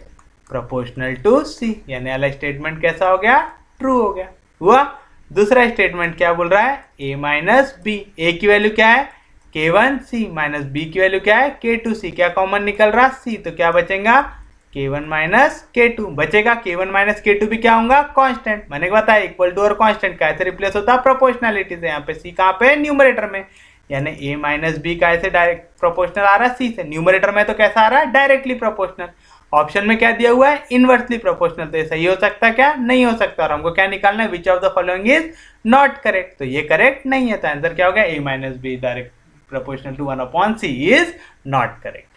proportional to C, यानी वाला स्टेटमेंट कैसा हो गया, ट्रू हो गया। हुआ। दूसरा स्टेटमेंट क्या बोल रहा है, A माइनस बी, A की वैल्यू क्या है, K1C, माइनस B की वैल्यू क्या है, K2C। क्या कॉमन निकल रहा, C, तो क्या बचेगा, K1 माइनस K2 बचेगा। K1 माइनस K2 भी क्या होगा, कांस्टेंट। मैंने बताया इक्वल टू और कांस्टेंट कैसे रिप्लेस होता है, प्रोपोर्शनैलिटी से। यहाँ पे C कहाँ पे, न्यूमरेटर में, यानी A माइनस बी कैसे डायरेक्ट प्रोपोर्शनल आ रहा है, C से। न्यूमरेटर में तो कैसा आ रहा है, डायरेक्टली प्रोपोर्शनल। ऑप्शन में क्या दिया हुआ है, इनवर्सली प्रोपोर्शनल। तो ये सही हो सकता है क्या, नहीं हो सकता। और हमको क्या निकालना है, which of the following is not correct. तो ये करेक्ट नहीं है, तो आंसर क्या हो गया, A minus B direct proportional to 1 upon C is not correct.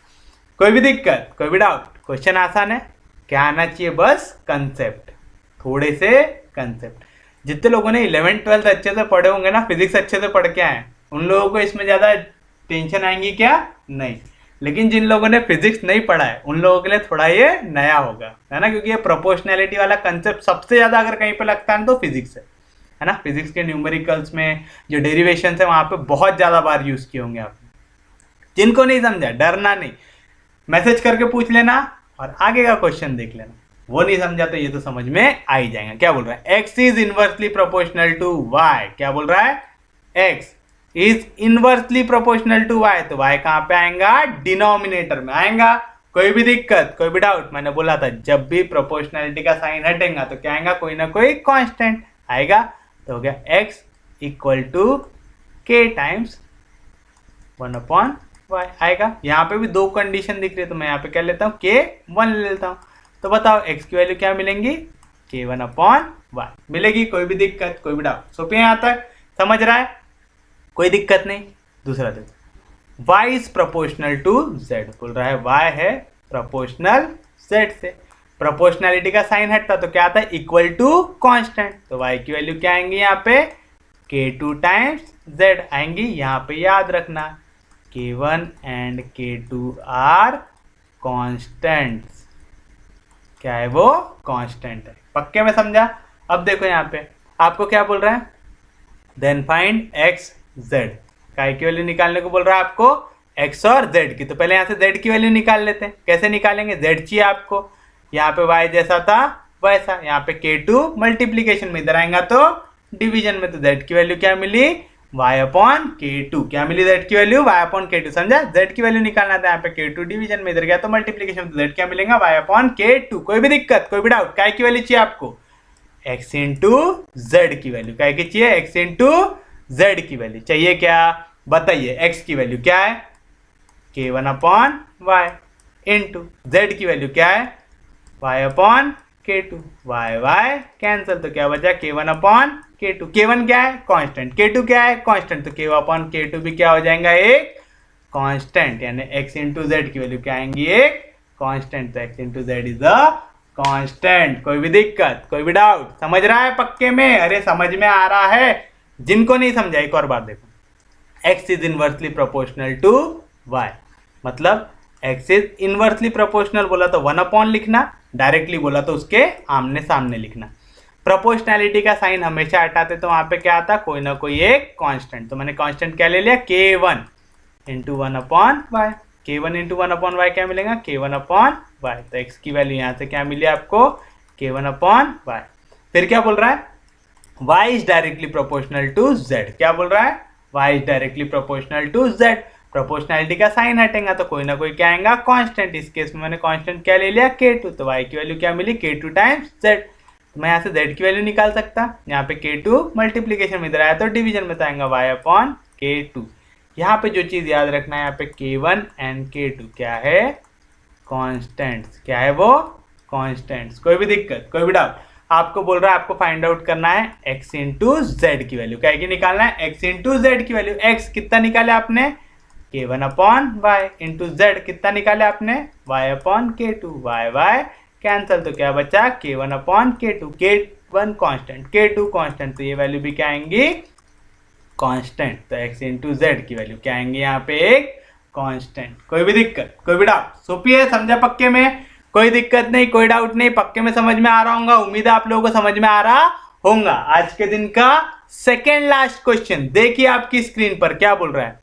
कोई भी दिक्कत, कोई भी डाउट? क्वेश्चन आसान है, क्या आना चाहिए, बस कंसेप्ट, थोड़े से कंसेप्ट। जितने लोगों ने 11th 12th अच्छे से पढ़े होंगे ना, फिजिक्स अच्छे से पढ़ के आए, उन लोगों को इसमें ज़्यादा टेंशन आएंगी क्या, नहीं। लेकिन जिन लोगों ने फिजिक्स नहीं पढ़ा है उन लोगों के लिए थोड़ा ये नया होगा, है ना, क्योंकि ये प्रोपोर्शनैलिटी वाला कंसेप्ट सबसे ज़्यादा अगर कहीं पे लगता है तो फिजिक्स है ना। फिजिक्स के न्यूमेरिकल्स में जो डेरिवेशन है वहाँ पे बहुत ज़्यादा बार यूज़ किए होंगे आपने। जिनको नहीं समझा, डरना नहीं, मैसेज करके पूछ लेना और आगे का क्वेश्चन देख लेना। वो नहीं समझा तो ये तो समझ में आ ही जाएगा। क्या बोल रहा है, x is inversely proportional to y। क्या बोल रहा है, x is inversely proportional to y, तो y कहाँ पे आएगा, डिनोमिनेटर में आएगा। कोई भी दिक्कत, कोई भी डाउट? मैंने बोला था जब भी प्रोपोर्शनैलिटी का साइन हटेगा तो क्या आएगा, कोई ना कोई कांस्टेंट आएगा। तो हो गया x equal to k times 1 upon y आएगा। यहाँ पे भी दो कंडीशन दिख रही है तो मैं यहाँ पे क्या लेता हूँ, K1 ले लेता हूँ। तो बताओ x की वैल्यू क्या मिलेंगी, K1 अपॉन y मिलेगी। कोई भी दिक्कत, कोई भी डाउट? सोफी यहाँ तक समझ रहा है, कोई दिक्कत नहीं। दूसरा देखो, y is proportional to z, बोल रहा है y है प्रोपोर्शनल z से। प्रोपोर्शनैलिटी का साइन हटता तो क्या आता है, इक्वल टू कांस्टेंट। तो y की वैल्यू क्या आएंगी, यहाँ पे K2 टाइम्स z आएंगी। यहाँ पे याद रखना K1 and K2 are constants. क्या है वो, कांस्टेंट है। पक्के में समझा? अब देखो यहाँ पे आपको क्या बोल रहा है, देन फाइंड x z। काय की वैल्यू निकालने को बोल रहा है आपको, x और z की। तो पहले यहाँ से z की वैल्यू निकाल लेते हैं। कैसे निकालेंगे, z चाहिए आपको, यहाँ पे y जैसा था वैसा। यहाँ पे K2 मल्टीप्लीकेशन में, इधर आएगा तो डिवीजन में। तो z की वैल्यू क्या मिली, y अपॉन K2। क्या मिली z की वैल्यू, y अपॉन K2। समझा, z की वैल्यू निकालना था, यहाँ पे K2 डिवीजन में, इधर गया तो मल्टीप्लीकेशन में, तो z क्या मिलेगा, y अपॉन K2। कोई भी दिक्कत, कोई भी डाउट? काय की वैल्यू चाहिए आपको, x इंटू z की वैल्यू। काय की चाहिए, x इंटू z की वैल्यू चाहिए। क्या बताइए, x की वैल्यू क्या है, k1 upon Y into Z की वैल्यू क्या है y upon k2 y cancel तो क्या बचा k1 अपॉन k2 k1 क्या है कांस्टेंट k2 क्या है कांस्टेंट तो k1 अपॉन k2 भी क्या हो जाएगा एक कांस्टेंट यानी x इंटू जेड की वैल्यू क्या आएंगी एक कांस्टेंट तो x into Z is a constant. कोई भी दिक्कत कोई भी डाउट समझ रहा है पक्के में अरे समझ में आ रहा है जिनको नहीं समझा एक और बार देखो x is inversely proportional to y मतलब x इज इनवर्सली प्रोपोर्शनल बोला तो 1 अपॉन लिखना डायरेक्टली बोला तो उसके आमने सामने लिखना। प्रोपोर्शनैलिटी का साइन हमेशा हटाते तो वहां पे क्या आता कोई ना कोई एक कांस्टेंट तो मैंने कांस्टेंट क्या ले लिया k1 into 1 upon Y k1 into 1 upon Y क्या मिलेगा k1 अपॉन वाई तो x की वैल्यू यहाँ से क्या मिली आपको k1 अपॉन वाई। फिर क्या बोल रहा है y is directly proportional to z क्या बोल रहा है y is directly proportional to z proportionality का साइन हटेगा तो कोई ना कोई क्या आएगा कांस्टेंट इस केस में मैंने कांस्टेंट क्या ले लिया k2 तो y की वैल्यू क्या मिली k2 टाइम्स z तो मैं यहाँ से z की वैल्यू निकाल सकता यहाँ पे k2 मल्टीप्लीकेशन में इधर आया तो डिवीजन में तो आएगा y अपॉन k2। यहाँ पे जो चीज याद रखना है यहाँ पे k1 एंड k2 क्या है कॉन्स्टेंट्स क्या है वो कॉन्स्टेंट्स। कोई भी दिक्कत कोई भी डाउट आपको बोल रहा है आपको फाइंड आउट करना है x इंटू जेड की वैल्यू क्या निकालना है x इंटू जेड की वैल्यू x कितना निकाले आपने k1 upon Y into Z कितना निकाले आपने y upon k2 y cancel तो क्या बचा k1 upon k2 k1 constant k2 constant तो ये वैल्यू भी क्या आएंगी कांस्टेंट तो x इंटू जेड की वैल्यू क्या आएंगी यहाँ पे एक कांस्टेंट। कोई भी दिक्कत कोई भी डाउट सोपी है समझा पक्के में कोई दिक्कत नहीं कोई डाउट नहीं पक्के में समझ में आ रहा होगा उम्मीद है आप लोगों को समझ में आ रहा होगा। आज के दिन का सेकेंड लास्ट क्वेश्चन देखिए आपकी स्क्रीन पर क्या बोल रहा है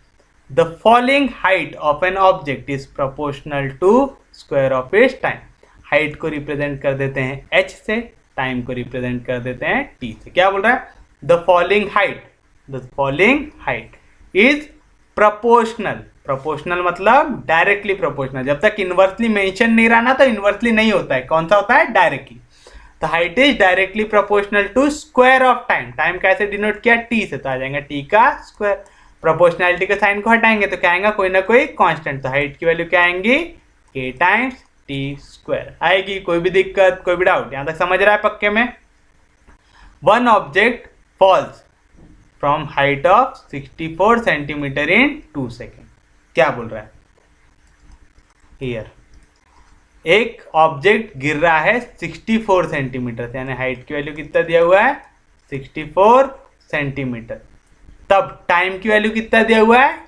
the following height of an object is proportional to square of its time. Height को रिप्रेजेंट कर देते हैं h से टाइम को रिप्रेजेंट कर देते हैं t से। क्या बोल रहा है the following height is proportional proportional मतलब डायरेक्टली प्रोपोर्शनल जब तक इनवर्सली मेंशन नहीं रहा ना तो इनवर्सली नहीं होता है कौन सा होता है डायरेक्टली तो height is directly proportional to square of time time कैसे डिनोट किया t से तो आ जाएगा t का स्क्वायर प्रोपोर्शनैलिटी के साइन को हटाएंगे तो क्या आएगा कोई ना कोई कांस्टेंट तो हाइट की वैल्यू क्या आएंगी k टाइम्स t स्क्वायर आएगी। कोई भी दिक्कत कोई भी डाउट यहां तक समझ रहा है पक्के में। One object falls from height of 64 centimetre in 2 second. क्या बोल रहा है हियर एक ऑब्जेक्ट गिर रहा है 64 सेंटीमीटर से यानी हाइट की वैल्यू कितना दिया हुआ है 64 सेंटीमीटर तब टाइम की वैल्यू कितना दिया हुआ है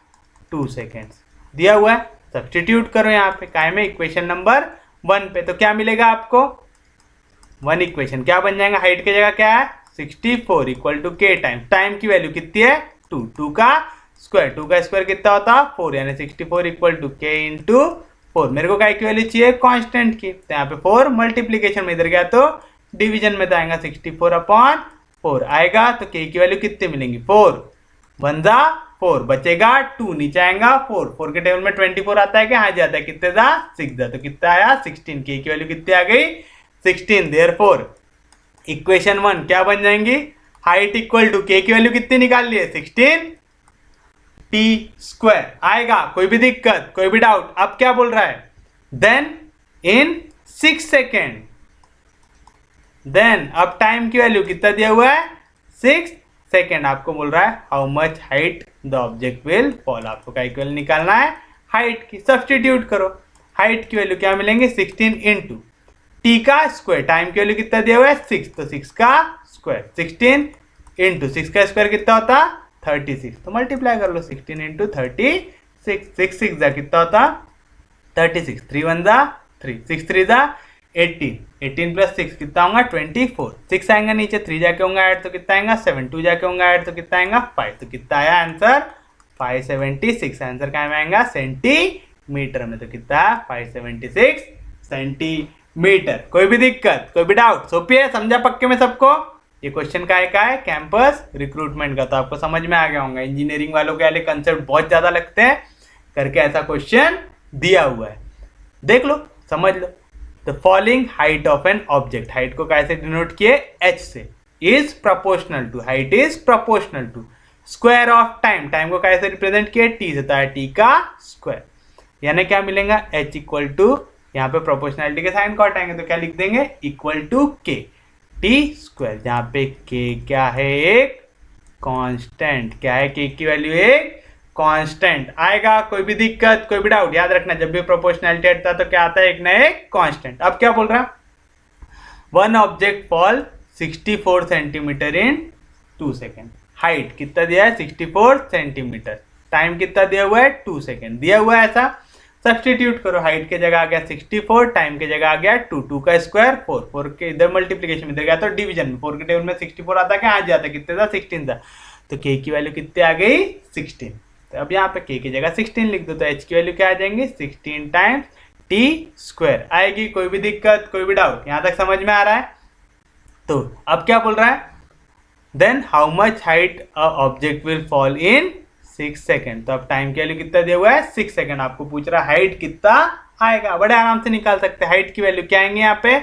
2 सेकेंड्स दिया हुआ है। सब्स्टिट्यूट करो यहाँ पे काय में इक्वेशन नंबर 1 पे तो क्या मिलेगा आपको 1 इक्वेशन क्या बन जाएगा हाइट की जगह क्या है 64 इक्वल टू k टाइम की वैल्यू कितनी है 2 का स्क्वायर कितना होता 4 यानी 64 इक्वल टू k इंटू 4 मेरे को काय की वैल्यू चाहिए कांस्टेंट की तो यहाँ पे 4 मल्टीप्लीकेशन में इधर गया तो डिवीजन में तो आएगा 64 अपॉन 4 आएगा तो k की वैल्यू कितनी मिलेंगी 4 1 जा 4 बचेगा 2 नीचे आएगा 4 के टेबल में 24 आता है क्या हाँ जाता है कितने जा 6 जा तो कितना आया 16 k की वैल्यू कितनी आ गई 16 देयरफॉर इक्वेशन 1 क्या बन जाएंगी हाइट इक्वल टू k की वैल्यू कितनी निकाल लिए 16 t स्क्वायर आएगा। कोई भी दिक्कत कोई भी डाउट अब क्या बोल रहा है देन इन 6 सेकेंड देन अब टाइम की वैल्यू कितना दिया हुआ है 6 सेकेंड आपको बोल रहा है how much height the object will fall आपको क्या इक्वल निकालना है हाइट की सब्स्टिट्यूट करो हाइट की वैल्यू क्या मिलेंगे 16 इंटू टी का स्क्वायर टाइम की वैल्यू कितना दिया हुआ है 6 तो 6 का स्क्वायर 16 इंटू 6 का स्क्वायर कितना होता 36 तो मल्टीप्लाई कर लो 16 इंटू 36 6 जा कितना होता 36 3 1 जा 3 6 3 जा 18 प्लस 6 कितना होगा 24 6 आएगा नीचे 3 जाके होगा ऐड तो कितना आएगा 7 2 जाके होगा ऐड तो कितना आएगा 5 तो कितना आया आंसर 576 आंसर कहाँ में आएगा सेंटीमीटर में तो कितना 576 सेंटीमीटर। कोई भी दिक्कत कोई भी डाउट सोपिए समझा पक्के में सबको ये क्वेश्चन का है कैंपस रिक्रूटमेंट का तो आपको समझ में आ गया होगा इंजीनियरिंग वालों के वाले कंसेप्ट बहुत ज्यादा लगते हैं करके ऐसा क्वेश्चन दिया हुआ है देख लो समझ लो। The following height of an object height को कैसे डिनोट किए h से is proportional to height is proportional to square of time time को कैसे रिप्रेजेंट किए t से तो है t का स्क्वायर यानी क्या मिलेगा, h इक्वल टू, यहाँ पे प्रोपोर्शनैलिटी के साइन को हटाएंगे तो क्या लिख देंगे, equal to k T square, जहाँ पे k क्या है, एक कांस्टेंट। क्या है, k की वैल्यू एक कांस्टेंट आएगा। कोई भी दिक्कत, कोई भी डाउट, याद रखना जब भी प्रोपोर्शनैलिटी हटता है तो क्या आता है, एक ना एक कांस्टेंट। अब क्या बोल रहा है, वन ऑब्जेक्ट फॉल 64 सेंटीमीटर इन 2 सेकेंड। हाइट कितना दिया है, 64 सेंटीमीटर। टाइम कितना दिया हुआ है, 2 सेकेंड दिया हुआ है। ऐसा सब्सटीट्यूट करो, हाइट के जगह आ गया 64, टाइम के जगह आ गया 2, 2 का स्क्वायर 4, 4 के इधर मल्टीप्लीकेशन इधर गया तो डिवीजन में, 4 के टेबल में 64 आता है, क्या आ जाता है, कितने था, 16 था। तो k की वैल्यू कितनी आ गई, 16। तो अब यहाँ पे k की जगह 16 लिख दो, तो h की वैल्यू क्या आ जाएंगी, 16 टाइम्स टी स्क्वायर आएगी। कोई भी दिक्कत, कोई भी डाउट, यहाँ तक समझ में आ रहा है। तो अब क्या बोल रहा है, then how much height a object will fall in 6 second. तो अब टाइम की वैल्यू कितना दिया हुआ है, 6 सेकेंड। आपको पूछ रहा है हाइट कितना आएगा, बड़े आराम से निकाल सकते हैं। हाइट की वैल्यू क्या आएंगे यहाँ पे,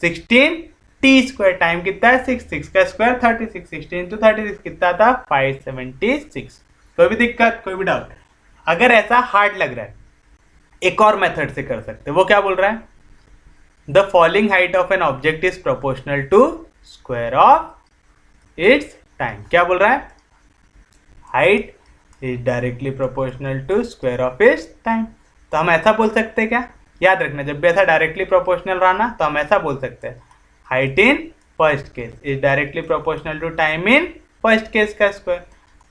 16 टी स्क्वायर, टाइम कितना है 6, 6 का स्क्वायर 36, 16 इंटू 36 कितना था, 576। कोई भी दिक्कत, कोई भी डाउट। अगर ऐसा हार्ड लग रहा है, एक और मेथड से कर सकते हैं। वो क्या बोल रहा है, the falling height of an object is proportional to square of its time. क्या बोल रहा है, height is directly proportional to square of its time. तो हम ऐसा बोल सकते हैं क्या, याद रखना जब भी ऐसा डायरेक्टली प्रोपोर्शनल रहा ना तो हम ऐसा बोल सकते हैं, height in first case is directly proportional to time in first case का square,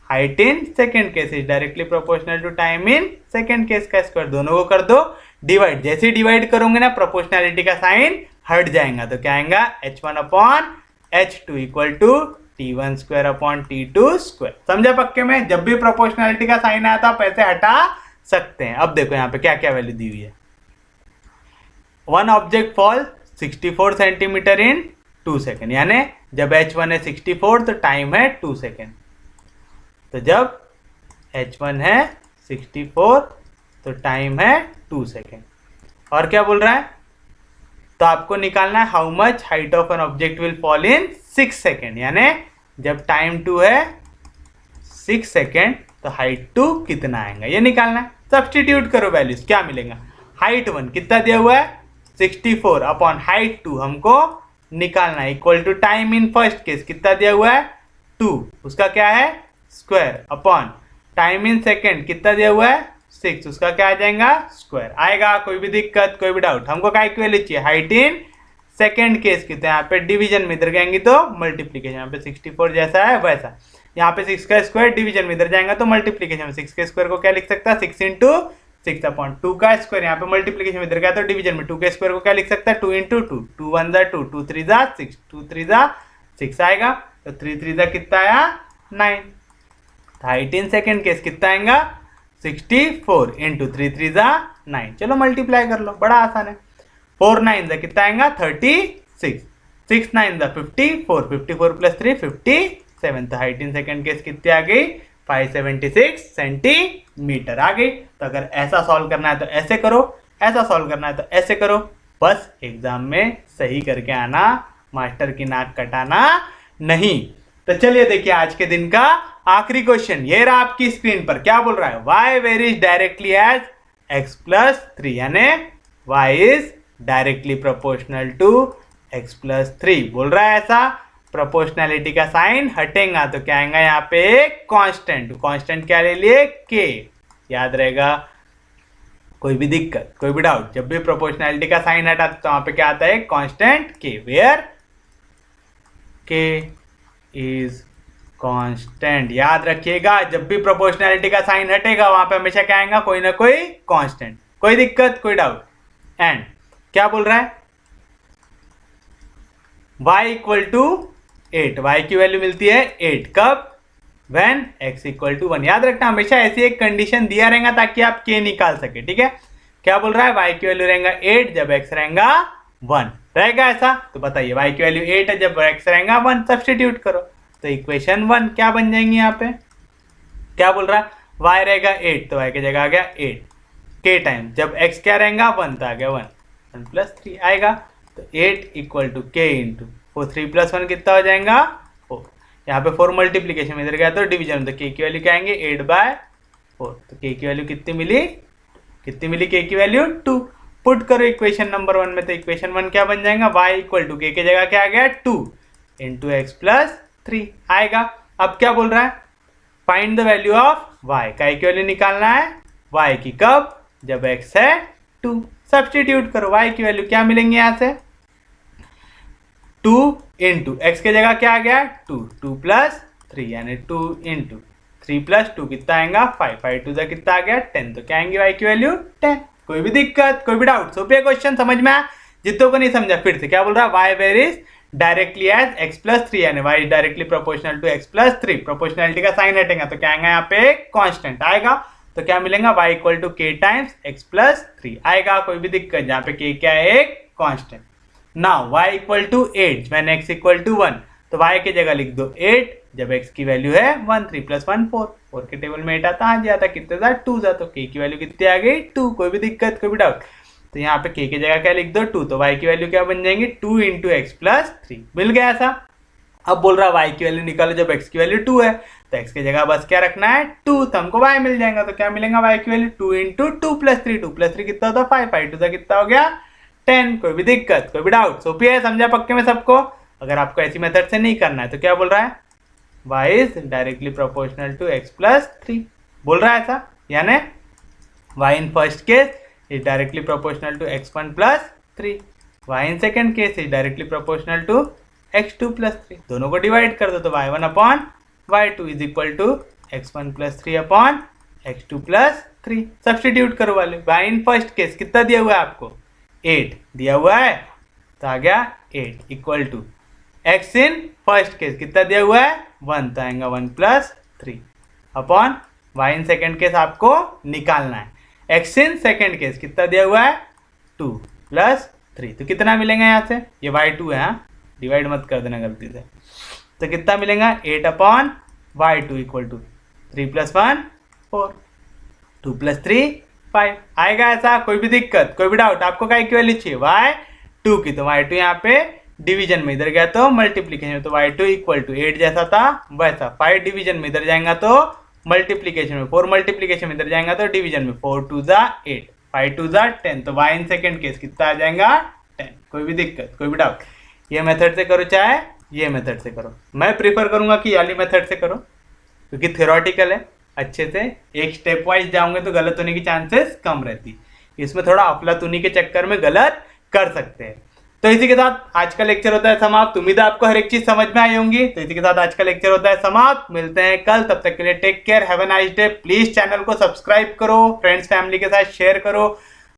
height in second case is directly proportional to time in second case का स्क्वायर। दोनों को कर दो डिवाइड, जैसे डिवाइड करोगे ना प्रोपोर्शनैलिटी का साइन हट जाएगा, तो क्या आएगा, h1 upon h2 equal to t1 square upon t2 square. समझा पक्के में, जब भी प्रोपोर्शनैलिटी का साइन आया था आप ऐसे हटा सकते हैं। अब देखो यहाँ पे क्या क्या वैल्यू दी हुई है, वन ऑब्जेक्ट फॉल 64 सेंटीमीटर इन 2 सेकेंड, यानी जब h1 है 64 तो टाइम है 2 सेकेंड। तो जब h1 है 64 तो टाइम है 2 सेकेंड। और क्या बोल रहा है, तो आपको निकालना है how much height of an object will fall in 6 second, यानी जब टाइम 2 है 6 सेकेंड तो हाइट 2 कितना आएगा ये निकालना है। सब्सटीट्यूट करो वैल्यूज, क्या मिलेगा, हाइट 1 कितना दिया हुआ है 64 अपॉन हाइट 2 हमको निकालना है, equal to time in first case कितना दिया हुआ है 2, उसका क्या है square, upon time in second कितना दिया हुआ है 6, उसका क्या आ जाएगा स्क्वायर आएगा। कोई भी दिक्कत, कोई भी डाउट, हमको क्या की वैल्यू चाहिए, हाइट इन सेकेंड केस कितना, यहाँ पे डिवीजन में इधर जाएंगे तो मल्टीप्लीकेशन, यहाँ पे 64 जैसा है वैसा, यहाँ पे 6 का स्क्वायर डिवीजन में इधर जाएगा तो मल्टीप्लीकेशन में 6 के स्क्वायर को क्या लिख सकता है 6 इंटू 6 अपॉन 2 का स्क्वायर, यहाँ पे मल्टीप्लीकेशन में इधर गया तो डिवीजन में 2 के स्क्वायर को क्या लिख सकता है 2 इंटू 2, 2 1 जा 2, 2 3 जा 6, 2 3 जा 6 आएगा, तो 3 3 जा कितना आया 9। हाइट इन सेकेंड केस कितना आएगा 64 इंटू 3 3 जा 9, चलो मल्टीप्लाई कर लो, बड़ा आसान है। 4 9 जा कितना आएगा 36, 6 9 जा 54, 54 प्लस 3 57, तो हाइट इन सेकेंड केस कितनी आ गई 576 सेंटीमीटर आ गई। तो अगर ऐसा सॉल्व करना है तो ऐसे करो, ऐसा सॉल्व करना है तो ऐसे करो, बस एग्जाम में सही करके आना, मास्टर की नाक कटाना नहीं। तो चलिए देखिए आज के दिन का आखिरी क्वेश्चन, ये रहा आपकी स्क्रीन पर। क्या बोल रहा है, y varies directly as x plus 3, यानी y is directly proportional to x plus 3 बोल रहा है। ऐसा प्रोपोर्शनैलिटी का साइन हटेगा तो क्या आएगा यहाँ पे कांस्टेंट, कांस्टेंट क्या ले लिए k, याद रहेगा। कोई भी दिक्कत, कोई भी डाउट, जब भी प्रोपोर्शनैलिटी का साइन हटा तो वहां पे क्या आता है constant k, where k is constant. याद रखिएगा जब भी प्रोपोर्शनैलिटी का साइन हटेगा वहां पे हमेशा क्या आएगा कोई ना कोई कांस्टेंट। कोई दिक्कत, कोई डाउट। एंड क्या बोल रहा है, y इक्वल टू 8, y की वैल्यू मिलती है 8 कब, व्हेन x इक्वल टू 1। याद रखना हमेशा ऐसी एक कंडीशन दिया रहेगा ताकि आप k निकाल सके, ठीक है। क्या बोल रहा है, y की वैल्यू रहेगा 8 जब x रहेगा 1 रहेगा ऐसा। तो बताइए y की वैल्यू 8 है जब x रहेगा 1, सब्स्टिट्यूट करो तो इक्वेशन 1 क्या बन जाएंगी। यहाँ पे क्या बोल रहा है, y रहेगा 8 तो y की जगह आ गया 8, k टाइम जब x क्या रहेगा 1 तो आ गया 1 प्लस 3 आएगा, तो 8 equal to k into 4, 3 plus 1 कितना हो जाएगा 4। यहाँ पे 4 मल्टीप्लीकेशन में इधर गया तो डिवीजन, तो k की वैल्यू क्या आएंगे 8/4, तो k की वैल्यू कितनी मिली, कितनी मिली k की वैल्यू 2। पुट करो इक्वेशन नंबर 1 में, तो इक्वेशन 1 क्या बन जाएगा, y इक्वल टू k की जगह क्या आ गया 2 इंटू एक्स प्लस 3 आएगा। अब क्या बोल रहा है, find the value of y, का की वैल्यू निकालना है y की कब, जब x है 2। सब्स्टिट्यूट करो, y की वैल्यू क्या मिलेंगे यहाँ से 2 इंटू एक्स की जगह क्या आ गया 2, 2 प्लस 3 यानी 2 इंटू 3 प्लस 2 कितना आएगा 5, 5 टू द कितना आ गया 10, तो क्या आएंगे y की वैल्यू 10। कोई भी दिक्कत, कोई भी डाउट, सोफिया क्वेश्चन समझ में आया, जितनों को नहीं समझा फिर से क्या बोल रहा है, y varies directly as x plus 3 यानी y directly proportional to x plus 3, proportionality का साइन हटेगा तो क्या आएगा यहाँ पे कांस्टेंट आएगा, तो क्या मिलेगा y equal to k times x plus 3 आएगा। कोई भी दिक्कत, यहाँ पे k क्या है एक constant. Now y equal to 8 when x equal to 1, तो y की जगह लिख दो 8 जब x की वैल्यू है 1, 3 प्लस 1 4, 4 के टेबल में 8 आता, हाँ जी आता, कितने था 2 था, तो k की वैल्यू कितनी आ गई 2। कोई भी दिक्कत, कोई भी डाउट, तो यहाँ पे k की जगह क्या लिख दो 2, तो y की वैल्यू क्या बन जाएंगी 2 इंटू एक्स प्लस 3, मिल गया ऐसा। अब बोल रहा है y की वैल्यू निकालो जब x की वैल्यू 2 है, तो x की जगह बस क्या रखना है 2, तो हमको y मिल जाएगा, तो क्या मिलेगा y की वैल्यू 2 इंटू 2 प्लस 3, 2 प्लस 3 कितना होता 5, 5 टू द कितना हो गया 10। कोई भी दिक्कत, कोई भी डाउट, सोफी है, समझा पक्के में सबको। अगर आपको ऐसी मेथड से नहीं करना है तो क्या बोल रहा है, y is directly proportional to x plus 3 बोल रहा है ऐसा, यानी y in first case is directly proportional to x1 plus 3, y in second case is directly proportional to x2 plus 3, दोनों को डिवाइड कर दो तो y1 upon y2 is equal to x1 plus 3 upon x2 plus 3। Substitute करो वाले, y इन फर्स्ट केस कितना दिया हुआ है आपको 8 दिया हुआ है, तो आ गया 8 equal to x in first case कितना दिया हुआ है 1, तो आएगा 1 plus 3 upon y in second case आपको निकालना है, x इन सेकेंड केस कितना दिया हुआ है 2 प्लस 3, तो कितना मिलेगा यहाँ से, ये y2 है, डिवाइड मत कर देना गलती से, तो कितना मिलेगा 8 upon y2 equal to 3 plus 1 4, 2 plus 3 5 आएगा ऐसा। कोई भी दिक्कत, कोई भी डाउट, आपको क्या की वैल्यू चाहिए y2 की, तो y2 यहाँ पे डिवीजन में इधर गया तो मल्टीप्लीकेशन में, तो y2 इक्वल टू 8 जैसा था वैसा, 5 डिवीजन में इधर जाएगा तो मल्टीप्लीकेशन में, 4 मल्टीप्लीकेशन में इधर जाएगा तो डिवीजन में, 4 टू जा 8, 5 टू जा 10, तो y इन सेकेंड केस कितना आ जाएगा 10। कोई भी दिक्कत, कोई भी डाउट, ये मेथड से करो चाहे ये मेथड से करो, मैं प्रीफर करूंगा कि वाली मेथड से करो क्योंकि थ्योरेटिकल है, अच्छे से एक स्टेप वाइज जाओगे तो गलत होने की चांसेस कम रहती, इसमें थोड़ा अफलातूनी के चक्कर में गलत कर सकते हैं। तो इसी के साथ आज का लेक्चर होता है समाप्त, उम्मीद है आपको हर एक चीज समझ में आई होंगी। तो इसी के साथ आज का लेक्चर होता है समाप्त, मिलते हैं कल, तब तक के लिए take care, have a nice day. Please channel को सब्सक्राइब करो, फ्रेंड्स फैमिली के साथ शेयर करो,